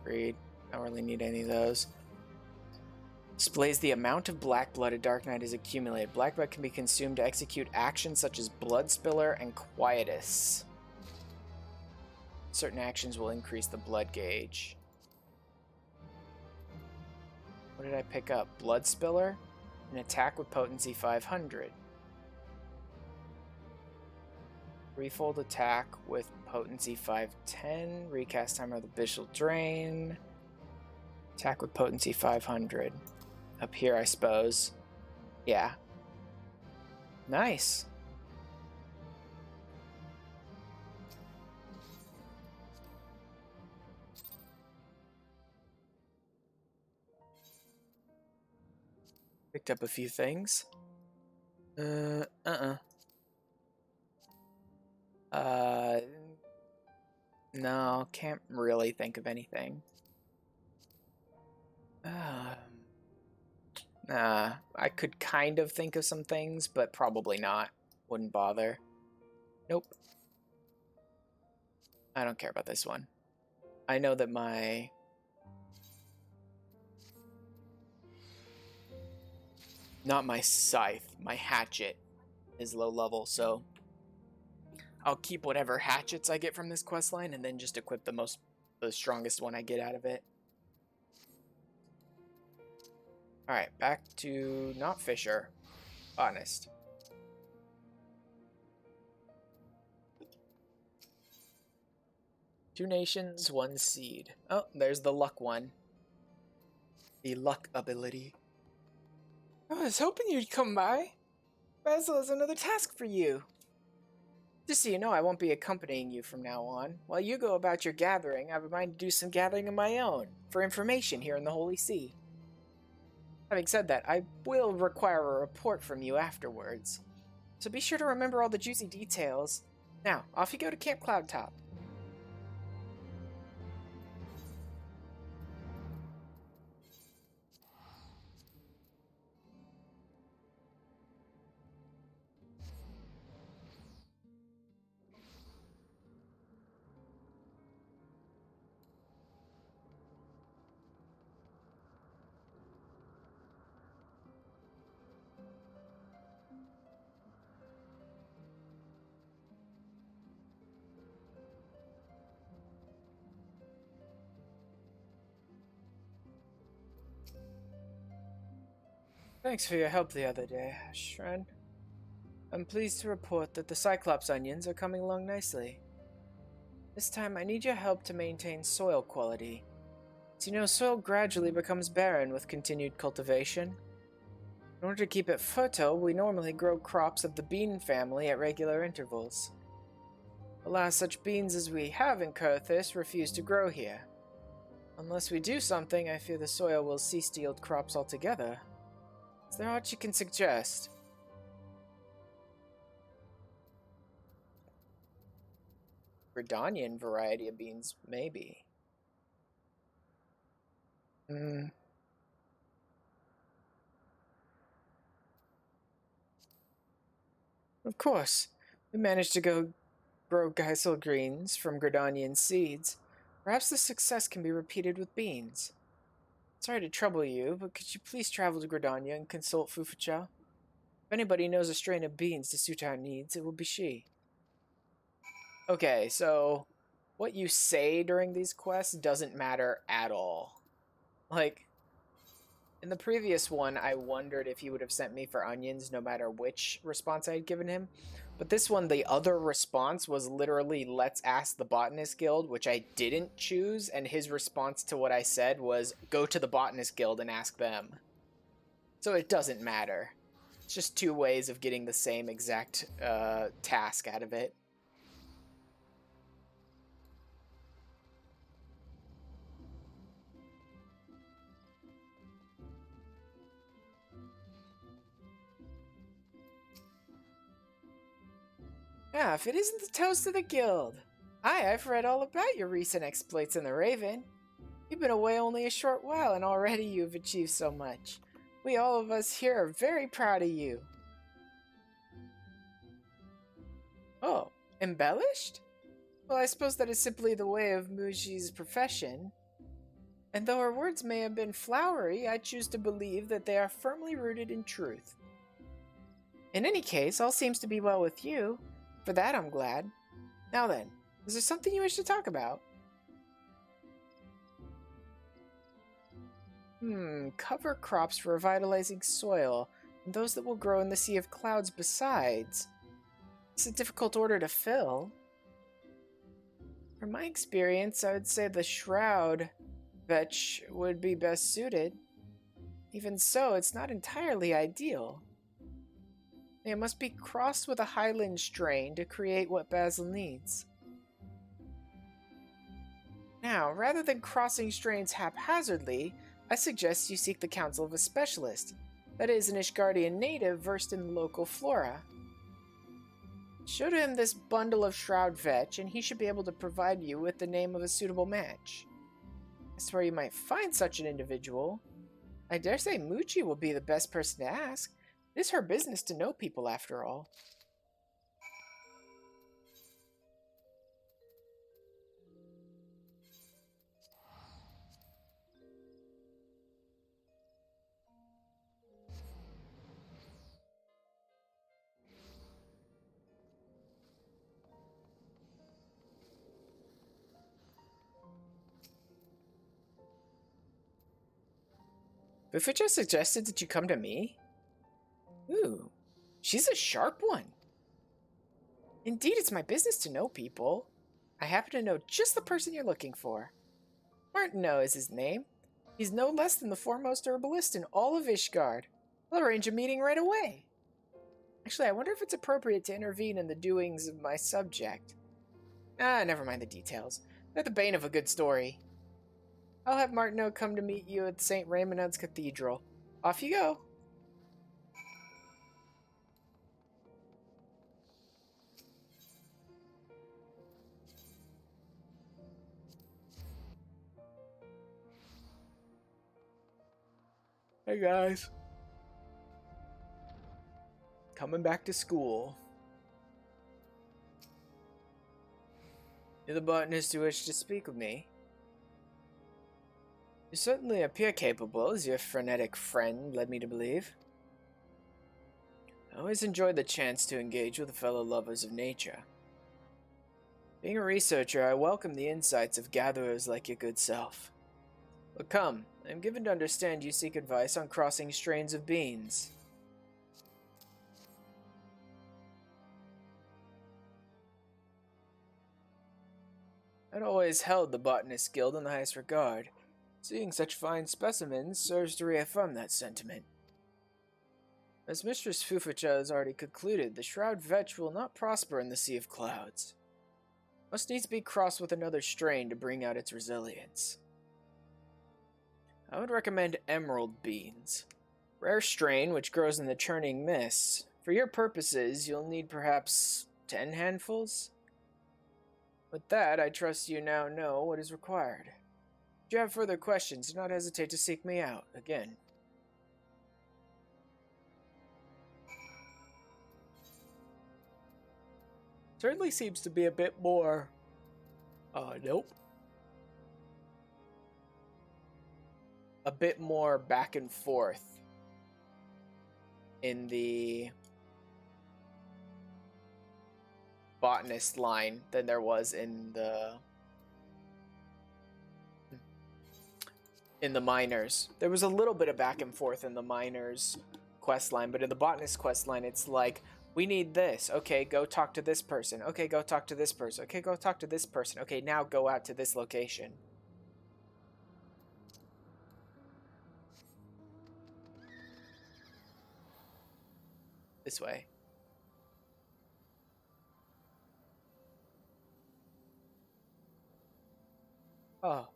Greed. Don't really need any of those. Displays the amount of black blood a Dark Knight has accumulated. Black blood can be consumed to execute actions such as Blood Spiller and Quietus. Certain actions will increase the blood gauge. What did I pick up? Blood Spiller? An attack with potency 500. Threefold attack with potency 510. Recast timer of the Abyssal Drain. Attack with potency 500. Up here, I suppose. Yeah. Nice. Picked up a few things. No, can't really think of anything. I could kind of think of some things, but probably not. Wouldn't bother. Nope. I don't care about this one. I know that my... Not my scythe, my hatchet is low level, so I'll keep whatever hatchets I get from this questline and then just equip the strongest one I get out of it. Alright, back to not Fisher. Honest. Two nations, one seed. Oh, there's the luck one. The luck ability. I was hoping you'd come by. Basil has another task for you. Just so you know, I won't be accompanying you from now on. While you go about your gathering, I have a mind to do some gathering of my own, for information here in the Holy See. Having said that, I will require a report from you afterwards. So be sure to remember all the juicy details. Now, off you go to Camp Cloudtop. Thanks for your help the other day, Shren. I'm pleased to report that the Cyclops onions are coming along nicely. This time I need your help to maintain soil quality. As you know, soil gradually becomes barren with continued cultivation. In order to keep it fertile, we normally grow crops of the bean family at regular intervals. Alas, such beans as we have in Kurthis refuse to grow here. Unless we do something, I fear the soil will cease to yield crops altogether. Is there aught you can suggest? Gridanian variety of beans, maybe. Of course. We managed to grow Geisel greens from Gridanian seeds. Perhaps the success can be repeated with beans. Sorry to trouble you, but could you please travel to Gridania and consult Fufucha? If anybody knows a strain of beans to suit our needs, it will be she. Okay, so what you say during these quests doesn't matter at all. Like, in the previous one, I wondered if he would have sent me for onions no matter which response I had given him. But this one, the other response was literally, let's ask the Botanist Guild, which I didn't choose, and his response to what I said was, go to the Botanist Guild and ask them. So it doesn't matter. It's just two ways of getting the same exact task out of it. Ah, if it isn't the toast of the guild. Aye, I've read all about your recent exploits in the Raven. You've been away only a short while, and already you've achieved so much. We all of us here are very proud of you. Oh, embellished? Well, I suppose that is simply the way of Muji's profession. And though her words may have been flowery, I choose to believe that they are firmly rooted in truth. In any case, all seems to be well with you. For that I'm glad. Now then, is there something you wish to talk about? Cover crops for revitalizing soil, and those that will grow in the Sea of Clouds besides. It's a difficult order to fill. From my experience, I would say the Shroud Vetch would be best suited. Even so, it's not entirely ideal. It must be crossed with a Highland strain to create what Basil needs. Now, rather than crossing strains haphazardly, I suggest you seek the counsel of a specialist, that is, an Ishgardian native versed in local flora. Show him this bundle of Shroud Vetch, and he should be able to provide you with the name of a suitable match. As to where you might find such an individual, I dare say Muji will be the best person to ask. It is her business to know people, after all. Fufucha suggested that you come to me? Ooh, she's a sharp one. Indeed, it's my business to know people. I happen to know just the person you're looking for. Martineau is his name. He's no less than the foremost herbalist in all of Ishgard. I'll arrange a meeting right away. Actually, I wonder if it's appropriate to intervene in the doings of my subject. Never mind the details. They're the bane of a good story. I'll have Martineau come to meet you at St. Raymond's Cathedral. Off you go. Hey guys. Coming back to school. You're the botanist who wished to speak with me. You certainly appear capable, as your frenetic friend led me to believe. I always enjoyed the chance to engage with fellow lovers of nature. Being a researcher, I welcome the insights of gatherers like your good self. But come, I am given to understand you seek advice on crossing strains of beans. I'd always held the Botanist Guild in the highest regard. Seeing such fine specimens serves to reaffirm that sentiment. As Mistress Fufucha has already concluded, the Shroud Vetch will not prosper in the Sea of Clouds. Must needs be crossed with another strain to bring out its resilience. I would recommend emerald beans. Rare strain which grows in the churning mists. For your purposes, you'll need perhaps 10 handfuls? With that, I trust you now know what is required. If you have further questions, do not hesitate to seek me out again. Certainly seems to be a bit more... nope. A bit more back and forth in the botanist line than there was in the miners. There was a little bit of back and forth in the miners quest line, but in the botanist quest line, it's like, we need this. Okay, go talk to this person. Okay, go talk to this person. Okay, go talk to this person. Okay, now go out to this location. This way. Oh.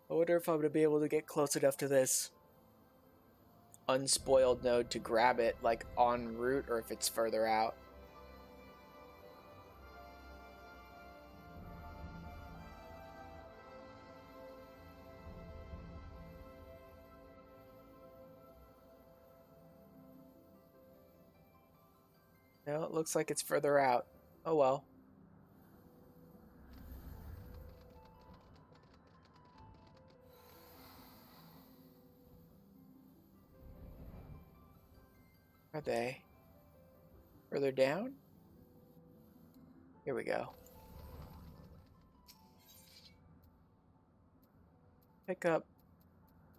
I wonder if I'm going to be able to get close enough to this unspoiled node to grab it, like, en route, or if it's further out. No, it looks like it's further out. Oh well. Are they further down? Here we go. Pick up.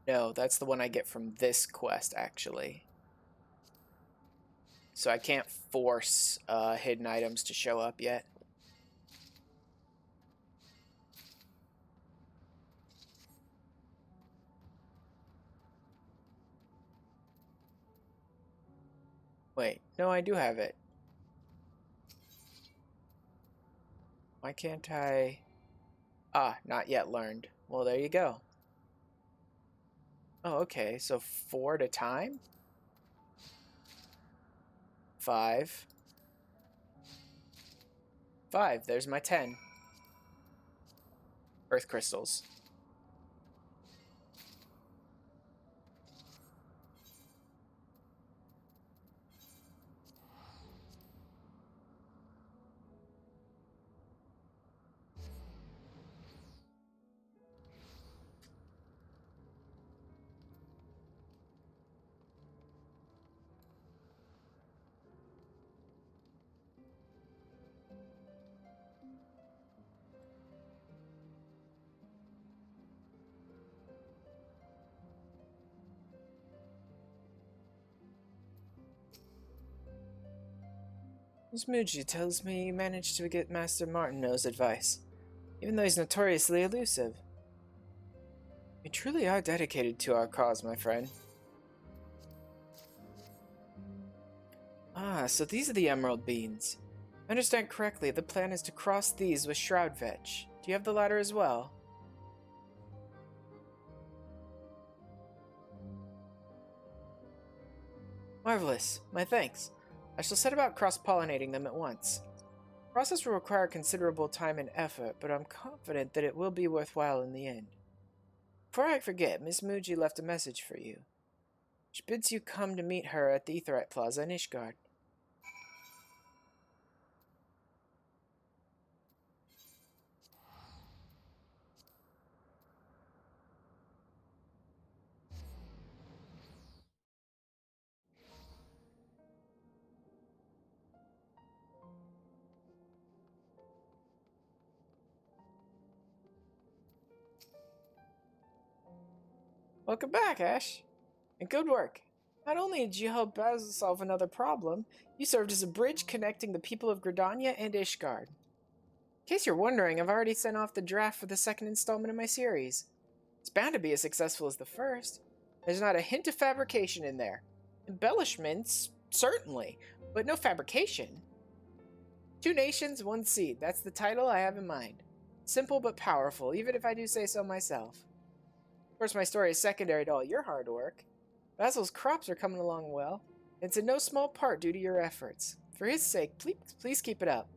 No, that's the one I get from this quest, actually. So I can't force hidden items to show up yet. Wait, no, I do have it. Why can't I... Ah, not yet learned. Well, there you go. Oh, okay, so 4 at a time? 5. 5, there's my 10. Earth crystals. Miss Muji tells me you managed to get Master Martineau's advice, even though he's notoriously elusive. You truly are dedicated to our cause, my friend. Ah, so these are the emerald beans. If I understand correctly, the plan is to cross these with Shroud Vetch. Do you have the latter as well? Marvelous. My thanks. I shall set about cross-pollinating them at once. The process will require considerable time and effort, but I'm confident that it will be worthwhile in the end. Before I forget, Miss Muji left a message for you. She bids you come to meet her at the Aetheryte Plaza in Ishgard. Welcome back, Ash. And good work. Not only did you help Basil solve another problem, you served as a bridge connecting the people of Gridania and Ishgard. In case you're wondering, I've already sent off the draft for the second installment of my series. It's bound to be as successful as the first. There's not a hint of fabrication in there. Embellishments, certainly, but no fabrication. 2 nations, 1 seed. That's the title I have in mind. Simple but powerful, even if I do say so myself. Of course, my story is secondary to all your hard work. Basil's crops are coming along well. It's in no small part due to your efforts. For his sake, please keep it up.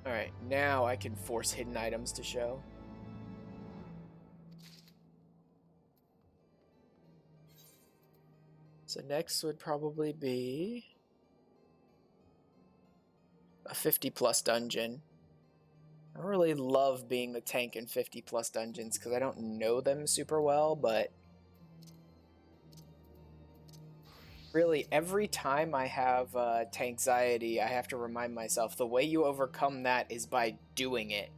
Alright, now I can force hidden items to show. So next would probably be a 50+ dungeon. I don't really love being the tank in 50+ dungeons because I don't know them super well, but really every time I have tankxiety, I have to remind myself the way you overcome that is by doing it.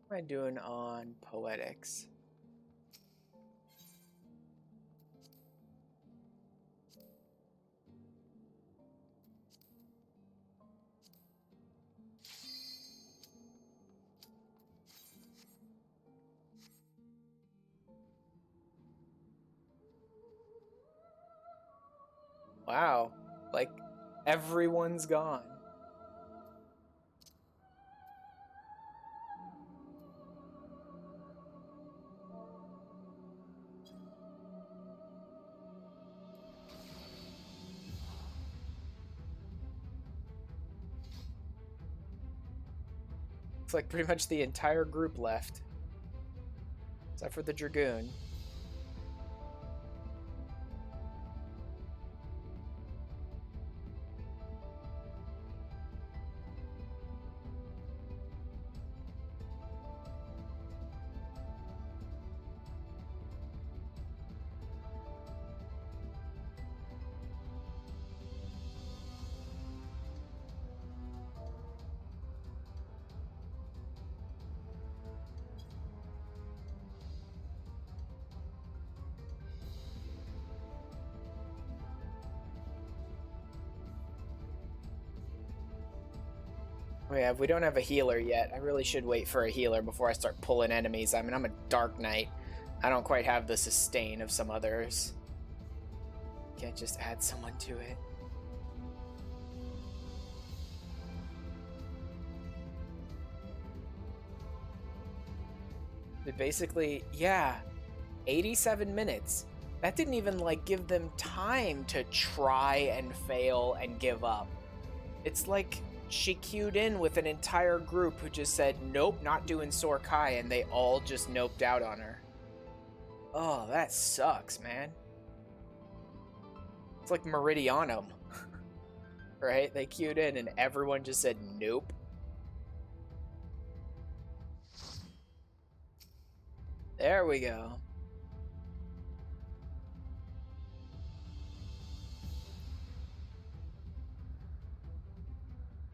What am I doing on poetics? Wow, like everyone's gone. Looks like pretty much the entire group left. Except for the Dragoon. Oh yeah, if we don't have a healer yet, I really should wait for a healer before I start pulling enemies. I mean, I'm a Dark Knight. I don't quite have the sustain of some others. Can't just add someone to it. It basically, yeah, 87 minutes. That didn't even, like, give them time to try and fail and give up. It's like she queued in with an entire group who just said, nope, not doing Sorkai, and they all just noped out on her. Oh, that sucks, man. It's like Meridianum. Right? They queued in and everyone just said, nope. There we go.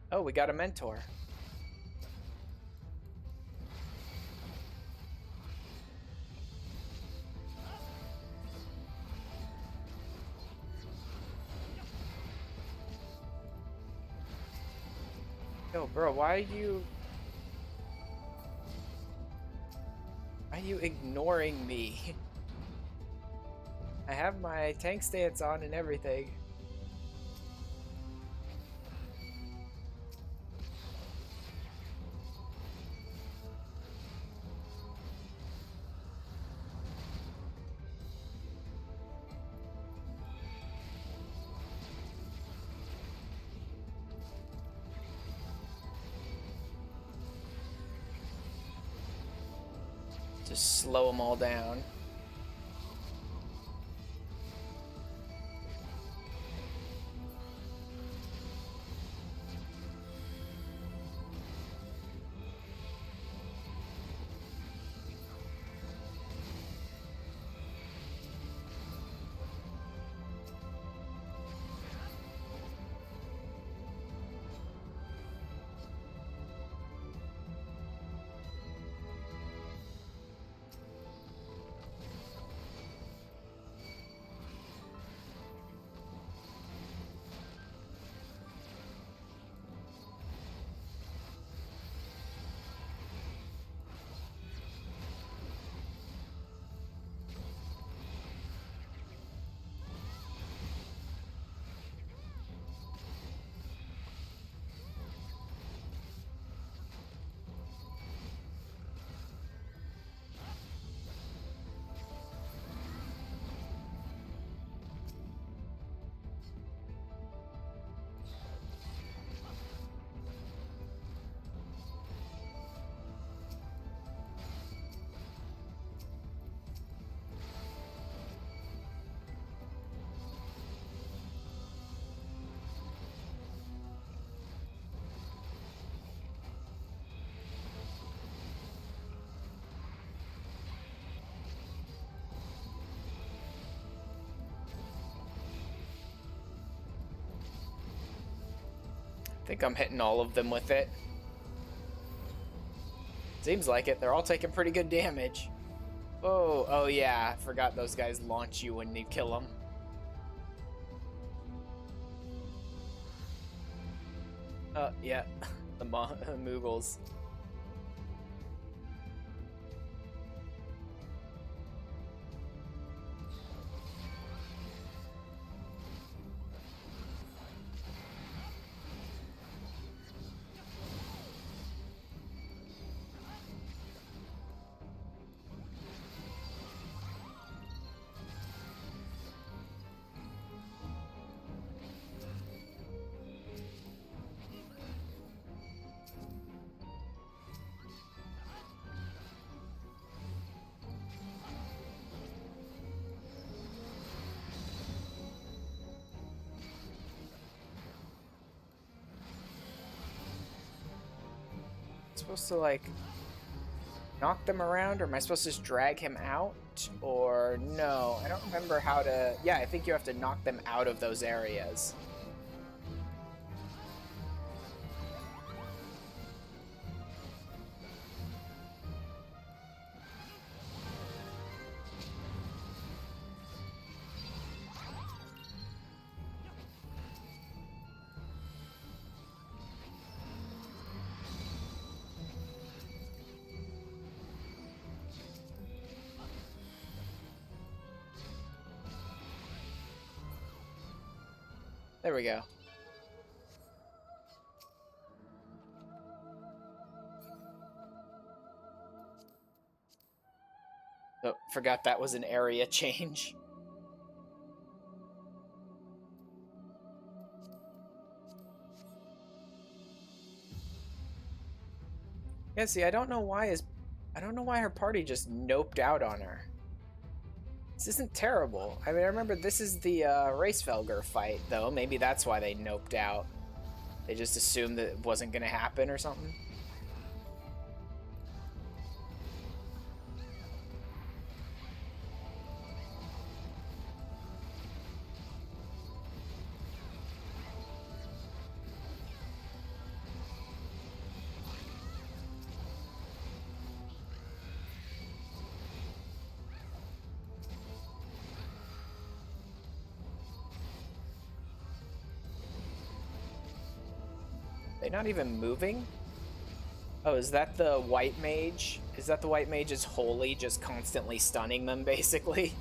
Oh, we got a mentor. Yo, bro, why are you ignoring me? I have my tank stance on and everything. Just slow them all down. I think I'm hitting all of them with it. Seems like it. They're all taking pretty good damage. Oh yeah. I forgot those guys launch you when you kill them. Yeah. The Moogles. supposed to, like, knock them around, or am I supposed to just drag him out? Or no, I don't remember how to... Yeah, I think you have to knock them out of those areas. There we go. Oh, forgot that was an area change. Yeah, see, I don't know why her party just noped out on her. This isn't terrible. I mean, I remember this is the Racefelger fight, though. Maybe that's why they noped out. They just assumed that it wasn't going to happen or something. They're not even moving? Oh, is that the white mage? Is that the white mage's holy just constantly stunning them, basically?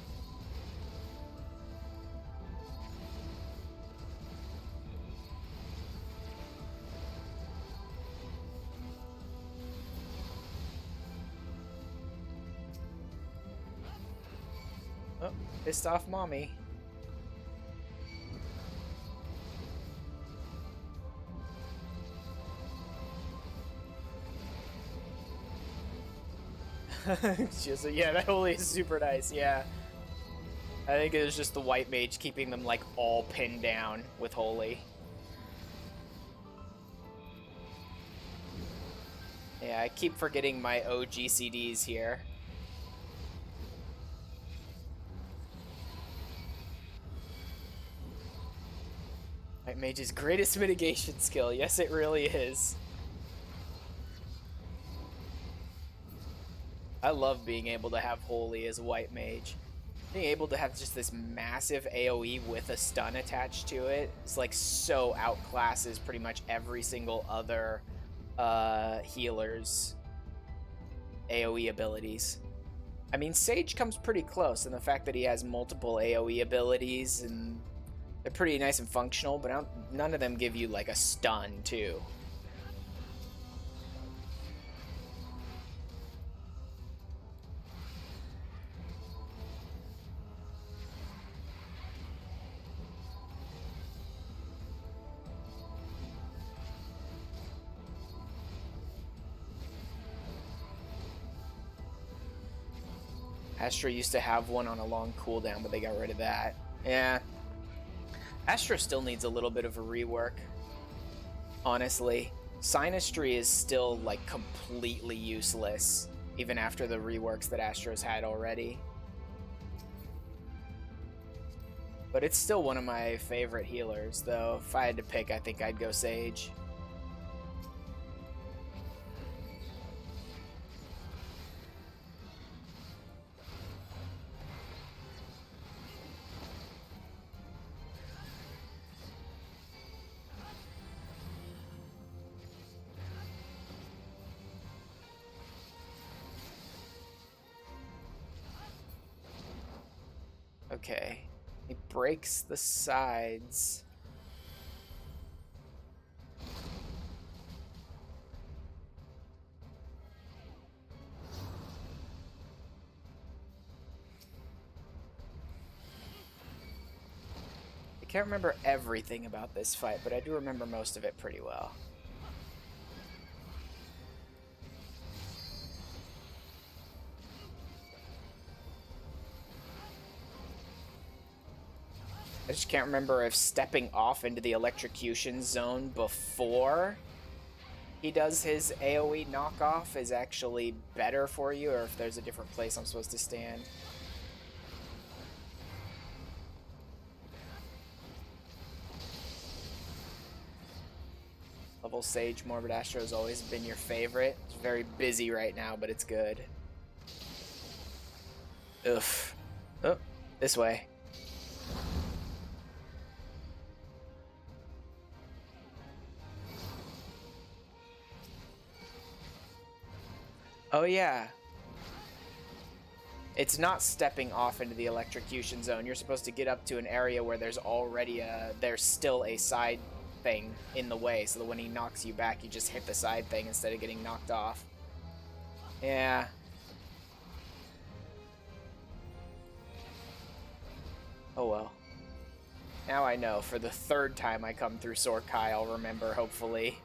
Oh, pissed off mommy. Yeah, that holy is super nice, yeah. I think it was just the white mage keeping them, like, all pinned down with holy. Yeah, I keep forgetting my OG CDs here. White mage's greatest mitigation skill. Yes, it really is. I love being able to have holy as a white mage. Being able to have just this massive AoE with a stun attached to it is like so outclasses pretty much every single other healer's AoE abilities. I mean, Sage comes pretty close in the fact that he has multiple AoE abilities and they're pretty nice and functional, but none of them give you like a stun too. Astra used to have one on a long cooldown, but they got rid of that. Yeah. Astra still needs a little bit of a rework, honestly. Sinistry is still, like, completely useless, even after the reworks that Astra's had already. But it's still one of my favorite healers, though. If I had to pick, I think I'd go Sage. Okay. He breaks the sides. I can't remember everything about this fight, but I do remember most of it pretty well. I just can't remember if stepping off into the electrocution zone before he does his AoE knockoff is actually better for you, or if there's a different place I'm supposed to stand. Level Sage Morbid Astro has always been your favorite. It's very busy right now, but it's good. Oof. Oh, this way. Oh yeah. It's not stepping off into the electrocution zone. You're supposed to get up to an area where there's already there's still a side thing in the way, so that when he knocks you back, you just hit the side thing instead of getting knocked off. Yeah. Oh well. Now I know. For the third time I come through Sorkai, I'll remember, hopefully.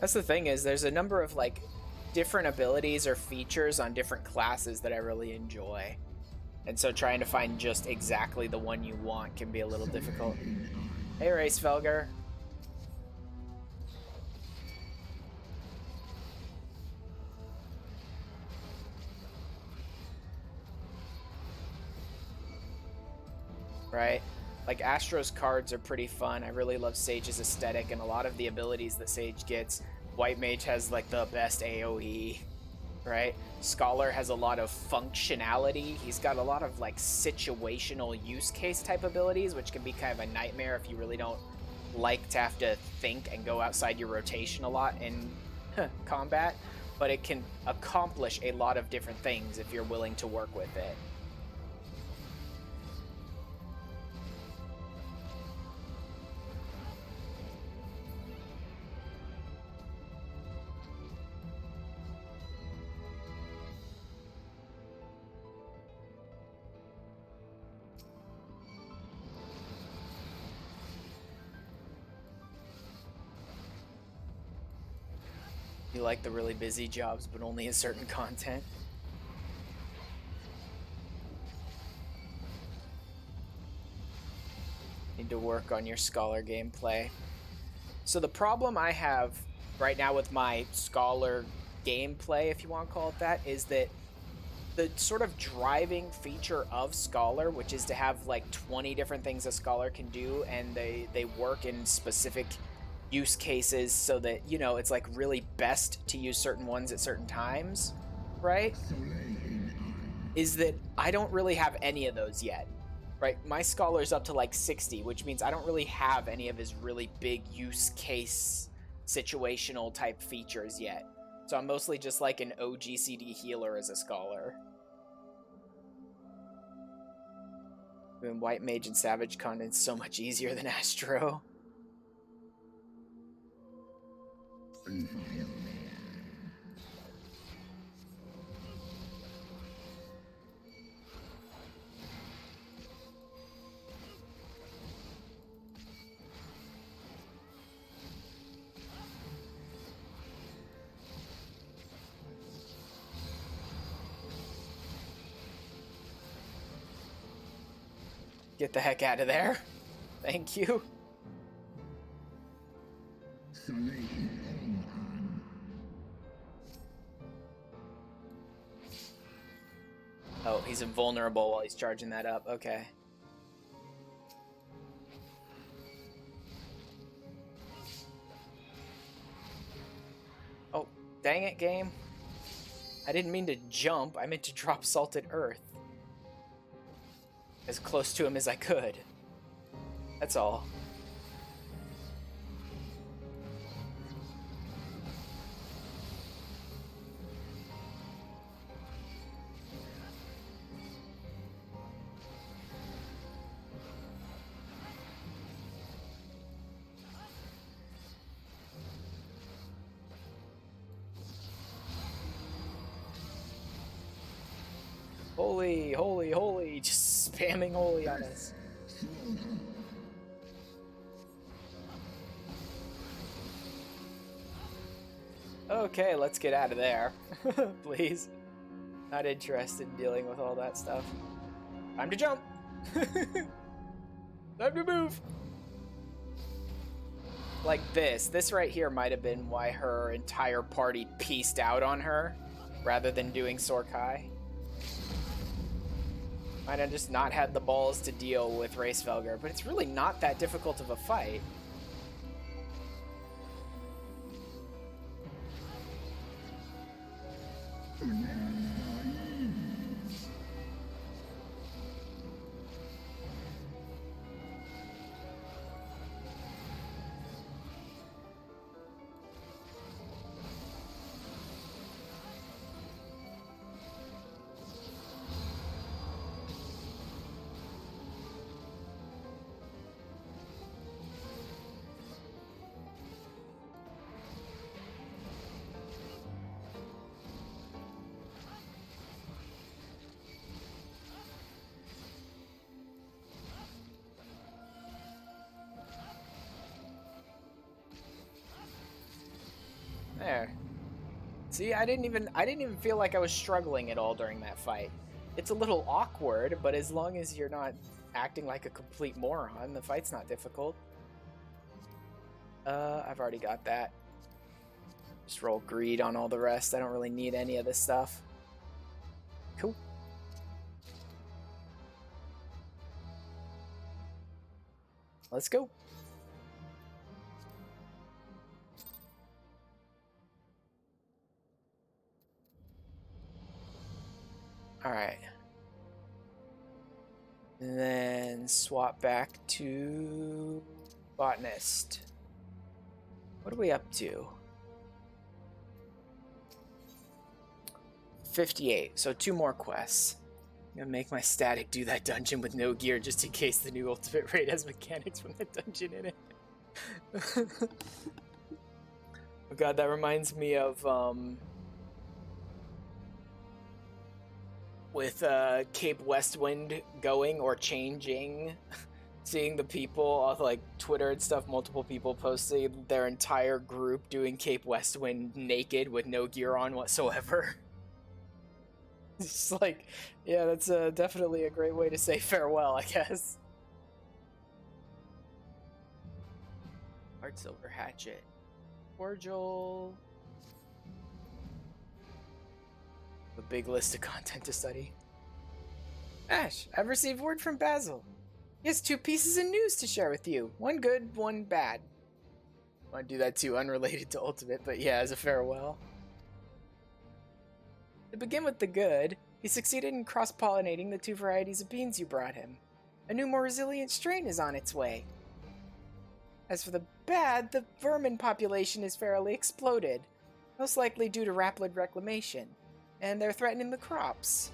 That's the thing, is there's a number of like different abilities or features on different classes that I really enjoy. And so trying to find just exactly the one you want can be a little difficult. Hey, Race Felger. Right? Like, Astro's cards are pretty fun. I really love Sage's aesthetic and a lot of the abilities that Sage gets. White Mage has, like, the best AoE, right? Scholar has a lot of functionality. He's got a lot of, like, situational use case type abilities, which can be kind of a nightmare if you really don't like to have to think and go outside your rotation a lot in combat. But it can accomplish a lot of different things if you're willing to work with it. You like the really busy jobs, but only in certain content. Need to work on your Scholar gameplay. So the problem I have right now with my Scholar gameplay, if you want to call it that, is that the sort of driving feature of Scholar, which is to have like 20 different things a Scholar can do, and they work in specific use cases so that, you know, it's like really best to use certain ones at certain times, right? Is that I don't really have any of those yet, right? My Scholar's up to like 60, which means I don't really have any of his really big use case situational type features yet. So I'm mostly just like an OGCD healer as a Scholar. And White Mage and Savage content's so much easier than Astro. Get the heck out of there. Thank you. Oh, he's invulnerable while he's charging that up. Okay. Oh, dang it, game. I didn't mean to jump. I meant to drop Salted Earth. As close to him as I could. That's all. Holy, holy, holy. Just spamming holy on us. Okay, let's get out of there. Please. Not interested in dealing with all that stuff. Time to jump! Time to move! Like this. This right here might have been why her entire party pieced out on her, rather than doing Sorkai. Might have just not had the balls to deal with Racefelger, but it's really not that difficult of a fight. There. See, I didn't even feel like I was struggling at all during that fight. It's a little awkward, but as long as you're not acting like a complete moron, the fight's not difficult. I've already got that. Just roll greed on all the rest. I don't really need any of this stuff. Cool. Let's go. Alright. And then swap back to Botanist. What are we up to? 58, so 2 more quests. I'm gonna make my static do that dungeon with no gear just in case the new ultimate raid has mechanics from that dungeon in it. Oh god, that reminds me of with Cape Westwind going or changing, seeing the people off like Twitter and stuff, multiple people posting their entire group doing Cape Westwind naked with no gear on whatsoever. It's just like, yeah, that's definitely a great way to say farewell, I guess. Hard silver hatchet. Cordial. A big list of content to study. Ash, I've received word from Basil. He has 2 pieces of news to share with you. One good, one bad. I want to do that too, unrelated to Ultimate, but yeah, as a farewell. To begin with the good, he succeeded in cross-pollinating the 2 varieties of beans you brought him. A new, more resilient strain is on its way. As for the bad, the vermin population is fairly exploded, most likely due to rapid reclamation, and they're threatening the crops.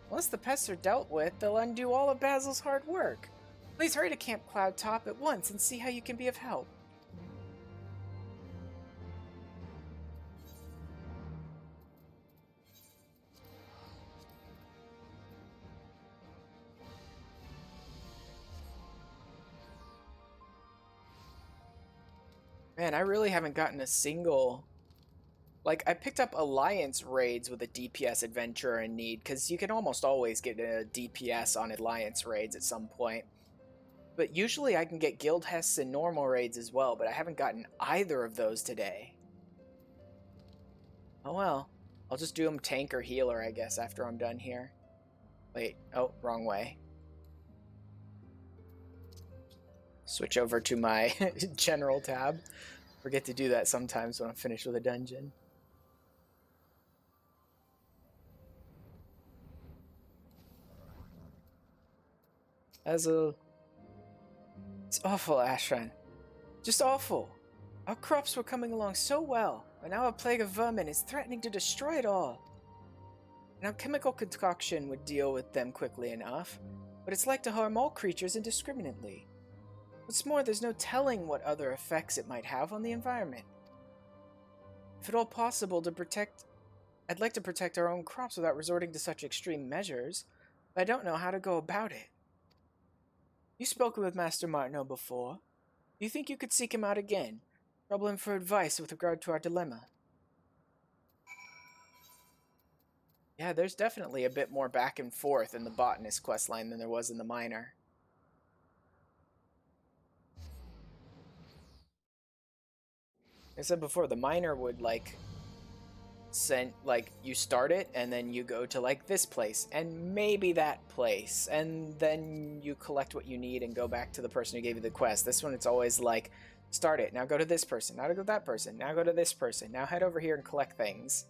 Once the pests are dealt with, they'll undo all of Basil's hard work. Please hurry to Camp Cloud Top at once and see how you can be of help. Man, I really haven't gotten a single... Like, I picked up Alliance raids with a DPS adventurer in need, because you can almost always get a DPS on Alliance raids at some point. But usually I can get Guild Hests and normal raids as well, but I haven't gotten either of those today. Oh well. I'll just do them tank or healer, I guess, after I'm done here. Wait, oh, wrong way. Switch over to my general tab. Forget to do that sometimes when I'm finished with a dungeon. It's awful, Ashran. Just awful. Our crops were coming along so well, but now a plague of vermin is threatening to destroy it all. An alchemical concoction would deal with them quickly enough, but it's like to harm all creatures indiscriminately. What's more, there's no telling what other effects it might have on the environment. If at all possible, to protect I'd like to protect our own crops without resorting to such extreme measures, but I don't know how to go about it. You've spoken with Master Martineau before. Do you think you could seek him out again? Trouble him for advice with regard to our dilemma? Yeah, there's definitely a bit more back and forth in the botanist questline than there was in the miner. Like I said before, the miner would you start it and then you go to this place and maybe that place and then you collect what you need and go back to the person who gave you the quest. This one, it's always like, start it, now go to this person, now go to that person, now go to this person, now head over here and collect things.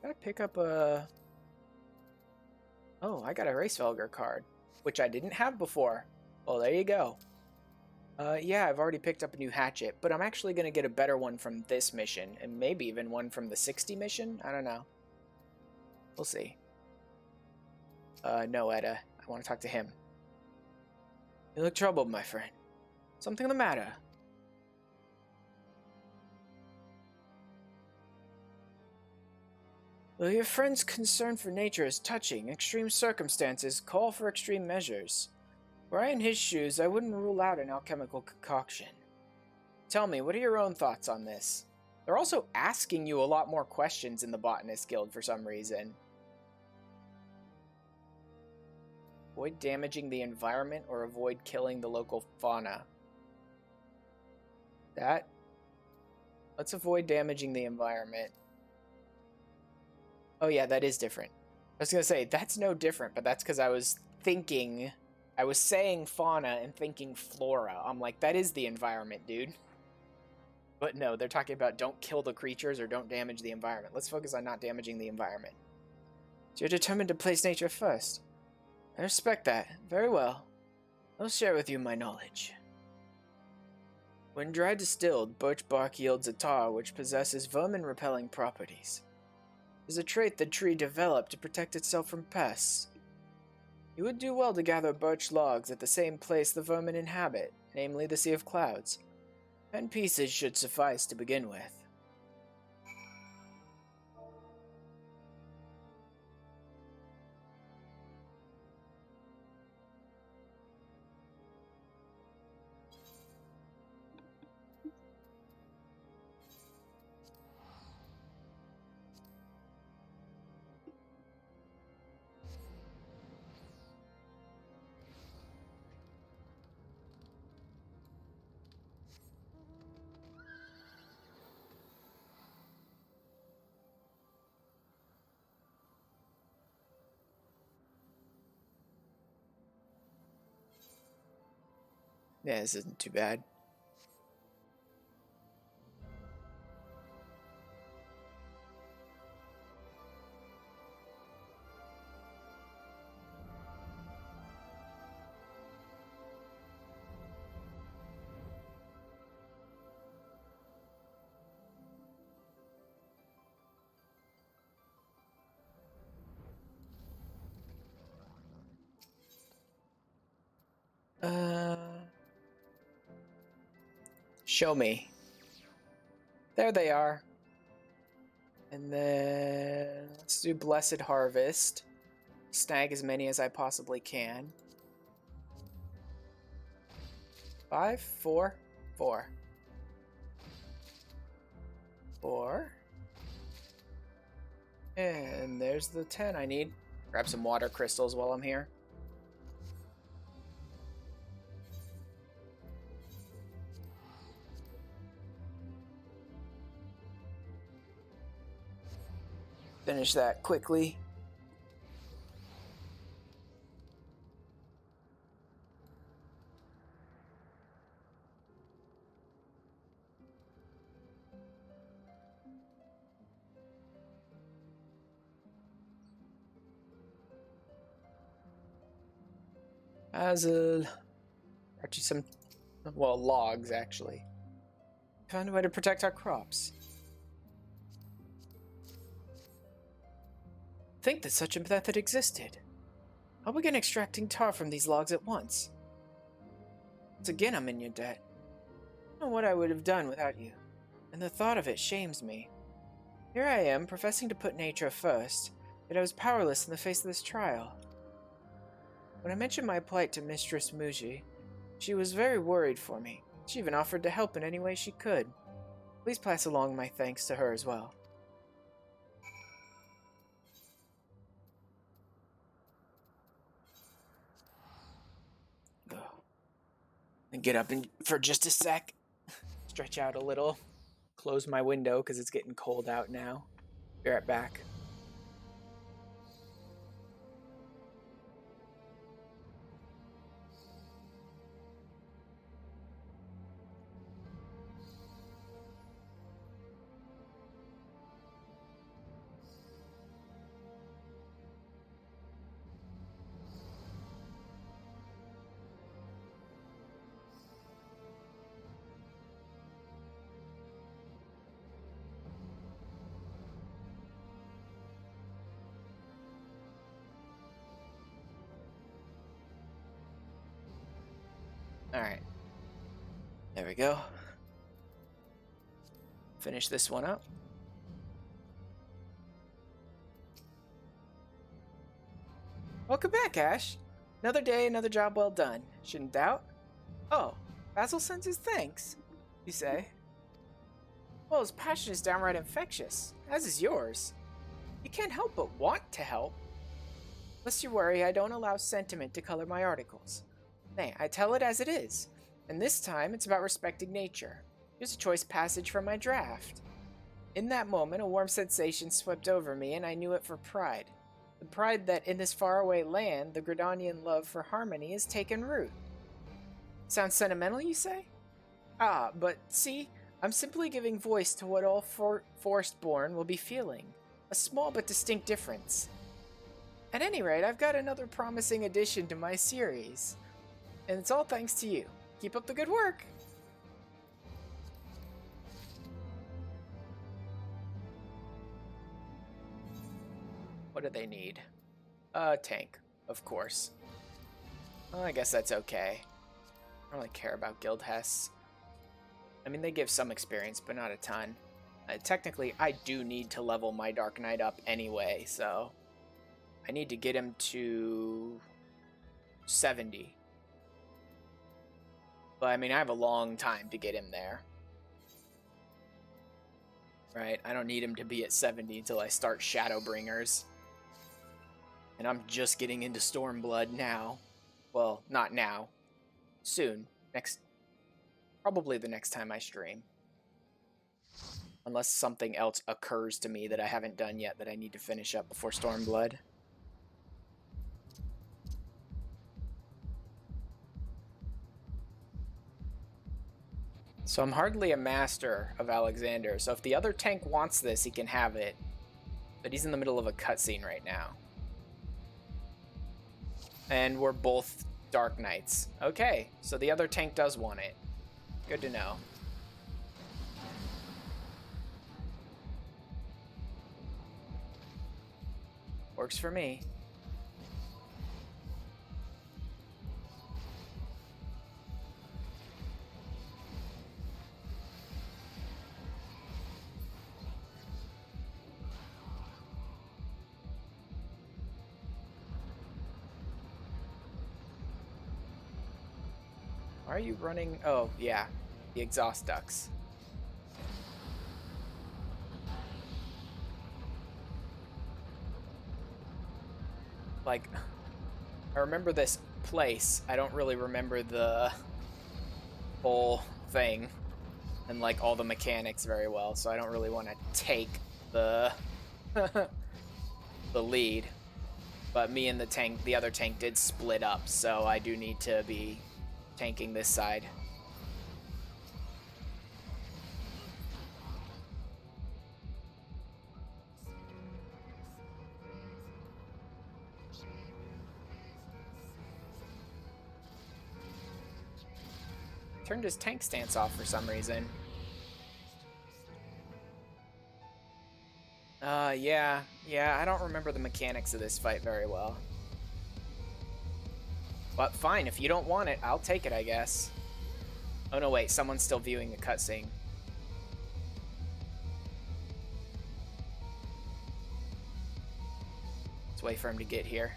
Gotta pick up a... Oh, I got a Racevelger card, which I didn't have before. Well, there you go. Yeah, I've already picked up a new hatchet, but I'm actually going to get a better one from this mission, and maybe even one from the 60 mission? I don't know. We'll see. No, Edda. I want to talk to him. You look troubled, my friend. Something the matter? Though your friend's concern for nature is touching, extreme circumstances call for extreme measures. Were I in his shoes, I wouldn't rule out an alchemical concoction. Tell me, what are your own thoughts on this? They're also asking you a lot more questions in the Botanist Guild for some reason. Avoid damaging the environment or avoid killing the local fauna. Let's avoid damaging the environment. Oh yeah, that is different. I was gonna say, that's no different, but that's because I was saying fauna and thinking flora. I'm like, that is the environment, dude. But no, they're talking about don't kill the creatures or don't damage the environment. Let's focus on not damaging the environment. So you're determined to place nature first. I respect that. Very well. I'll share with you my knowledge. When dry distilled, birch bark yields a tar which possesses vermin-repelling properties. It is a trait the tree developed to protect itself from pests. You would do well to gather birch logs at the same place the vermin inhabit, namely the Sea of Clouds. 10 pieces should suffice to begin with. Yeah, this isn't too bad. Show me. There they are. And then let's do Blessed Harvest. Snag as many as I possibly can. 5, 4, 4. 4. And there's the 10 I need. Grab some water crystals while I'm here. Finish that quickly. Actually some, well, logs actually. Found a way to protect our crops. Think that such a method existed. How begin extracting tar from these logs at once? Once again, I'm in your debt. know what I would have done without you, and the thought of it shames me. Here I am, professing to put nature first, yet I was powerless in the face of this trial. When I mentioned my plight to Mistress Muji, she was very worried for me. She even offered to help in any way she could. Please pass along my thanks to her as well. And get up for just a sec. Stretch out a little. Close my window because it's getting cold out now. Be right back. Alright. There we go. Finish this one up. Welcome back, Ash. Another day, another job well done. Shouldn't doubt. Oh, Basil sends his thanks, you say. Well, his passion is downright infectious, as is yours. You can't help but want to help. Lest you worry, I don't allow sentiment to color my articles. Nay, I tell it as it is, and this time it's about respecting nature. Here's a choice passage from my draft. In that moment, a warm sensation swept over me, and I knew it for pride. The pride that in this faraway land, the Gridanian love for harmony has taken root. Sounds sentimental, you say? Ah, but see, I'm simply giving voice to what all Forestborn will be feeling. A small but distinct difference. At any rate, I've got another promising addition to my series. And it's all thanks to you. Keep up the good work! What do they need? A tank, of course. Well, I guess that's okay. I don't really care about guild hests. I mean, they give some experience, but not a ton. Technically, I do need to level my Dark Knight up anyway, so... I need to get him to... 70. But, I mean, I have a long time to get him there. Right? I don't need him to be at 70 until I start Shadowbringers. And I'm just getting into Stormblood now. Well, not now. Soon. Probably the next time I stream. Unless something else occurs to me that I haven't done yet that I need to finish up before Stormblood. So I'm hardly a master of Alexander, so if the other tank wants this, he can have it. But he's in the middle of a cutscene right now. And we're both Dark Knights. Okay, so the other tank does want it. Good to know. Works for me. Are you running? Oh, yeah. The exhaust ducts. Like, I remember this place. I don't really remember the whole thing and, like, all the mechanics very well, so I don't really want to take the the lead. But me and the other tank did split up, so I do need to be tanking this side. Turned his tank stance off for some reason. Yeah, I don't remember the mechanics of this fight very well. But fine, if you don't want it, I'll take it, I guess. Oh no, wait, someone's still viewing the cutscene. Let's wait for him to get here.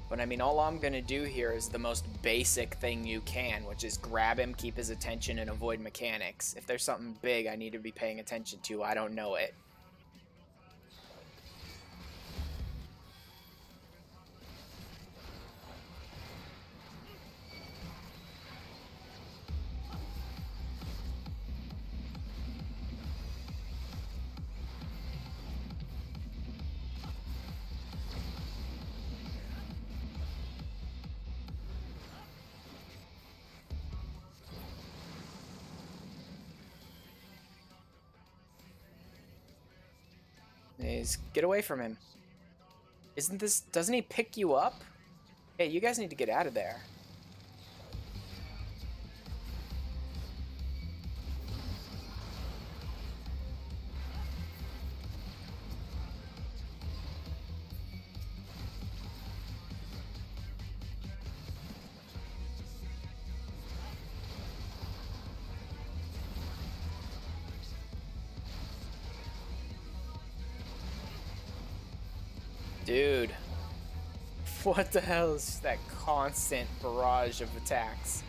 But I mean, all I'm gonna do here is the most basic thing you can, which is grab him, keep his attention, and avoid mechanics. If there's something big I need to be paying attention to, I don't know it. Get away from him. Doesn't he pick you up? Hey, you guys need to get out of there. Dude, what the hell is that constant barrage of attacks?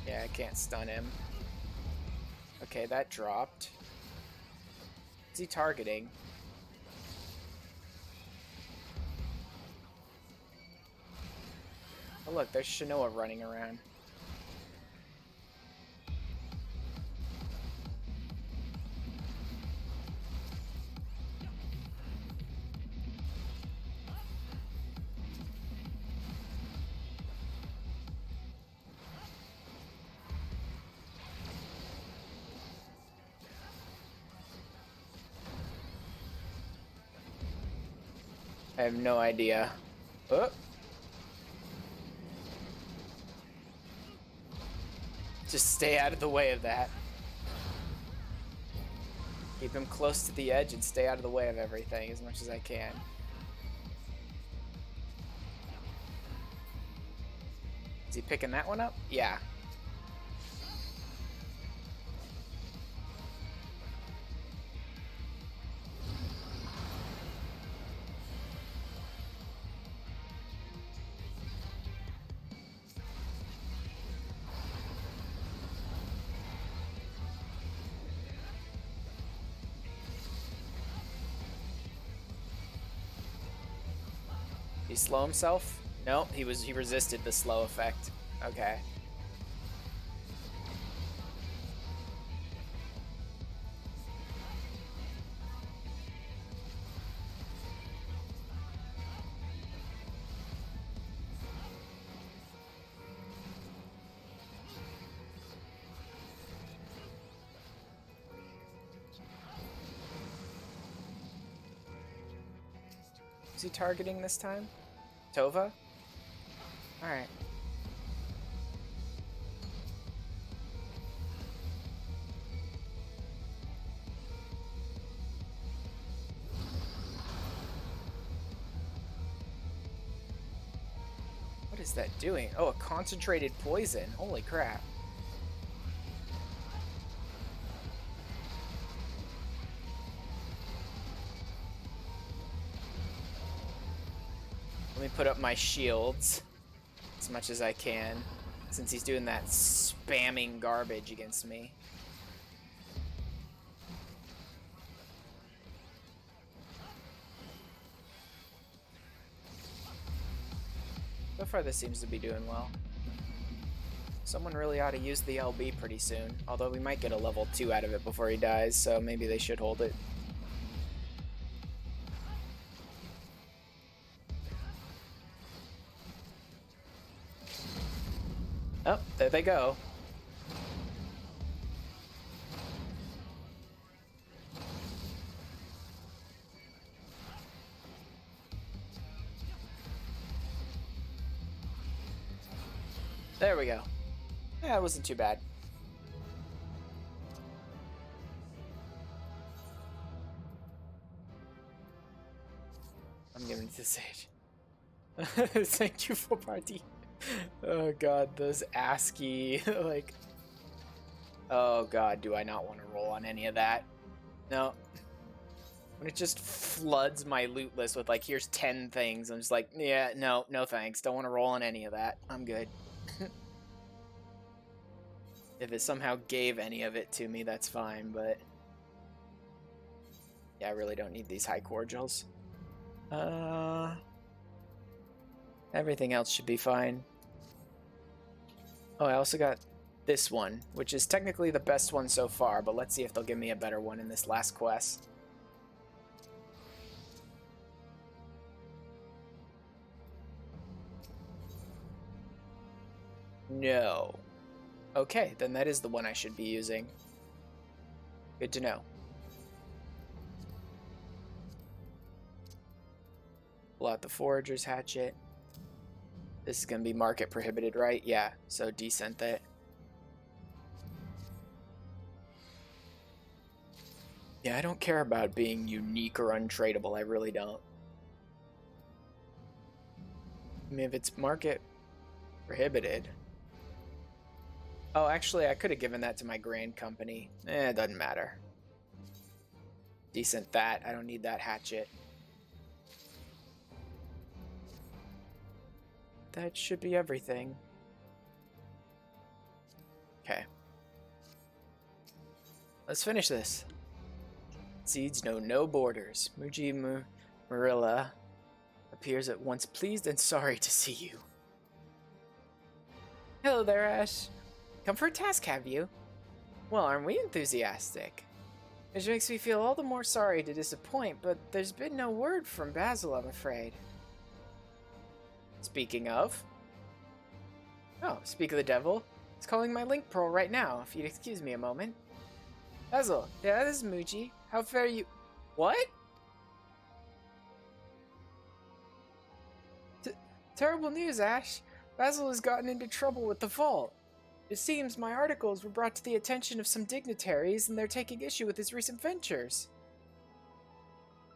Yeah, I can't stun him. Okay, that dropped. What's he targeting? Oh look, there's Shinoa running around. I have no idea. Oh. Just stay out of the way of that. Keep him close to the edge and stay out of the way of everything as much as I can. Is he picking that one up? Yeah. He slow himself? No, he resisted the slow effect. Okay. Is he targeting this time? Tova? Alright. What is that doing? Oh, a concentrated poison. Holy crap. Let me put up my shields as much as I can, since he's doing that spamming garbage against me. So far this seems to be doing well. Someone really ought to use the LB pretty soon, although we might get a level 2 out of it before he dies, so maybe they should hold it. Oh, there they go. There we go. Yeah, it wasn't too bad. I'm giving it to Sage. Thank you for party. Oh god, those ASCII, like... Oh god, do I not want to roll on any of that? No. When it just floods my loot list with like, here's 10 things, I'm just like, yeah, no thanks. Don't want to roll on any of that. I'm good. If it somehow gave any of it to me, that's fine, but... Yeah, I really don't need these high cordials. Everything else should be fine. Oh, I also got this one, which is technically the best one so far, but let's see if they'll give me a better one in this last quest. No. Okay, then that is the one I should be using. Good to know. Pull out the Forager's Hatchet. This is going to be market prohibited, right? Yeah, so decent that. Yeah, I don't care about being unique or untradeable. I really don't. I mean, if it's market prohibited... Oh, actually, I could have given that to my grand company. It doesn't matter. Decent that. I don't need that hatchet. That should be everything. Okay. Let's finish this. Seeds know no borders. Muji Marilla appears at once pleased and sorry to see you. Hello there, Ash. Come for a task, have you? Well, aren't we enthusiastic? Which makes me feel all the more sorry to disappoint, but there's been no word from Basil, I'm afraid. Speaking of... Oh, speak of the devil. He's calling my link pearl right now, if you'd excuse me a moment. Basil, yeah, this is Muji. How fare you... What? Terrible news, Ash. Basil has gotten into trouble with the vault. It seems my articles were brought to the attention of some dignitaries, and they're taking issue with his recent ventures.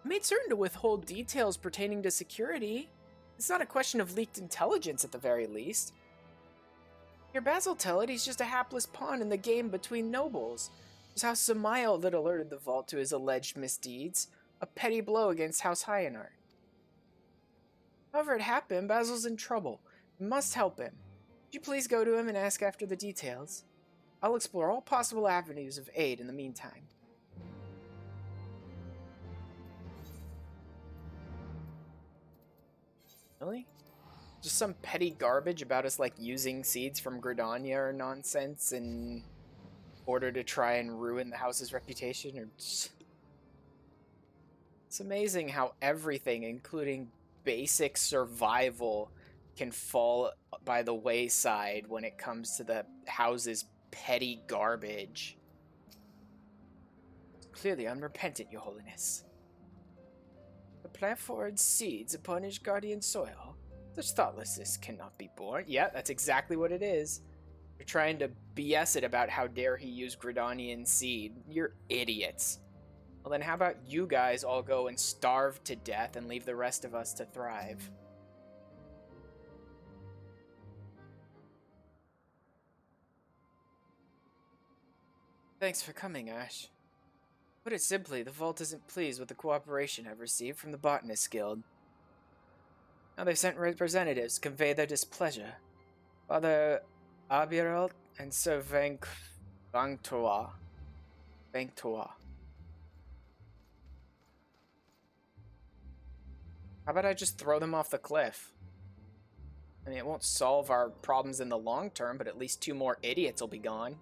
I made certain to withhold details pertaining to security. It's not a question of leaked intelligence, at the very least. Hear Basil tell it, he's just a hapless pawn in the game between nobles. It was House Samael that alerted the vault to his alleged misdeeds, a petty blow against House Hyanart. However it happened, Basil's in trouble. We must help him. Would you please go to him and ask after the details? I'll explore all possible avenues of aid in the meantime. Really? Just some petty garbage about us, like, using seeds from Gridania or nonsense in order to try and ruin the house's reputation? Or just... It's amazing how everything, including basic survival, can fall by the wayside when it comes to the house's petty garbage. Clearly unrepentant, Your Holiness. The plant forward seeds upon his guardian soil. Such thoughtlessness cannot be borne. Yeah, that's exactly what it is. You're trying to BS it about how dare he use Gridanian seed. You're idiots. Well then how about you guys all go and starve to death and leave the rest of us to thrive? Thanks for coming, Ash. Put it simply, the Vault isn't pleased with the cooperation I've received from the Botanists Guild. Now they've sent representatives to convey their displeasure. Father Abiralt and Sir Vangtoa. How about I just throw them off the cliff? I mean, it won't solve our problems in the long term, but at least 2 more idiots will be gone.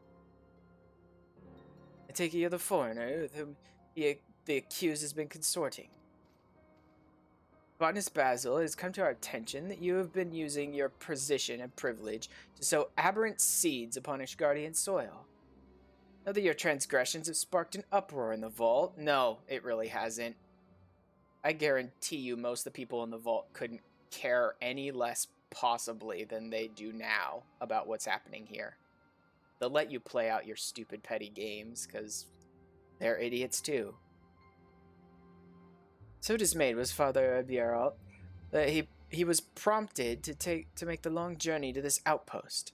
I take it you're the foreigner with whom the accused has been consorting. Botanist Basil, it has come to our attention that you have been using your position and privilege to sow aberrant seeds upon Ishgardian soil. Know that your transgressions have sparked an uproar in the vault? No, it really hasn't. I guarantee you most of the people in the vault couldn't care any less possibly than they do now about what's happening here. They'll let you play out your stupid petty games, because they're idiots too. So dismayed was Father Abieralt that he was prompted to make the long journey to this outpost,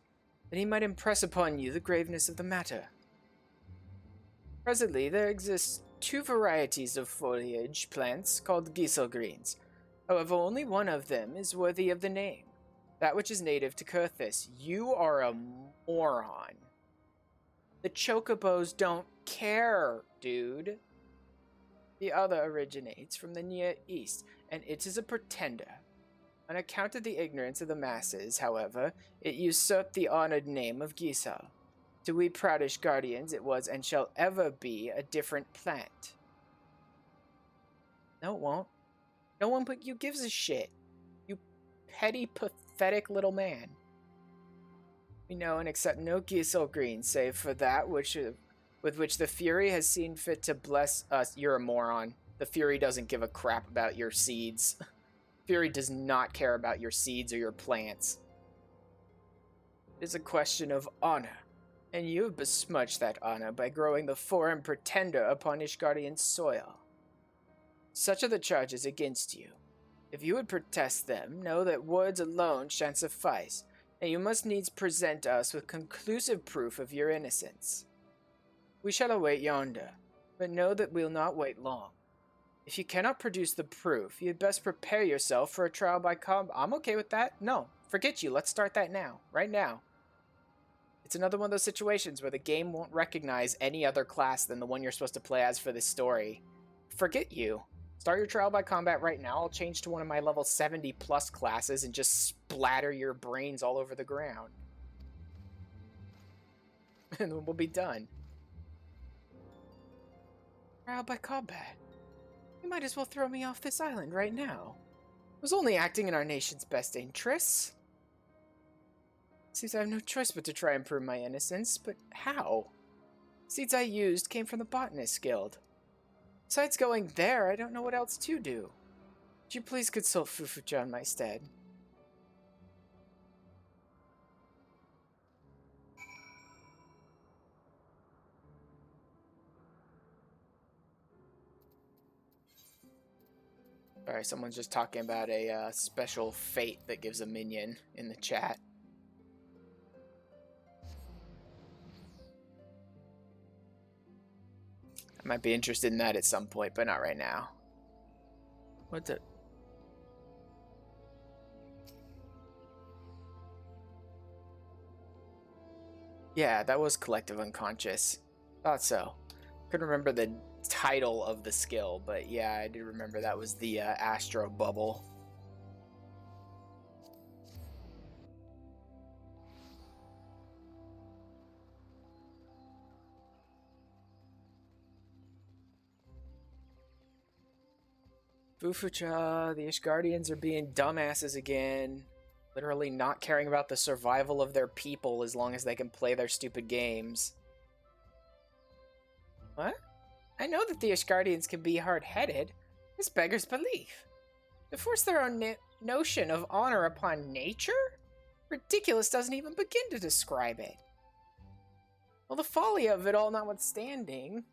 that he might impress upon you the graveness of the matter. Presently, there exist 2 varieties of foliage plants called greens. However, only one of them is worthy of the name, that which is native to Kurthis. You are a moron. The chocobos don't care, dude. The other originates from the Near East, and it is a pretender. On account of the ignorance of the masses, however, it usurped the honored name of Gisel. To we proudish guardians it was and shall ever be a different plant. No, it won't. No one but you gives a shit. You petty, pathetic little man. We know and accept no Gisel green, save for that with which the Fury has seen fit to bless us. You're a moron. The Fury doesn't give a crap about your seeds. Fury does not care about your seeds or your plants. It is a question of honor, and you have besmirched that honor by growing the foreign pretender upon Ishgardian soil. Such are the charges against you. If you would protest them, know that words alone shan't suffice, and you must needs present us with conclusive proof of your innocence. We shall await yonder, but know that we'll not wait long. If you cannot produce the proof, you'd best prepare yourself for a trial by combat. I'm okay with that. No, forget you. Let's start that now. Right now. It's another one of those situations where the game won't recognize any other class than the one you're supposed to play as for this story. Forget you. Start your trial by combat right now. I'll change to one of my level 70 plus classes and just splatter your brains all over the ground. And then we'll be done. Trial by combat. You might as well throw me off this island right now. I was only acting in our nation's best interests. Seems I have no choice but to try and prove my innocence, but how? Seeds I used came from the Botanist Guild. Besides going there, I don't know what else to do. Would you please consult Fufucha in my stead? Alright, someone's just talking about a special fate that gives a minion in the chat. I might be interested in that at some point, but not right now. What the... Yeah, that was Collective Unconscious. Thought so. Couldn't remember the title of the skill, but yeah, I do remember that was the Astro Bubble. Fufucha, the Ishgardians are being dumbasses again. Literally not caring about the survival of their people as long as they can play their stupid games. What? I know that the Ishgardians can be hard-headed. This beggars belief. To force their own notion of honor upon nature? Ridiculous doesn't even begin to describe it. Well, the folly of it all notwithstanding,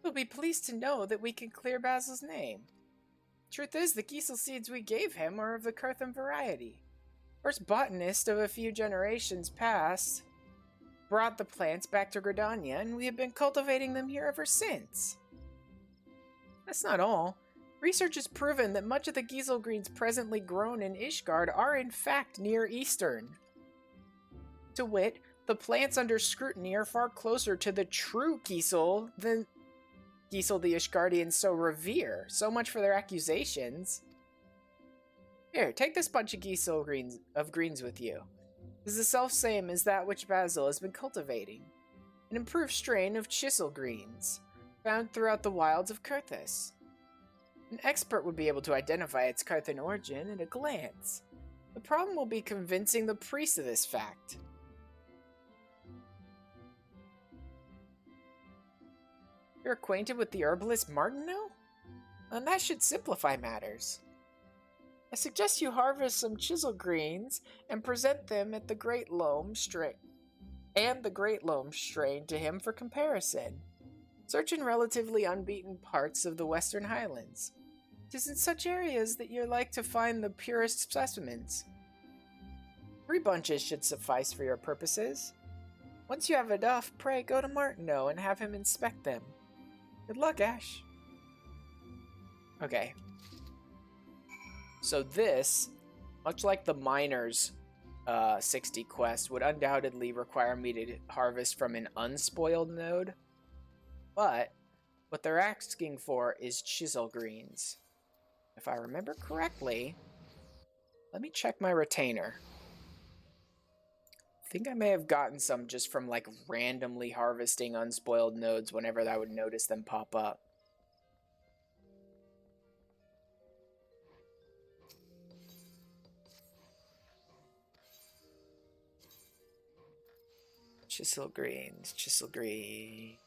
we'll be pleased to know that we can clear Basil's name. Truth is, the Gisel seeds we gave him are of the Kurthim variety. First botanist of a few generations past brought the plants back to Gridania, and we have been cultivating them here ever since. That's not all. Research has proven that much of the Gisel greens presently grown in Ishgard are in fact Near Eastern. To wit, the plants under scrutiny are far closer to the true Gisel than Gisel the Ishgardians so revere. So much for their accusations. Here, take this bunch of Gisel greens with you. It is the self-same as that which Basil has been cultivating. An improved strain of chisel greens, found throughout the wilds of Kurthis. An expert would be able to identify its Kurthan origin at a glance. The problem will be convincing the priest of this fact. You're acquainted with the herbalist Martineau? And that should simplify matters. I suggest you harvest some chisel greens and present them at the Great Loam strain to him for comparison. Search in relatively unbeaten parts of the Western Highlands. It is in such areas that you're like to find the purest specimens. 3 bunches should suffice for your purposes. Once you have enough, pray go to Martineau and have him inspect them. Good luck, Ash. Okay. So this, much like the Miners 60 quest, would undoubtedly require me to harvest from an unspoiled node. But what they're asking for is chisel greens. If I remember correctly, let me check my retainer. I think I may have gotten some just from like randomly harvesting unspoiled nodes whenever I would notice them pop up. Chisel greens, chisel greens.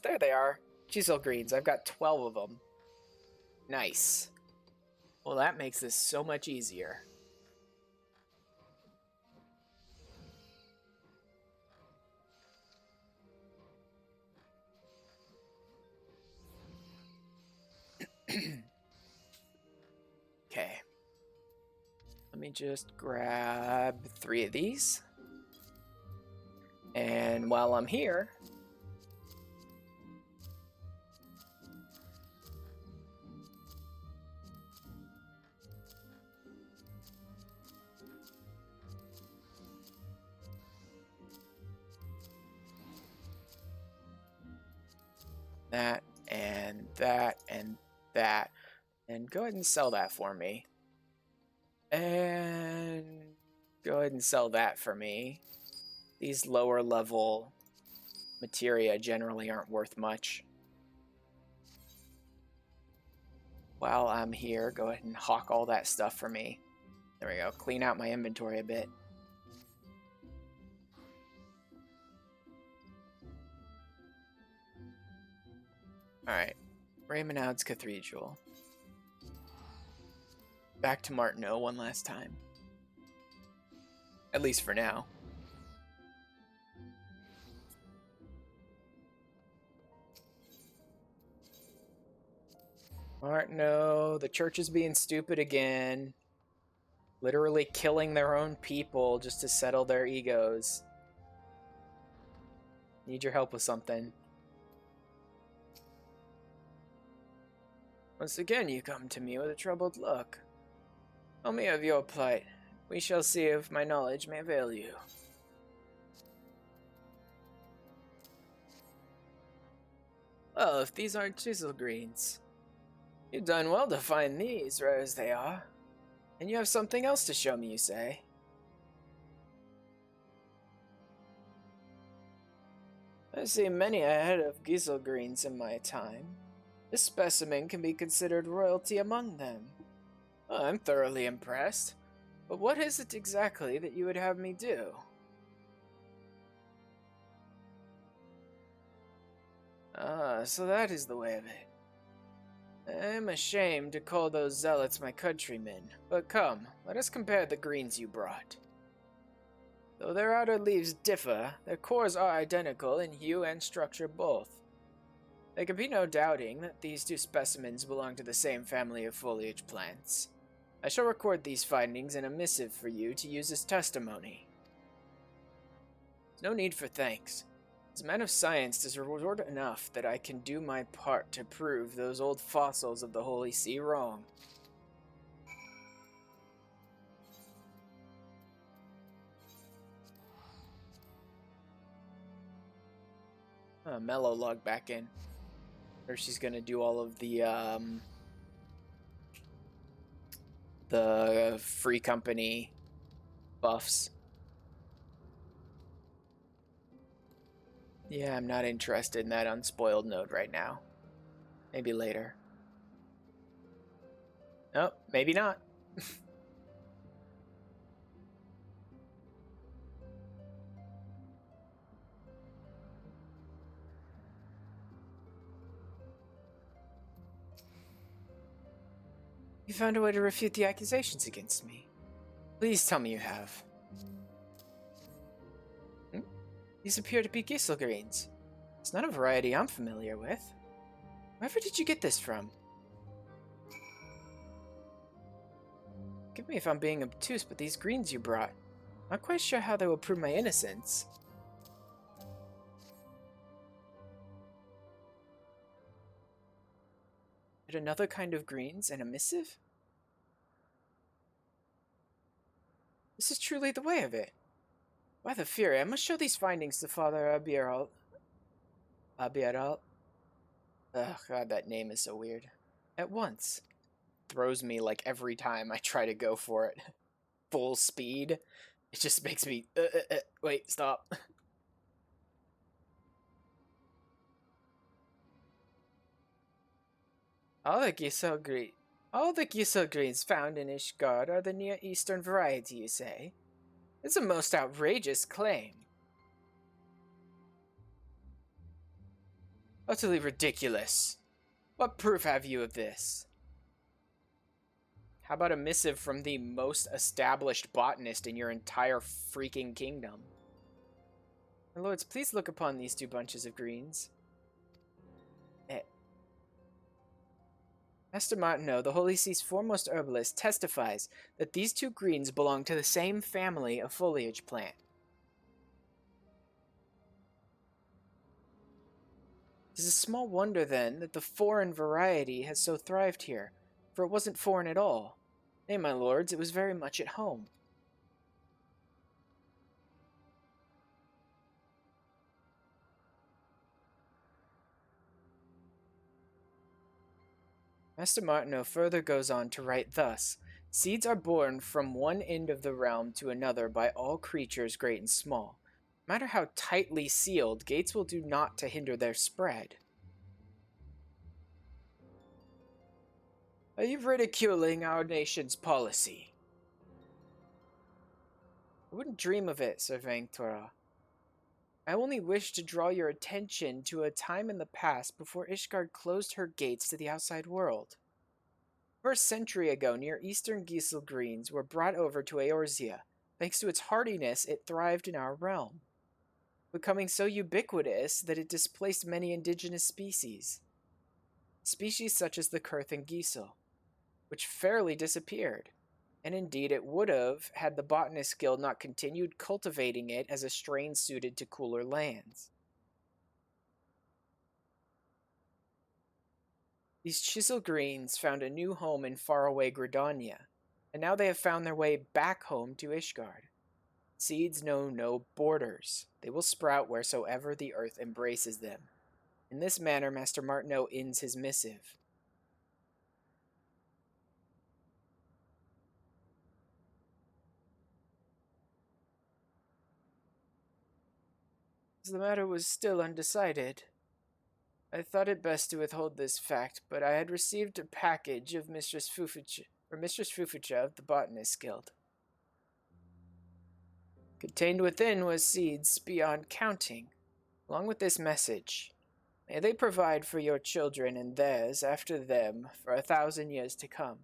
There they are. Chisel greens. I've got 12 of them. Nice. Well, that makes this so much easier. Okay. Let me just grab 3 of these. And while I'm here, that and that and that, and go ahead and sell that for me, and go ahead and sell that for me. These lower level materia generally aren't worth much. While I'm here, go ahead and hawk all that stuff for me. There we go, clean out my inventory a bit. Alright, Raymonaud's Cathedral. Back to Martineau one last time. At least for now. Martineau, the church is being stupid again. Literally killing their own people just to settle their egos. Need your help with something. Once again you come to me with a troubled look. Tell me of your plight. We shall see if my knowledge may avail you. Well, if these aren't chisel greens. You've done well to find these, rare as they are. And you have something else to show me, you say? I've seen many a head of chisel greens in my time. This specimen can be considered royalty among them. Well, I'm thoroughly impressed. But what is it exactly that you would have me do? Ah, so that is the way of it. I am ashamed to call those zealots my countrymen, but come, let us compare the greens you brought. Though their outer leaves differ, their cores are identical in hue and structure both. There can be no doubting that these 2 specimens belong to the same family of foliage plants. I shall record these findings in a missive for you to use as testimony. There's no need for thanks. As a man of science, 'tis reward enough that I can do my part to prove those old fossils of the Holy See wrong. Mellow log back in. Or she's gonna do all of the free company buffs. Yeah, I'm not interested in that unspoiled node right now. Maybe later. Oh, maybe not. You found a way to refute the accusations against me. Please tell me you have. These appear to be chisel greens. It's not a variety I'm familiar with. Wherever did you get this from? Forgive me if I'm being obtuse, but these greens you brought, not quite sure how they will prove my innocence. Yet another kind of greens and a missive? This is truly the way of it. By the Fury, I must show these findings to Father Abiral. Abiral? Oh god, that name is so weird. At once. Throws me like every time I try to go for it. Full speed. It just makes me... wait, stop. All the Gisel greens found in Ishgard are the Near Eastern variety, you say? It's a most outrageous claim. Utterly ridiculous. What proof have you of this? How about a missive from the most established botanist in your entire freaking kingdom? My lords, please look upon these 2 bunches of greens. Master Martineau, the Holy See's foremost herbalist, testifies that these 2 greens belong to the same family of foliage plant. It is a small wonder, then, that the foreign variety has so thrived here, for it wasn't foreign at all. Nay, my lords, it was very much at home. Master Martineau further goes on to write thus: seeds are born from one end of the realm to another by all creatures great and small. No matter how tightly sealed, gates will do naught to hinder their spread. Are you ridiculing our nation's policy? I wouldn't dream of it, Sir Vangtora. I only wish to draw your attention to a time in the past before Ishgard closed her gates to the outside world. Over a century ago, near eastern Gisel greens were brought over to Eorzea. Thanks to its hardiness, it thrived in our realm, becoming so ubiquitous that it displaced many indigenous species. Species such as the Kurth and Gisel, which fairly disappeared. And indeed it would have had the Botanist Guild not continued cultivating it as a strain suited to cooler lands. These chisel greens found a new home in faraway Gridania, and now they have found their way back home to Ishgard. Seeds know no borders. They will sprout wheresoever the earth embraces them. In this manner, Master Martineau ends his missive. The matter was still undecided. I thought it best to withhold this fact, but I had received a package of Mistress Fufucha of the Botanist Guild. Contained within was seeds beyond counting, along with this message. May they provide for your children and theirs after them for 1,000 years to come.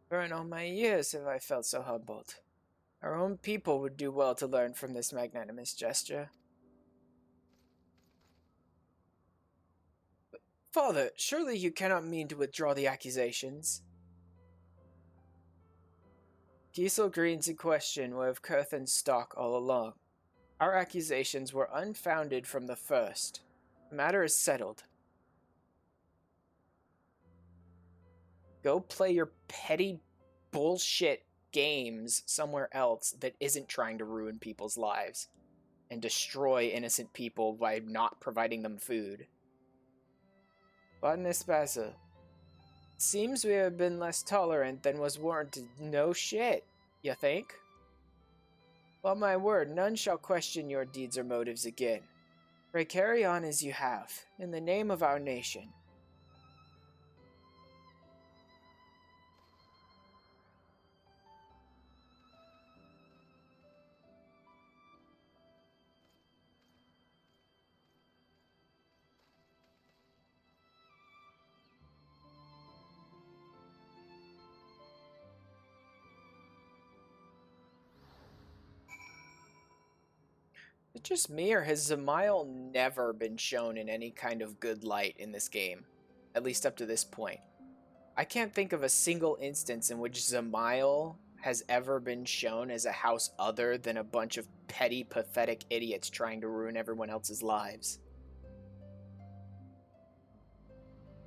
For in all my years have I felt so humbled. Our own people would do well to learn from this magnanimous gesture. But, Father, surely you cannot mean to withdraw the accusations. Gisel greens in question were of Kurthan stock all along. Our accusations were unfounded from the first. The matter is settled. Go play your petty bullshit games somewhere else that isn't trying to ruin people's lives and destroy innocent people by not providing them food. Botanist Basil, seems we have been less tolerant than was warranted. No shit, you think? Well, my word, none shall question your deeds or motives again. Pray carry on as you have, in the name of our nation. Is it just me, or has Zamail never been shown in any kind of good light in this game? At least up to this point. I can't think of a single instance in which Zamail has ever been shown as a house other than a bunch of petty, pathetic idiots trying to ruin everyone else's lives.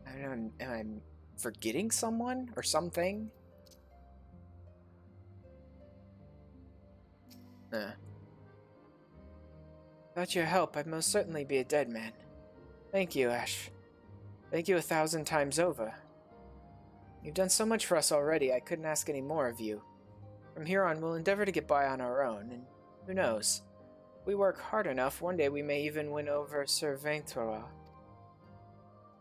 I don't know, am I forgetting someone or something? Without your help, I'd most certainly be a dead man. Thank you, Ash. Thank you 1,000 times over. You've done so much for us already, I couldn't ask any more of you. From here on, we'll endeavor to get by on our own, and who knows? If we work hard enough, one day we may even win over Sir Vainthora.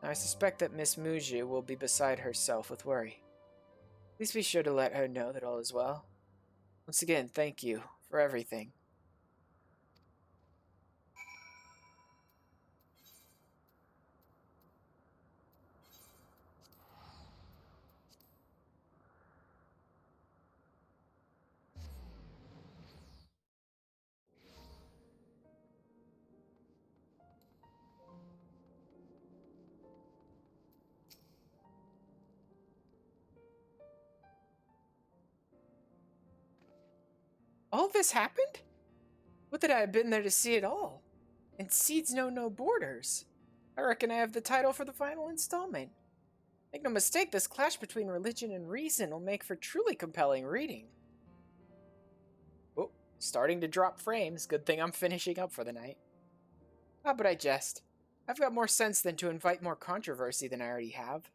I suspect that Miss Muji will be beside herself with worry. Please be sure to let her know that all is well. Once again, thank you for everything. All this happened? Would that I had been there to see it all. And seeds know no borders. I reckon I have the title for the final installment. Make no mistake, this clash between religion and reason will make for truly compelling reading. Oh, starting to drop frames. Good thing I'm finishing up for the night. Ah, but I jest. I've got more sense than to invite more controversy than I already have.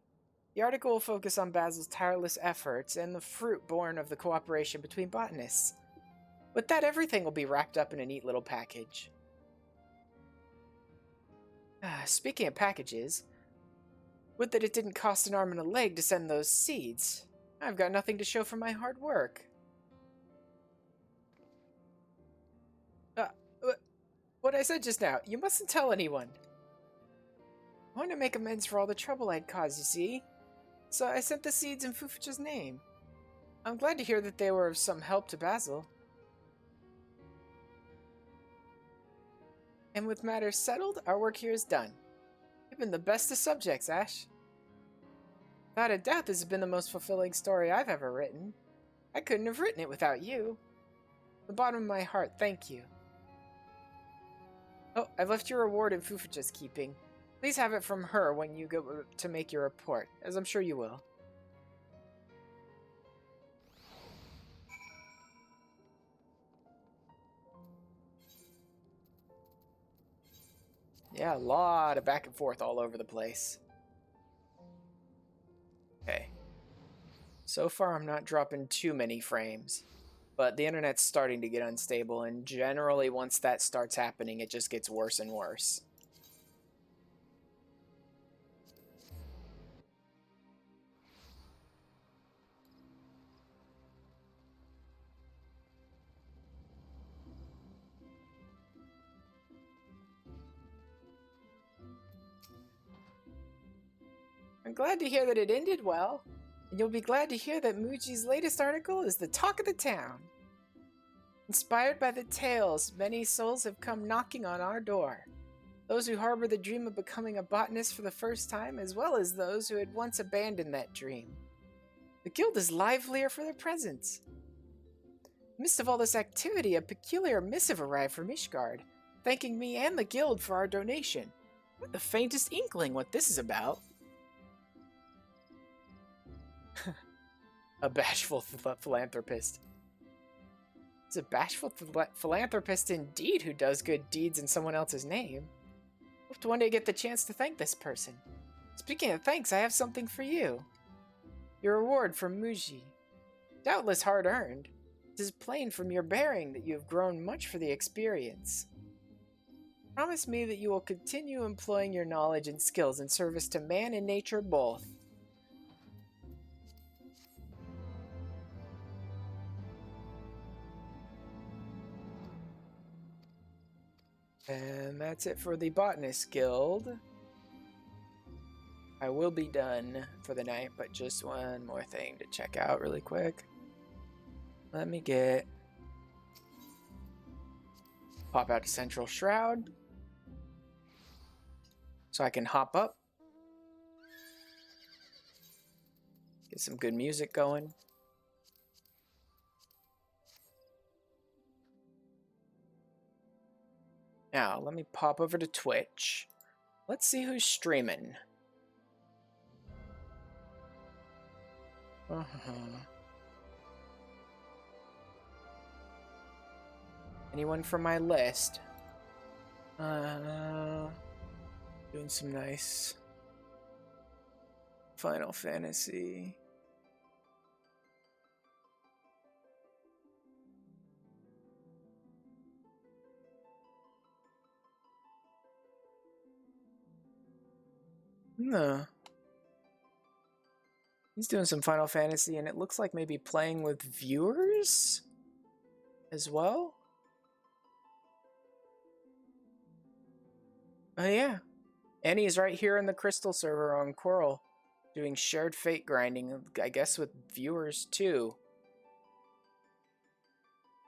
The article will focus on Basil's tireless efforts and the fruit born of the cooperation between botanists. With that, everything will be wrapped up in a neat little package. Speaking of packages, would that it didn't cost an arm and a leg to send those seeds. I've got nothing to show for my hard work. What I said just now, you mustn't tell anyone. I want to make amends for all the trouble I'd caused, you see. So I sent the seeds in Fufucha's name. I'm glad to hear that they were of some help to Basil. And with matters settled, our work here is done. You've been the best of subjects, Ash. Without a doubt, this has been the most fulfilling story I've ever written. I couldn't have written it without you. From the bottom of my heart, thank you. Oh, I've left your reward in Fufucha's keeping. Please have it from her when you go to make your report, as I'm sure you will. Yeah, a lot of back and forth all over the place. Okay. So far, I'm not dropping too many frames. But the internet's starting to get unstable, and generally once that starts happening, it just gets worse and worse. I'm glad to hear that it ended well, and you'll be glad to hear that Muji's latest article is the talk of the town. Inspired by the tales, many souls have come knocking on our door. Those who harbor the dream of becoming a botanist for the first time, as well as those who had once abandoned that dream. The guild is livelier for their presence. In the midst of all this activity, a peculiar missive arrived from Ishgard, thanking me and the guild for our donation. Not the faintest inkling what this is about. A bashful philanthropist. It's a bashful philanthropist indeed who does good deeds in someone else's name. Hope to one day get the chance to thank this person. Speaking of thanks, I have something for you. Your reward from Muji. Doubtless hard-earned. It is plain from your bearing that you have grown much for the experience. Promise me that you will continue employing your knowledge and skills in service to man and nature both. And that's it for the Botanist Guild. I will be done for the night, but just one more thing to check out really quick. Let me get... pop out to Central Shroud so I can hop up. Get some good music going. Now, let me pop over to Twitch. Let's see who's streaming. Anyone from my list? Doing some nice Final Fantasy. No. He's doing some Final Fantasy, and it looks like maybe playing with viewers as well. Oh yeah. And he's right here in the Crystal server on Coral, doing shared fate grinding, I guess with viewers too.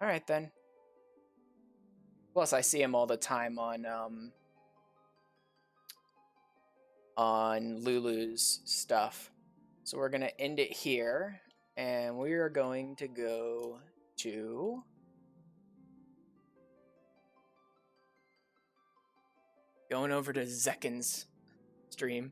Alright then. Plus I see him all the time on Lulu's stuff. So we're gonna end it here, and we are going to go to going over to Zekken's stream.